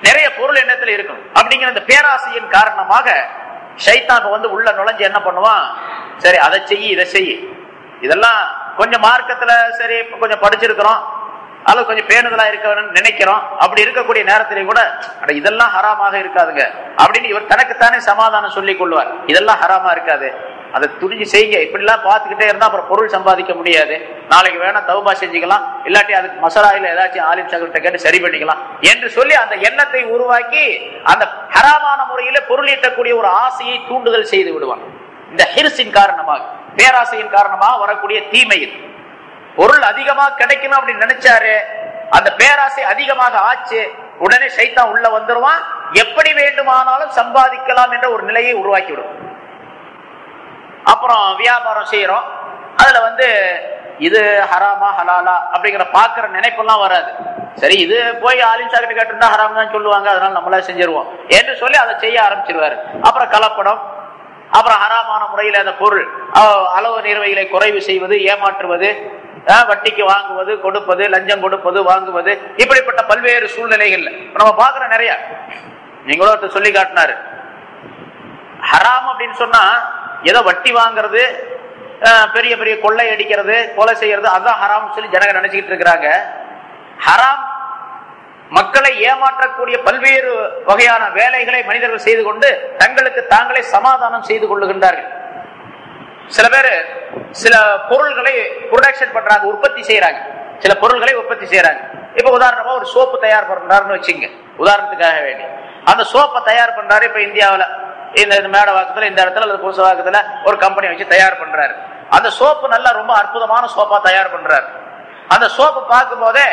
நிறைய பொருள் எண்ணத்துல இருக்கணும் அப்படிங்கிற இந்த பேராசையின் காரணமாக ஷைத்தான் வந்து உள்ள நுழைஞ்சு என்ன பண்ணுவான், சரி அதை செய்ய இதை செய்ய, இதெல்லாம் கொஞ்சம் மார்க்கத்துல சரி கொஞ்சம் படிச்சிருக்கிறோம், அல்லது கொஞ்சம் பேணுதலா இருக்கணும்னு நினைக்கிறோம். அப்படி இருக்கக்கூடிய நேரத்திலே கூட இதெல்லாம் ஹராமாக இருக்காதுங்க அப்படின்னு இவர் தனக்குத்தானே சமாதானம் சொல்லிக் கொள்வார். இதெல்லாம் ஹராமா இருக்காது, அதை துணிஞ்சு செய்யுங்க, இப்படிலாம் பார்த்துக்கிட்டே இருந்தா அப்புறம் பொருள் சம்பாதிக்க முடியாது, நாளைக்கு வேணா தௌபா செஞ்சுக்கலாம், இல்லாட்டி அதுக்கு மசராயில ஏதாச்சும் ஆலிம் சகல்கிட்ட கேட்டு சரி பண்ணிக்கலாம் என்று சொல்லி அந்த எண்ணத்தை உருவாக்கி அந்த ஹராமான முறையில பொருள் ஈட்டக்கூடிய ஒரு ஆசையை தூண்டுதல் செய்து விடுவான். இந்த ஹிர்ஸின் காரணமாக, பேராசையின் காரணமாக வரக்கூடிய தீமையில் பொருள் அதிகமாக கிடைக்கணும் அப்படின்னு நினைச்சாரு, அந்த பேராசை அதிகமாக ஆச்சு, உடனே சைத்தான் உள்ள வந்துருவான், எப்படி வேண்டுமானாலும் சம்பாதிக்கலாம் என்ற ஒரு நிலையை உருவாக்கி விடும். அப்புறம் வியாபாரம் செய்யறோம், அதுல வந்து இது ஹராமா ஹலாலா அப்படிங்கிற பாக்குற நினைப்பெல்லாம் வராது. சரி இது போய் ஆலிம் சாக்கிட்ட கேட்டிருந்தா ஹராம் தான் சொல்லுவாங்க, அதனால நம்மளா செஞ்சிருவோம் என்று சொல்லி அதை செய்ய ஆரம்பிச்சிருவாரு. அப்புறம் கலப்படம், அப்புறம் ஹராமான முறையில் அந்த பொருள் அளவு நிர்வைகளை குறைவு செய்வது, ஏமாற்றுவது, வட்டிக்கு வாங்குவது, கொடுப்பது, லஞ்சம் கொடுப்பது, வாங்குவது, இப்படிப்பட்ட பல்வேறு சூழ்நிலைகள் நம்ம பாக்குற நிறைய. நீங்களும் சொல்லி காட்டினாரு, ஹராம் அப்படின்னு சொன்னா ஏதோ வட்டி வாங்குறது, பெரிய பெரிய கொள்ளை அடிக்கிறது, கொலை செய்யறது, அதான் ஹராம் சொல்லி ஜனங்க நினைச்சுக்கிட்டு இருக்கிறாங்க. ஹராம் மக்களை ஏமாற்றக்கூடிய பல்வேறு வகையான வேலைகளை மனிதர்கள் செய்து கொண்டு தங்களுக்கு தாங்களே சமாதானம் செய்து கொள்ளுகின்றார்கள். சில பேர் சில பொருள்களை ப்ரொடக்ஷன் பண்றாங்க, உற்பத்தி செய்யறாங்க, சில பொருள்களை உற்பத்தி செய்யறாங்க. இப்ப உதாரணமா ஒரு சோப்பு தயார் பண்றாருன்னு வச்சுங்க, உதாரணத்துக்காக வேண்டி அந்த சோப்பை தயார் பண்றாரு. இப்ப இந்தியாவில் இந்த மேடவாக்கத்துல, இந்த இடத்துல அல்லது புதுசவாக்கத்துல ஒரு கம்பெனி வச்சு தயார் பண்றாரு. அந்த சோப்பு நல்லா ரொம்ப அற்புதமான சோப்பா தயார் பண்றாரு. அந்த சோப்பு பார்க்கும் போதே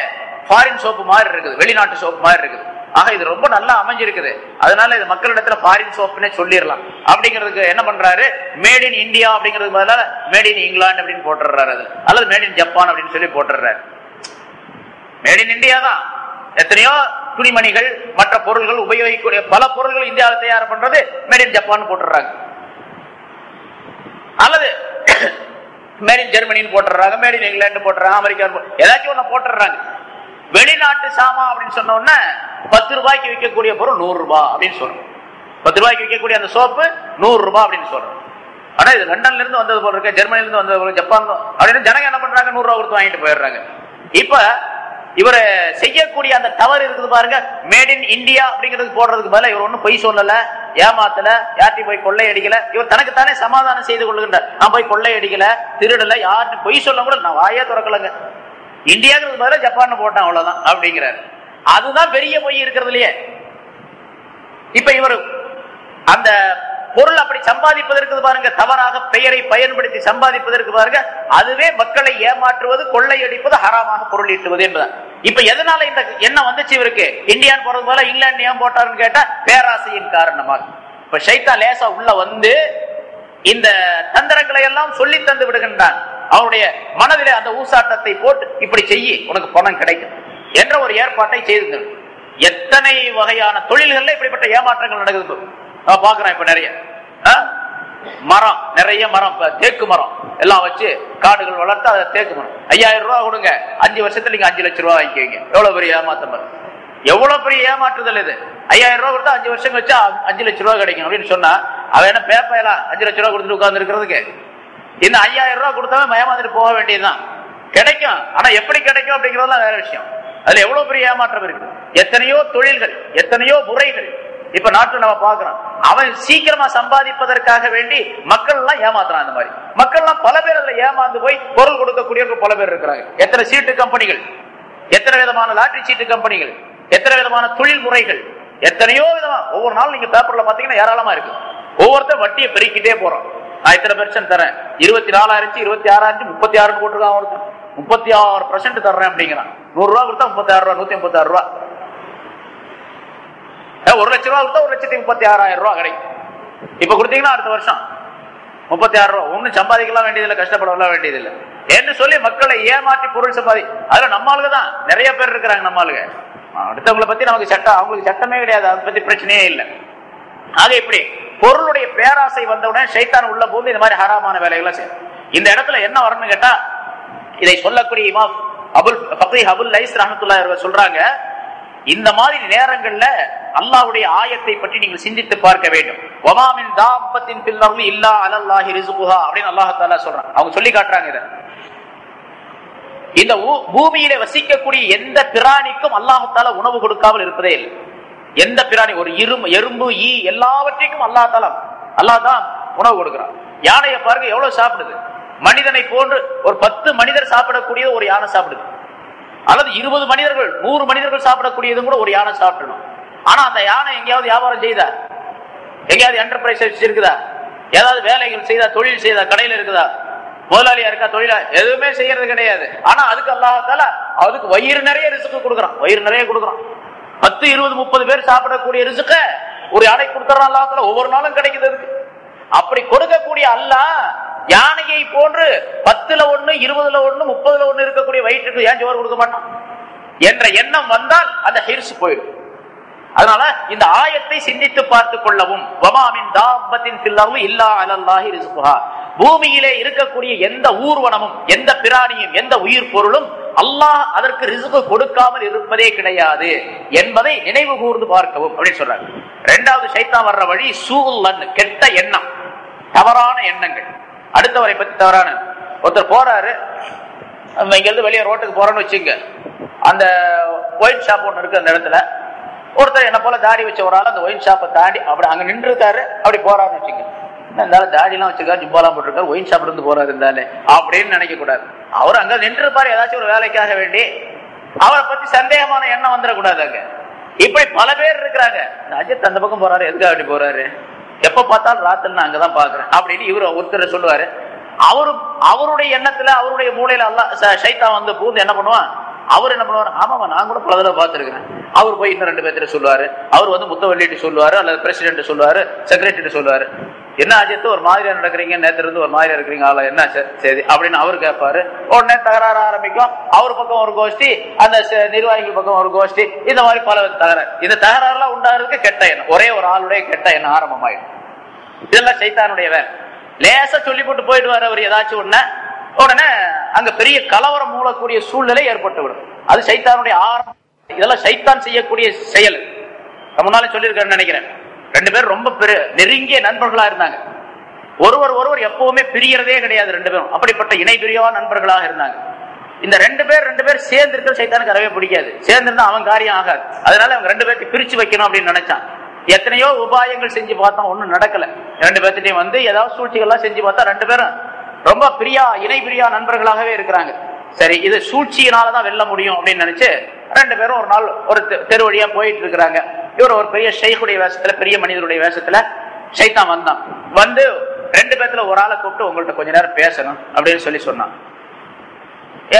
ஃபாரின் சோப்பு மாதிரி இருக்குது, வெளிநாட்டு சோப்பு மாதிரி இருக்குது. ஆக இது ரொம்ப நல்லா அமைஞ்சிருக்குது, அதனால இது மக்களிடத்துல ஃபாரின் சோப்புன்னே சொல்லிடலாம் அப்படிங்கிறதுக்கு என்ன பண்றாரு, மேட் இன் இந்தியா அப்படிங்கிறது பதிலாக மேட் இன் இங்கிலாந்து அப்படின்னு போட்டுறாரு, அது அல்லது மேட் இன் ஜப்பான் அப்படின்னு சொல்லி போட்டுறாரு. மேட் இன் இந்தியா தான். எத்தனையோ துணிமணிகள் மற்ற பொருள்கள் உபயோகிக்கக்கூடிய பல பொருள்கள் இந்தியாவில் தயார் பண்றது மேட் இன் ஜப்பான் போட்டுறாங்க, அல்லது மேட் இன் ஜெர்மனின்னு போட்டுறாங்க, மேட் இன் இங்கிலாந்து போட்டுறாங்க, அமெரிக்கா ஏதாச்சும் ஒண்ணு போட்டுறாங்க. வெளிநாட்டு சாமா அப்படின்னு சொன்ன உடனே 10 ரூபாய்க்கு விற்கக்கூடிய பொருள் 100 ரூபாய் அப்படின்னு சொல்றோம். 10 ரூபாய்க்கு விற்கக்கூடிய அந்த சோப்பு 100 ரூபாய் அப்படின்னு சொல்றோம். ஆனா இது லண்டன்ல இருந்து வந்தது போல இருக்கு, ஜெர்மனில இருந்து வந்தது போல, ஜப்பான் அப்படின்னு ஜனங்க என்ன பண்றாங்க, 100 ரூபாய் கொடுத்து வாங்கிட்டு போயிடுறாங்க. இப்ப இவரை செய்யக்கூடிய அந்த தவறு இருக்குது பாருங்க, மேட் இன் இந்தியா அப்படிங்கிறது போடுறதுக்கு பதிலா இவர் ஒன்னும் பொய் சொல்லல, ஏமாத்தல, யார்ட்டையும் போய் கொள்ளை அடிக்கல, இவர் தனக்குத்தானே சமாதானம் செய்து கொள்ளுகின்றார். நான் போய் கொள்ளை அடிக்கல, திருடல, யார்ட்டும் பொய் சொல்ல கூட நான் வாயே திறக்கலங்க, இந்தியாவுக்கு பதிலா ஜப்பான் போட்டான் அவ்வளவுதான் அப்படிங்கிறாரு. அதுதான் பெரிய பொய் இருக்கிறதுலயே. இப்ப இவர் அந்த பொருள் அப்படி சம்பாதிப்பதற்கு பாருங்க, தவறாக பெயரை பயன்படுத்தி சம்பாதிப்பதற்கு பாருங்க, அதுவே மக்களை ஏமாற்றுவது, கொள்ளையடிப்பது, ஹராமாக பொருள் ஈட்டுவது என்பதான். இப்ப எதனால இந்த எண்ணம் வந்துச்சு இவருக்கு, இந்தியான்னு போறது போல இங்கிலாந்து ஏன் போட்டாருன்னு கேட்டா பேராசையின் காரணமாக. இப்ப ஷைத்தான் லேசா உள்ள வந்து இந்த தந்திரங்களை எல்லாம் சொல்லி தந்து விடுகின்றான். அவருடைய மனதிலே அந்த ஊசாட்டத்தை போட்டு இப்படி செய்ய உனக்கு பணம் கிடைக்கும் என்ற ஒரு ஏற்பாட்டை செய்து. எத்தனை வகையான தொழில்கள்ல இப்படிப்பட்ட ஏமாற்றங்கள் நடக்குது நான் பாக்குறேன். இப்ப நிறைய மரம், நிறைய மரம், தேக்கு மரம் எல்லாம் வச்சு காடுகள் வளர்த்து அதை தேக்கு மரம் 5000 ரூபாய் கொடுங்க, 5 வருஷத்துல நீங்க 5 லட்சம் ரூபாய் வாங்கிக்குவீங்க. எவ்வளவு பெரிய ஏமாற்றம். எவ்வளவு பெரிய ஏமாற்றுதல் இது. 5000 ரூபாய் கொடுத்தா 5 வருஷம் வச்சா 5 லட்சம் ரூபாய் கிடைக்கும் அப்படின்னு சொன்னா அவன் என்ன பேப்பையெல்லாம் 5 லட்சம் ரூபாய் கொடுத்துட்டு உட்கார்ந்து இருக்கிறதுக்கு? இந்த 5000 ரூபாய் கொடுத்தவன் ஏமாந்துட்டு போக வேண்டியதுதான். கிடைக்கும், ஆனா எப்படி கிடைக்கும் அப்படிங்கறதுலாம் வேற விஷயம். அதுல எவ்வளவு பெரிய ஏமாற்றம் இருக்கு. எத்தனையோ தொழில்கள், எத்தனையோ முறைகள் இப்ப நாட்டில் நம்ம பாக்குறோம். அவன் சீக்கிரமா சம்பாதிப்பதற்காக வேண்டி மக்கள் எல்லாம் ஏமாத்துறான். அந்த மாதிரி மக்கள் எல்லாம் பல பேர் அதுல ஏமாந்து போய் பொருள் கொடுக்கக்கூடியவர்கள் பல பேர் இருக்கிறாங்க. எத்தனை சீட்டு கம்பெனிகள், எத்தனை விதமான லாட்டரி சீட்டு கம்பெனிகள், எத்தனை விதமான தொழில் முறைகள், எத்தனையோ விதமா. ஒவ்வொரு நாள் நீங்க பேப்பர்ல பாத்தீங்கன்னா ஏராளமா இருக்கு. ஒவ்வொருத்தர் வட்டியை பெருக்கிட்டே போறோம். நான் இத்தனை பெர்சன்ட் தரேன், 24,000 26,000 36 போட்டுருக்கான். ஒருத்தர் 36% தர்றேன் அப்படிங்கிறான். 100 ரூபாய் கொடுத்தா 36 ரூபாய், 186 ரூபாய். 1 லட்சம் ரூபாய் கொடுத்தா 1,36,000 ரூபாய் கிடைக்கும். இப்ப கொடுத்தீங்கன்னா அடுத்த வருஷம் 36 ரூபாய். ஒன்னும் சம்பாதிக்கலாம் வேண்டியதில்லை, கஷ்டப்படலாம் வேண்டியதில்லை என்று சொல்லி மக்களை ஏமாற்றி பொருள் சம்பாதி. அதுல நம்மளுக்கு தான் நிறைய பேர் இருக்கிறாங்க. நம்மளுக்கு அடுத்தவங்களை பத்தி நமக்கு சட்டம், அவங்களுக்கு சட்டமே கிடையாது, அதை பத்தி பிரச்சனையே இல்லை. ஆக இப்படி பொருளுடைய பேராசை வந்தவுடனே ஷைத்தான் உள்ள போது இந்த மாதிரி ஹராமான வேலைகளை செய்யும். இந்த இடத்துல என்ன வரணும்னு கேட்டா, இதை சொல்லக்கூடிய இமாம் அபுல் லைஸ் ரஹ்மத்துல்லாஹி அலைஹி சொல்றாங்க, இந்த மாதிரி நேரங்கள்ல அல்லாஹ்வுடைய ஆயத்தை பற்றி நீங்கள் சிந்தித்து பார்க்க வேண்டும். வமா மின் தாப்பத்தின் ஃபில் அர்தி இல்லா அலல்லாஹி ரிஸ்குஹா அப்படின்னு அல்லாஹ் தஆலா சொல்றாங்க. அவங்க சொல்லி காட்டுறாங்க இத. இந்த பூமியில வசிக்கக்கூடிய எந்த பிராணிக்கும் அல்லாஹ் தஆலா உணவு கொடுக்காமல் இருப்பதே இல்லை. எந்த பிராணி, ஒரு எறும்பு, ஈ, எல்லாவற்றையும் அல்லாஹ் தான் உணவு கொடுக்கிறான். யானையை பாருங்க எவ்வளவு சாப்பிடுது. மனிதனை போன்று ஒரு 10 மனிதர் சாப்பிடக்கூடிய ஒரு யானை சாப்பிடுது, அல்லது 20 மனிதர்கள் 100 மனிதர்கள் சாப்பிடக்கூடியதும் கூட ஒரு யானை சாப்பிடணும். ஆனா அந்த யானை எங்கேயாவது வியாபாரம் செய்தா, எங்கேயாவது என்டர்பிரைஸ் இருக்குதா, ஏதாவது வேலைகள் செய்தா, தொழில் செய்தா, கடையில இருக்குதா, முதலாளியா இருக்கா, தொழிலா, எதுவுமே செய்யறது கிடையாது. ஆனா அதுக்கு அல்லாஹ் தஆலா அதுக்கு வயிறு நிறைய ரிஸ்க் கொடுக்குறான், வயிறு நிறைய கொடுக்குறான். 10 20 30 பேர் சாப்பிடக்கூடிய ரிஸ்க ஒரு யானை கொடுத்துறான் அல்லாஹ் தஆலா. ஒவ்வொரு நாளும் கிடைக்குது அதுக்கு. அப்படி கொடுக்கக்கூடிய அல்லாஹ் யானையை போன்று 10ல 1 20ல 1 30ல 1 இருக்கக்கூடிய வயிற்றுக்கு ஏன் ஜோறு கொடுக்க மாட்டான் என்ற எண்ணம் வந்தால் அந்த ஹிர்ஸ் போயிடும். அதனால இந்த ஆயத்தை சிந்தித்து பார்த்துக் கொள்ளவும். வமா மின் தாப்பத்தின் ஃபில் அர்தி இல்லா அலல்லாஹி ரிஸ்குஹா, பூமியிலே இருக்கக்கூடிய எந்த ஊர்வனமும், எந்த பிராணியும், எந்த உயிர் பொருளும் அல்லாஹ் அதற்கு ரிஸ்க் கொடுக்காமல் இருப்பதே கிடையாது என்பதை நினைவு கூர்ந்து பார்க்கவும் அப்படின்னு சொல்றாங்க. இரண்டாவது ஷைத்தான் வர்ற வழி சூல், கெட்ட எண்ணம், தவறான எண்ணங்கள். அடுத்தவரை பத்தி தவறான ஒருத்தர் போறாரு, இங்க இருந்து வெளியே ரோட்டுக்கு போறோன்னு வச்சுங்க, அந்த ஒயின் ஷாப் ஒண்ணு இருக்கு. அந்த இடத்துல ஒருத்தர் என்ன போல தாடி வச்ச ஒரு ஆள் அந்த ஒயின் ஷாப்பை தாண்டி அப்படி அங்க நின்று இருக்காரு. அப்படி போறாருன்னு வச்சுங்க, இருந்தாலும் தாடி எல்லாம் வச்சிருக்காரு, ஜிப்பாலாம் போட்டிருக்காரு, ஒயின் ஷாப்ல இருந்து போறாரு இருந்தாலே அப்படின்னு நினைக்க கூடாது. அவர் அங்க நின்று இருப்பாரு ஏதாச்சும் ஒரு வேலைக்காக வேண்டி. அவரை பத்தி சந்தேகமான எண்ணம் வந்துடக்கூடாது. அங்க இப்படி பல பேர் இருக்கிறாங்க. அஜித் அந்த பக்கம் போறாரு, எதுக்காக அப்படி போறாரு, எப்ப பார்த்தாலும் ராத்திரி நான் அங்கதான் பாக்குறேன் அப்படின்னு இவரு ஒருத்தர் சொல்லுவாரு. அவருடைய எண்ணத்துல, அவருடைய மூளையில அல்லாஹ் ஷைத்தான் வந்து பூந்து என்ன பண்ணுவான், அவர் என்ன பண்ணுவார், ஆமாமா நான் கூட பல தடவை பார்த்திருக்கிறேன். அவர் போய் இன்னும் 2 பேர்த்திட்ட சொல்லுவாரு. அவர் வந்து முத்தவள்ளிட்டு சொல்லுவாரு, அல்லது பிரசிடென்ட் சொல்லுவாரு, செக்ரட்டரி சொல்லுவாரு, என்ன அஜித்து ஒரு மாதிரியா நடக்கிறீங்க, நேற்று இருந்து ஒரு மாதிரியா இருக்கிறீங்க, ஆளா என்ன சரி அப்படின்னு அவரு கேட்பாரு. உடனே தகராறு ஆரம்பிக்கும். அவர் பக்கம் ஒரு கோஷ்டி, அந்த நிர்வாகிகள் பக்கம் ஒரு கோஷ்டி, இந்த மாதிரி பல தகராறு. இந்த தகராறுலாம் உண்டாகிறதுக்கு கெட்ட எண்ணம், ஒரே ஒரு ஆளுடைய கெட்ட எண்ணம் ஆரம்பமாயிடும். இதெல்லாம் சைத்தானுடைய வேலை. லேசா சொல்லி போட்டு போயிடுவாரு அவர் ஏதாச்சும் ஒண்ணு, உடனே அங்க பெரிய கலவரம் மூலக்கூடிய சூழ்நிலை ஏற்பட்டு விடும். அது சைத்தானுடைய ஆரம்பம். இதெல்லாம் சைத்தான் செய்யக்கூடிய செயல். முன்னாலே சொல்லியிருக்கேன்னு நினைக்கிறேன். 2 பேரும் ரொம்ப நெருங்கிய நண்பர்களா இருந்தாங்க. ஒருவர் எப்பவுமே பிரியறதே கிடையாது. 2 பேரும் அப்படிப்பட்ட இணை பிரியா நண்பர்களாக இருந்தாங்க. இந்த 2 பேர் சேர்ந்து இருக்கிற சைத்தானுக்கு அறவே பிடிக்காது. சேர்ந்திருந்தா அவன் காரியம் ஆகாது. அதனால அவங்க 2 பேர்த்தையும் பிரிச்சு வைக்கணும் அப்படின்னு நினைச்சான். எத்தனையோ உபாயங்கள் செஞ்சு பார்த்தா ஒன்னும் நடக்கல. 2 பேர்த்திட்டையும் வந்து ஏதாவது சூழ்ச்சிகள்லாம் செஞ்சு பார்த்தா 2 பேரும் ரொம்ப இணை பிரியா நண்பர்களாகவே இருக்கிறாங்க. சரி, இது சூழ்ச்சியினாலதான் வெல்ல முடியும் அப்படின்னு நினைச்சு 2 பேரும் ஒரு நாள் ஒரு தெரு வழியா போயிட்டு இருக்கிறாங்க. இவர் ஒரு பெரிய ஷைக்குடைய வேஷத்துல, பெரிய மனிதனுடைய வேஷத்துல ஷைத்தான் வந்தான். வந்து 2 பேர்த்துல ஒரு ஆளை கூப்பிட்டு உங்கள்கிட்ட கொஞ்ச நேரம் பேசணும் அப்படின்னு சொல்லி சொன்னான்.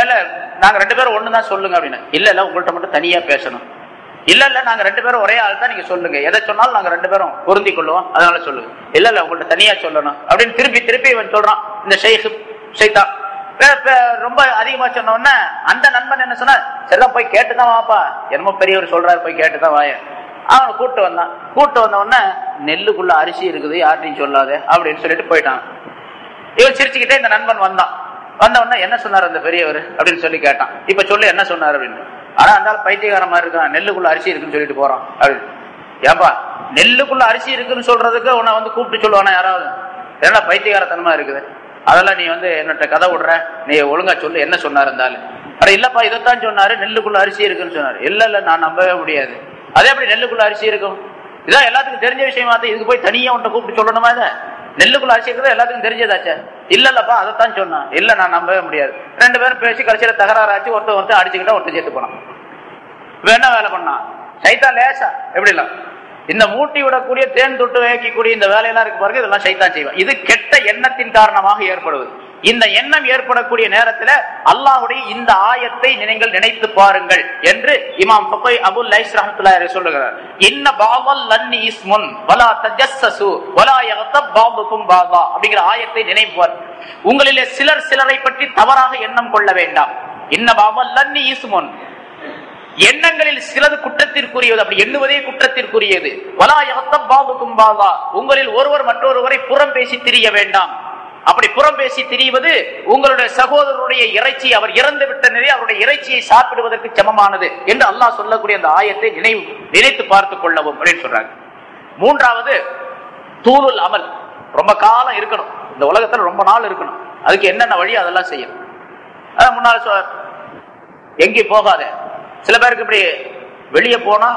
ஏல நாங்க 2 பேரும் ஒண்ணுதான் சொல்லுங்க அப்படின்னு. இல்ல உங்கள்கிட்ட மட்டும் தனியா பேசணும். இல்ல நாங்க 2 பேரும் ஒரே ஆள் தான், நீங்க சொல்லுங்க, எதை சொன்னாலும் நாங்க 2 பேரும் பொருந்தி கொள்ளுவோம், அதனால சொல்லுங்க. இல்ல உங்கள்கிட்ட தனியா சொல்லணும் அப்படின்னு திருப்பி இவன் சொல்றான். இந்த ஷைத்தான் ரொம்ப அதிகமா சொன்ன உடனே அந்த நண்பன் என்ன சொன்னா, செல்லம் போய் கேட்டுதான் வாப்பா, என்னமோ பெரியவர் சொல்றாரு, போய் கேட்டுதான் வாய. அவனை கூட்டு வந்த உடனே நெல்லுக்குள்ள அரிசி இருக்குது, யார்ட்டையும் சொல்லாத அப்படின்னு சொல்லிட்டு போயிட்டான். இவன் சிரிச்சுக்கிட்டே இந்த நண்பன் வந்த உடனே என்ன சொன்னார் அந்த பெரியவர் அப்படின்னு சொல்லி கேட்டான். இப்ப சொல்லு என்ன சொன்னார் அப்படின்னு. ஆனா அந்த பைத்தியக்கார மாதிரி இருக்கான், நெல்லுக்குள்ள அரிசி இருக்குன்னு சொல்லிட்டு போறான் அப்படின்னு. ஏன்பா நெல்லுக்குள்ள அரிசி இருக்குன்னு சொல்றதுக்கு உன்னை வந்து கூப்பிட்டு சொல்லுவானா யாராவது? ஏன்னா பைத்தியகாரத்தனமா இருக்குது, அதெல்லாம் நீ வந்து என்னட்ட கதை விடுற, நீ ஒழுங்கா சொல்லு என்ன சொன்னாரு இருந்தாலும். அட இல்லப்பா இதைத்தான் சொன்னாரு, நெல்லுக்குள்ள அரிசி இருக்குன்னு சொன்னாரு. இல்ல நான் நம்பவே முடியாது. அதே எப்படி நெல்லுக்குள்ள அரிசி இருக்கும்? இதான் எல்லாத்துக்கும் தெரிஞ்ச விஷயமா, இதுக்கு போய் தனியா உன்ட்ட கூப்பிட்டு சொல்லணுமா? இதை நெல்லுக்குள்ள அரிசி இருக்கிறது எல்லாத்துக்கும் தெரிஞ்சதாச்சே. இல்லப்பா அதைத்தான் சொன்னான். இல்ல நான் நம்பவே முடியாது. ரெண்டு பேரும் பேசி கடைசியில தகராறாச்சு, ஒருத்தர் அடிச்சுக்கிட்டா ஒருத்தர் சேர்த்து போனான். என்ன வேலை பண்ணா சைத்தான் லேசா எப்படிலாம் இந்த மூட்டி விடக்கூடிய தேன் தொட்டு வைக்கக்கூடிய இந்த வேலையெல்லாம் இருக்கு பாருங்க, இதெல்லாம் சைத்தான் செய்வான். இது கெட்ட எண்ணத்தின் காரணமாக ஏற்படுவது. இந்த எண்ணம் ஏற்படக்கூடிய நேரத்தில் அல்லாஹ்வுடைய இந்த ஆயத்தை நீங்கள் நினைத்து பாருங்கள் என்று இமாம் ஃபக்ஹி அபுல் லைஸ் ரஹ்மத்துல்லாஹி அலைஹி சொல்லுகிறார். இன்ன பாவல் லன்னி இஸ்முன் வலா தஜஸ்ஸசு வலா யக்தப் பாதுகும் பாதா அப்படிங்கிற ஆயத்தை நினைப்பார். உங்களிலே சிலரை பற்றி தவறாக எண்ணம் கொள்ள வேண்டாம். இன்ன பாவல் லன்னி இஸ்முன், எண்ணங்களில் சிலது குற்றத்திற்குரியது, அப்படி எண்ணுவதே குற்றத்திற்குரியது. வலா யக்தப் பாதுகும் பாதா, உங்களில் ஒருவர் மற்றொருவரை புறம் பேசி திரிய வேண்டாம். அப்படி புறம் பேசி திரிவது உங்களுடைய சகோதரருடைய இறைச்சி, அவர் இறந்து விட்ட நிலையில் அவருடைய இறைச்சியை சாப்பிடுவதற்கு சமமானது என்று அல்லாஹ் சொல்லக்கூடிய அந்த ஆயத்தை நினைத்து பார்த்துக் கொள்ளவும் அப்படின்னு சொல்றாங்க. மூன்றாவது தூலுல் அமல், ரொம்ப காலம் இருக்கணும் இந்த உலகத்துல, ரொம்ப நாள் இருக்கணும். அதுக்கு என்னென்ன வழி அதெல்லாம் செய்யணும். அதான் முன்னாள் எங்கே போகாத. சில பேருக்கு இப்படி வெளியே போனா,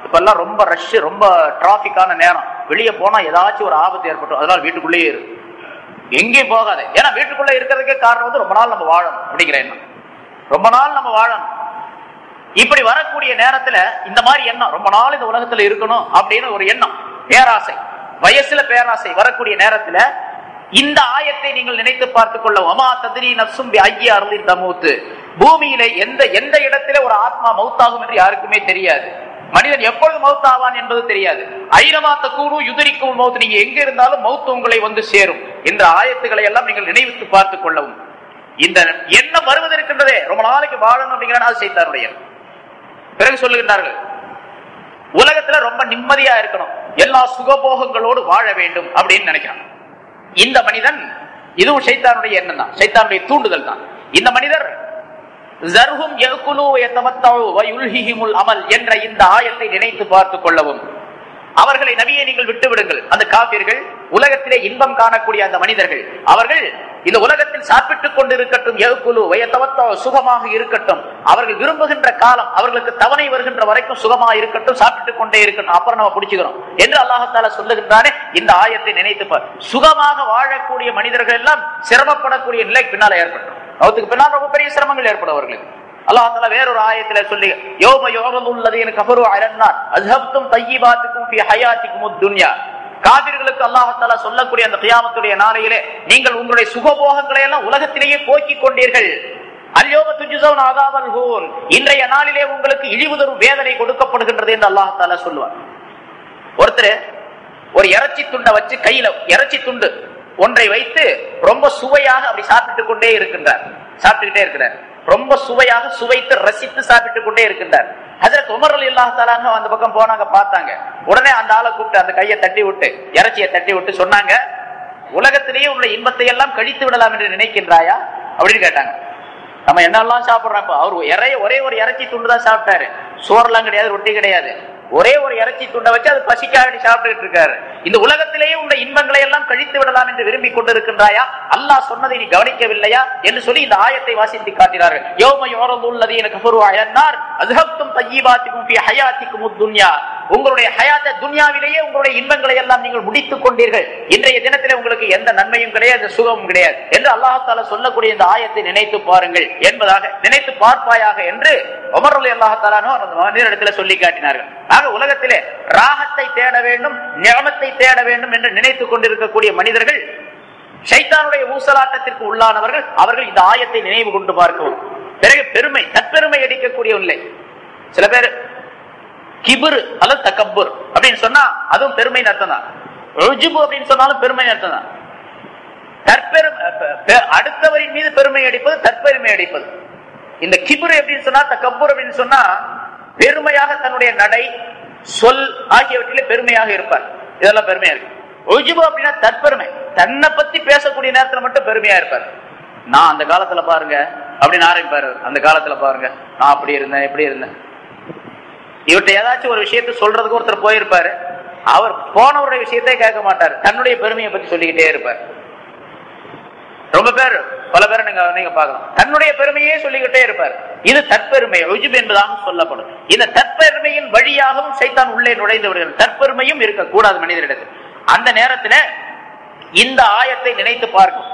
இப்ப எல்லாம் ரொம்ப ரஷ், ரொம்ப டிராபிக்கான நேரம், வெளியே போனா ஏதாச்சும் ஒரு ஆபத்து ஏற்பட்டும், அதனால வீட்டுக்குள்ளேயே இருக்கு, எங்கேயும் போகாது. ஏன்னா வீட்டுக்குள்ள இருக்கிறதுக்கே காரணம் வந்து ரொம்ப நாள் நம்ம வாழணும் அப்படிங்கிற எண்ணம், ரொம்ப நாள் நம்ம வாழணும். இப்படி வரக்கூடிய நேரத்துல இந்த மாதிரி எண்ணம், ரொம்ப நாள் இந்த உலகத்துல இருக்கணும் அப்படின்னு ஒரு எண்ணம், பேராசை, வயசுல பேராசை வரக்கூடிய நேரத்துல இந்த ஆயத்தை நீங்கள் நினைத்து பார்த்துக் கொள்ள. வமா தத்ரி நஃப்ஸும் பிஅய்யி அர்லின் தமூத், பூமியிலே எந்த இடத்திலே ஒரு ஆத்மா மௌத்தாகும் என்று யாருக்குமே தெரியாது. மனிதன் எப்பொழுது மௌத் ஆவான் என்பது தெரியாது. ஐரமா தக்கூரு யுதரிக்கும் மௌத், நீங்க எங்க இருந்தாலும் மௌத் உங்களை வந்து சேரும் என்ற ஆயத்துக்களை எல்லாம் நீங்கள் நினைவித்து பார்த்துக் கொள்ளவும். இந்த எண்ணம் வருவதற்கின்றதே ரொம்ப நாளைக்கு வாழணும் அப்படிங்கிறனால சைத்தானுடைய. பிறகு சொல்லுகின்றார்கள், உலகத்துல ரொம்ப நிம்மதியா இருக்கணும், எல்லா சுகபோகங்களோடு வாழ வேண்டும் அப்படின்னு நினைக்கிறான் இந்த மனிதன். இதுவும் சைத்தானுடைய எண்ணம் தான், சைத்தானுடைய தூண்டுதல் தான். இந்த மனிதர் அமல் என்ற இந்த ஆயத்தை நினைத்து பார்த்துக் கொள்ளவும். அவர்களை நபியை நீங்கள் விட்டு விடுங்கள். அந்த காபிர்கள், உலகத்திலே இன்பம் காணக்கூடிய அந்த மனிதர்கள், அவர்கள் இந்த உலகத்தில் சாப்பிட்டுக் கொண்டிருக்கட்டும், சுகமாக இருக்கட்டும், அவர்கள் விரும்புகின்ற காலம், அவர்களுக்கு தவணை வருகின்ற வரைக்கும் சுகமாக இருக்கட்டும், சாப்பிட்டுக் கொண்டே இருக்கட்டும், அப்புறம் நம்ம பிடிச்சுக்கிறோம் என்று அல்லாஹ் தஆலா சொல்லுகின்றானே. இந்த ஆயத்தை நினைத்து பார். சுகமாக வாழக்கூடிய மனிதர்கள் எல்லாம் சிரமப்படக்கூடிய நிலை பின்னால ஏற்படும். அவத்துக்கு பின்னால் ரொம்ப பெரிய சிரமங்கள் ஏற்படும் அவர்களுக்கு. அல்லாஹ் தஆலா வேறொரு ஆயத்திலே சொல்லி, யௌம யுஅரதுல்லதீன கஃபரு அலன்னார் அஸ்ஹப்தும் தய்யிபாத்துக்கும் ஃபீ ஹயாத்திக்குமுத் துன்யா, காபிர்களுக்கு அல்லாஹ் தஆலா சொல்லக்கூடிய அந்த கியாமத்துடைய நாளையிலே, நீங்கள் உங்களுடைய சுகபோகங்களை எல்லாம் உலகத்திலேயே போக்கிக் கொண்டீர்கள். அல்யௌம துஜ்ஸௌன அஸாபல் ஹூன், இன்றைய நாளிலே உங்களுக்கு இழிவு தரும் வேதனை கொடுக்கப்படுகின்றது என்று அல்லாஹ் தஆலா சொல்லுவார். ஒருத்தர் ஒரு இறைச்சி துண்டை வச்சு, கையில இறைச்சி துண்டு ஒன்றை வைத்து ரொம்ப சுவையாக அப்படி சாப்பிட்டுக் கொண்டே இருக்கின்றார், சாப்பிட்டுக்கிட்டே இருக்கிறார், ரொம்ப சுவையாக சுவைத்து ரசித்து சாப்பிட்டுக் கொண்டே இருக்கின்றார். ஹஜ்ரத் உமர் ரலியல்லாஹு தஆலா அந்த பக்கம் போனாங்க, பார்த்தாங்க. உடனே அந்த ஆளை கூப்பிட்டு அந்த கையை தட்டி விட்டு, இறைச்சியை தட்டி விட்டு சொன்னாங்க, உலகத்திலேயே உள்ள இன்பத்தை எல்லாம் கழித்து விடலாம் என்று நினைக்கின்றாயா அப்படின்னு கேட்டாங்க. நம்ம என்னெல்லாம் சாப்பிடுறோம், அவர் ஒரே ஒரு இறைச்சி துண்டு தான் சாப்பிட்டாரு, சோறெல்லாம் கிடையாது, ரொட்டி கிடையாது, ஒரே ஒரு இறைச்சி துண்டை வச்சு அது பசிக்காக சாப்பிட்டுட்டு இருக்காரு. இந்த உலகத்திலேயே உள்ள இன்பங்களை எல்லாம் கழித்து விடலாம் என்று விரும்பி கொண்டிருக்கின்றாயா, அல்லாஹ் சொன்னதை நீ கவனிக்கவில்லையா என்று சொல்லி இந்த ஆயத்தை வாசித்து காட்டினார்கள். யௌம யுஅரதுல்லதீன கஃபரு அலன்னார் அஸ்ஹப்தும் தய்யிபாத்திக்கும் ஃபீ ஹயாத்திக்குமுத் துன்யா, உங்களுடைய ஹயாத்த துன்யாவிலேயே உங்களுடைய இன்பங்களை எல்லாம் நீங்கள் முடித்துக் கொண்டீர்கள், இன்றைய தினத்திலே உங்களுக்கு எந்த நன்மையும் கிடையாது, சுகமும் கிடையாது என்று அல்லாஹ் தஆலா சொல்லக்கூடிய இந்த ஆயத்தை நினைத்து பாருங்கள் என்பதாக, நினைத்து பார்ப்பாயாக என்று உமர் ரலியல்லாஹு தஆலா அந்த மனிதரிடத்தில் சொல்லி காட்டினார்கள். ஆக உலகத்திலே ராகத்தை தேட வேண்டும், நிஅமத்தை தேட வேண்டும் என்று நினைத்துக் கொண்டிருக்கக்கூடிய மனிதர்கள், ஷைத்தானுடைய ஊசலாட்டத்திற்கு உள்ளானவர்கள், அவர்கள் இந்த ஆயத்தை நினைவு கொண்டு பார்க்கவும். பிறகு பெருமை, தற்பெருமை அடிக்கக்கூடிய இல்லை. சில பேர் கிபுர் அல்லது தக்கப்புர் அப்படின்னு சொன்னா அதுவும் பெருமை அர்த்தம் தான். ருஜுபு அப்படின்னு சொன்னாலும் பெருமை அர்த்தம் தான். அடுத்தவரின் மீது பெருமை அடிப்பது தற்பெருமை அடிப்பது. இந்த கிபுர் அப்படின்னு சொன்னா, தக்கப்புர் அப்படின்னு சொன்னா பெருமையாக தன்னுடைய நடை, சொல் ஆகியவற்றிலே பெருமையாக இருப்பார், இதெல்லாம் பெருமையா இருக்கு. ருஜுபு அப்படின்னா தற்பெருமை, தன்னை பத்தி பேசக்கூடிய நேரத்துல மட்டும் பெருமையா இருப்பார். நான் அந்த காலத்துல பாருங்க அப்படின்னு ஆரம்பிப்பாரு. அந்த காலத்துல பாருங்க, நான் அப்படி இருந்தேன் இப்படி இருந்தேன். இவர்கிட்ட ஏதாச்சும் ஒரு விஷயத்த சொல்றதுக்கு ஒருத்தர் போயிருப்பாரு. அவர் போனவருடைய விஷயத்தை கேட்க மாட்டார், தன்னுடைய பெருமையை பத்தி சொல்லிக்கிட்டே இருப்பார். ரொம்ப பேர், பல பேர் நீங்க பார்க்கலாம், தன்னுடைய பெருமையே சொல்லிக்கிட்டே இருப்பார். இது தற்பெருமை, உஜுப் என்பதாக சொல்லப்படும். இந்த தற்பெருமையின் வழியாகவும் சைத்தான் உள்ளே நுழைந்து விடுகிறது. தற்பெருமையும் இருக்கக்கூடாது மனிதரிடத்தில். அந்த நேரத்தில் இந்த ஆயத்தை நினைத்து பார்க்கும்.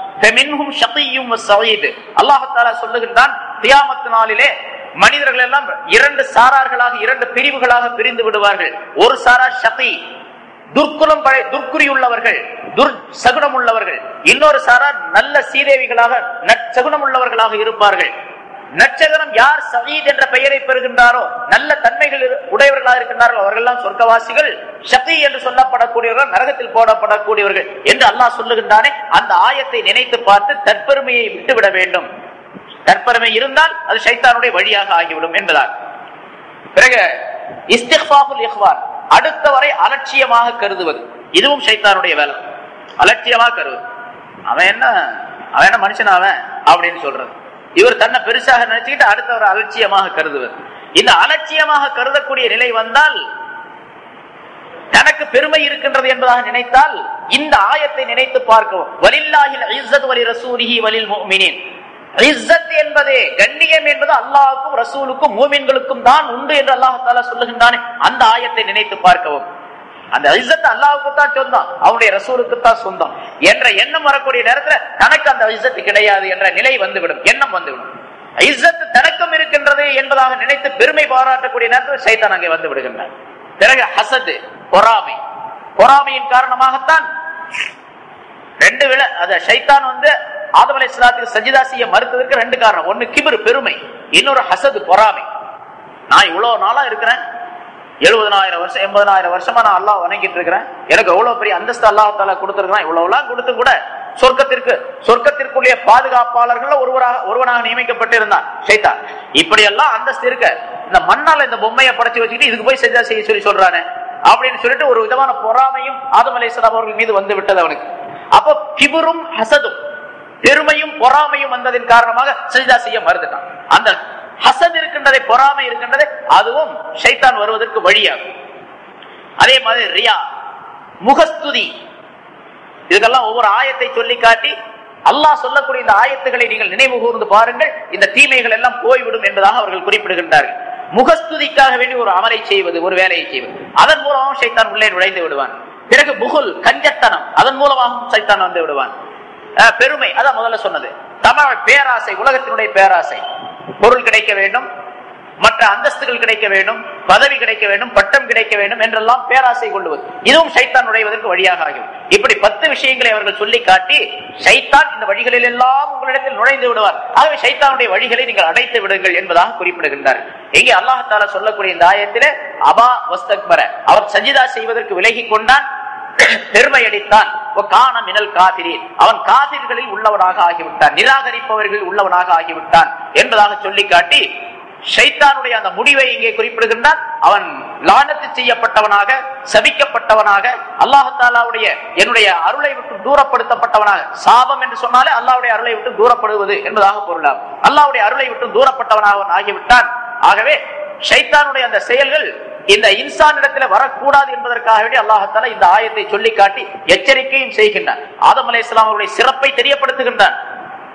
அல்லாஹ் தஆலா சொல்லுகின்றான், கியாமத் நாளிலே மனிதர்கள் எல்லாம் இரண்டு சாரார்களாக, இரண்டு பிரிவுகளாக பிரிந்து விடுவார்கள். ஒரு சாரார் ஷகீ, துர்க்குலம் துர்க்குறியுள்ளவர்கள், சகுனம் உள்ளவர்கள். இன்னொரு சாரார் நல்ல சீதேவிகளாக, நற்சகுனம் உள்ளவர்களாக இருப்பார்கள். நற்சகுனம் யார் சயீத் என்ற பெயரை பெறுகின்றாரோ, நல்ல தன்மைகள் உடையவர்களாக இருக்கின்றார்கள், அவர்கள் எல்லாம் சொர்க்கவாசிகள். ஷகீ என்று சொல்லப்படக்கூடியவர்கள் நரகத்தில் போடப்படக்கூடியவர்கள் என்று அல்லாஹ் சொல்லுகின்றானே. அந்த ஆயத்தை நினைத்து பார்த்து தற்பெருமையை விட்டுவிட வேண்டும். தற்பெருமை இருந்தால் அது ஷைத்தானுடைய வழியாக ஆகிவிடும் என்பதால். பிறகு இஸ்திக்ஃபாஃபுல் இஹ்வான், அடுத்தவரை அலட்சியமாக கருதுவது, இதுவும் ஷைத்தானுடைய வேலை. அலட்சியமாக கருதுவது, அவன் என்ன மனுஷன் அவன் அப்படின்னு சொல்றது. இவர் தன்னை பெருசாக நினைச்சுக்கிட்டு அடுத்தவரை அலட்சியமாக கருதுவது. இந்த அலட்சியமாக கருதக்கூடிய நிலை வந்தால், தனக்கு பெருமை இருக்கின்றது என்பதாக நினைத்தால் இந்த ஆயத்தை நினைத்து பார்க்கவும். வலில்லாஹில் இஸ்ஸத் வலி ரசூலிஹி வலில் முஃமினீன். இஸ்ஸத் என்பதே, கண்ணியம் என்பது அல்லாஹ்வுக்கும் ரசூலுக்கும் மூமின்களுக்கும் தான் உண்டு என்று அல்லாஹ் தஆலா சொல்லுகின்றானே. அந்த ஆயத்தை நினைத்து பார்க்கவும். அந்த இஸ்ஸத் அல்லாஹ்வுக்கு தான் சொந்தம், அவனுடைய ரசூலுக்கு தான் சொந்தம் என்ற எண்ணம் வரக்கூடிய நேரத்தில் தனக்கு அந்த இஸ்ஸத் கிடையாது என்ற நிலை வந்துவிடும், எண்ணம் வந்துவிடும். இஸ்ஸத் தனக்கும் இருக்கின்றது என்பதாக நினைத்து பெருமை பாராட்டக்கூடிய நேரத்தில் சைத்தான் அங்கே வந்து விடுகின்றான். பிறகு ஹசது, பொறாமை. பொறாமையின் காரணமாகத்தான் ரெண்டு விலை, அது சைத்தான் ஆதம் அலைஹிஸ்ஸலாத்துக்கு சஜிதா செய்ய மறுத்ததற்கு ரெண்டு காரணம். ஒன்னு கிப்ர், பெருமை. இன்னொரு ஹசது, பொறாமை. நான் இவ்வளவு நாளா இருக்கிறேன், 70,000 வருஷம் 80,000 வருஷமா நான் அல்லாஹ் வணங்கிட்டு இருக்கிறேன், எனக்கு எவ்வளவு பெரிய அந்தஸ்து அல்லாஹ் தஆலா கொடுத்திருக்கிறான், இவ்வளவுலாம் கொடுத்து கூட சொர்க்கத்திற்குள்ளே பாதுகாப்பாளர்கள் ஒருவனாக நியமிக்கப்பட்டிருந்தான் ஷைத்தான். இப்படி எல்லாம் அந்தஸ்து இருக்க, இந்த மண்ணால இந்த பொம்மையை படைச்சு வச்சுக்கிட்டு இதுக்கு போய் சஜிதா செய்ய சொல்றானே அப்படின்னு சொல்லிட்டு ஒரு விதமான பொறாமையும் ஆதம் அலைஹிஸ்ஸலாம் அவர்கள் மீது வந்து விட்டது அவனுக்கு. அப்போ கிபுரும் ஹசதும், பெருமையும் பொறாமையும் வந்ததின் காரணமாக சஜிதா செய்ய மறுத்துட்டான். அந்த ஹசத் இருக்கின்றதை, பொறாமை இருக்கின்றதை, அதுவும் ஷைத்தான் வருவதற்கு வழியாகும். அதே மாதிரி ரியா, முகஸ்துதி. இதுக்கெல்லாம் ஒவ்வொரு ஆயத்தை சொல்லி காட்டி அல்லாஹ் சொல்லக்கூடிய இந்த ஆயத்துக்களை நீங்கள் நினைவு கூர்ந்து பாருங்கள், இந்த தீமைகள் எல்லாம் போய்விடும் என்பதாக அவர்கள் குறிப்பிடுகின்றார்கள். முகஸ்துதிக்காக வேண்டி ஒரு அமலை செய்வது, ஒரு வேலையை செய்வது, அதன் மூலமாக ஷைத்தான் உள்ளே நுழைந்து விடுவான். பிறகு புகுல், கஞ்சத்தனம், அதன் மூலமாகவும் ஷைத்தான் வந்து விடுவான். பெருமை, அதான் முதல்ல சொன்னது. தமிழ் பேராசை, உலகத்தினுடைய பேராசை, பொருள் கிடைக்க வேண்டும், மற்ற அந்தஸ்துகள் கிடைக்க வேண்டும், பதவி கிடைக்க வேண்டும், பட்டம் கிடைக்க வேண்டும் என்றெல்லாம் பேராசை கொள்வது, இதுவும் ஷைத்தான் நுழைவதற்கு வழியாக ஆகும். இப்படி 10 விஷயங்களை அவர்கள் சொல்லி காட்டி ஷைத்தான் இந்த வழிகளில் எல்லாம் உங்களிடத்தில் நுழைந்து விடுவார், ஆகவே ஷைத்தானுடைய வழிகளை நீங்கள் அடைத்து விடுங்கள் என்பதாக குறிப்பிடுகின்றார். இங்கே அல்லாஹ் தஆலா சொல்லக்கூடிய இந்த ஆயத்திலே அபா வஸ்தக்பர, அவர் சஜிதா செய்வதற்கு விலகி கொண்டான், பெருமை அடித்தான். அவன் காபிர்களில் உள்ளவனாக ஆகிவிட்டான், நிராகரிப்பவர்களில் உள்ளவனாக ஆகிவிட்டான் என்பதாக சொல்லி காட்டி ஷைத்தானுடைய அந்த முடிவை இங்கே குறிப்பிடுகின்றான். அவன் லானத்து செய்யப்பட்டவனாக, சபிக்கப்பட்டவனாக, அல்லாஹ் தஆலாவுடைய என்னுடைய அருளை விட்டு தூரப்படுத்தப்பட்டவனாக. சாபம் என்று சொன்னாலே அல்லாஹ்வுடைய அருளை விட்டு தூரப்படுவது என்பதாக பொருளாகும். அல்லாஹ்வுடைய அருளை விட்டு தூரப்பட்டவனாக அவன் ஆகிவிட்டான். ஆகவே ஷைத்தானுடைய அந்த செயல்கள் இந்த இன்சானிடத்தில் வரக்கூடாது என்பதற்காக வேண்டி அல்லாஹ் தஆலா இந்த ஆயத்தை சொல்லி காட்டி எச்சரிக்கையும் செய்கின்றான். ஆதம் அலைஹிஸ்ஸலாம் அவருடைய சிறப்பை தெரியப்படுத்துகின்றான்.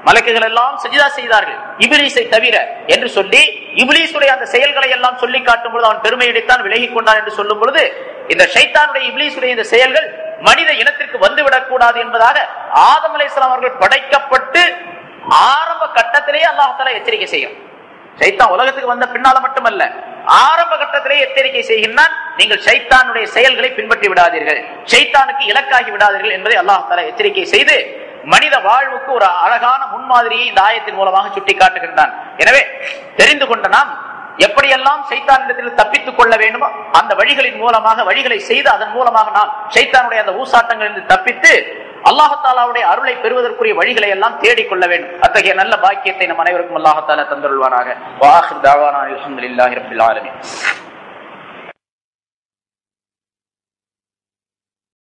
மலக்குகள் எல்லாம் சஜிதா செய்தார்கள் இப்லீஸை தவிர என்று சொல்லி, இப்லீஸுடைய அந்த செயல்களை எல்லாம் சொல்லி காட்டும் பொழுது அவன் பெருமையடித்தான், விலகி கொண்டான் என்று சொல்லும் பொழுது இந்த ஷைத்தானுடைய, இப்லீஸுடைய இந்த செயல்கள் மனித இனத்திற்கு வந்துவிடக் கூடாது என்பதாக ஆதம் அலைஹிஸ்ஸலாம் அவர்கள் படைக்கப்பட்டு ஆரம்ப கட்டத்திலேயே அல்லாஹ் தஆலா எச்சரிக்கை செய்யும். ஷைத்தான் உலகத்துக்கு வந்த பின்னால மட்டுமல்ல, ஆரம்ப கட்டத்திலே எச்சரிக்கை செய்கின்றான், நீங்கள் ஷைத்தானுடைய செயல்களை பின்பற்றி விடாதீர்கள், ஷைத்தானுக்கு இலக்காகி விடாதீர்கள் என்பதை அல்லாஹ் தஆலா எச்சரிக்கை செய்து மனித வாழ்வுக்கு ஒரு அழகான முன்மாதிரியை இந்த ஆயத்தின் மூலமாக சுட்டி காட்டுகின்றான். எனவே தெரிந்து கொண்ட நாம் எப்படியெல்லாம் ஷைத்தானிடத்தில் தப்பித்துக் கொள்ள வேண்டுமோ அந்த வழிகளின் மூலமாக, வழிகளை செய்து அதன் மூலமாக நாம் ஷைத்தானுடைய அந்த ஊசாட்டங்களிலிருந்து தப்பித்து அல்லாஹ் தஆலாவுடைய அருளை பெறுவதற்குரிய வழிகளை எல்லாம் தேடிக்கொள்ள வேண்டும். அத்தகைய நல்ல பாக்கியத்தை நம் அனைவருக்கும் அல்லாஹ் தஆலா தந்தருள்வாராக. வ ஆகிர் தஅவானா அல்ஹம்துலில்லாஹி ரப்பில் ஆலமீன்.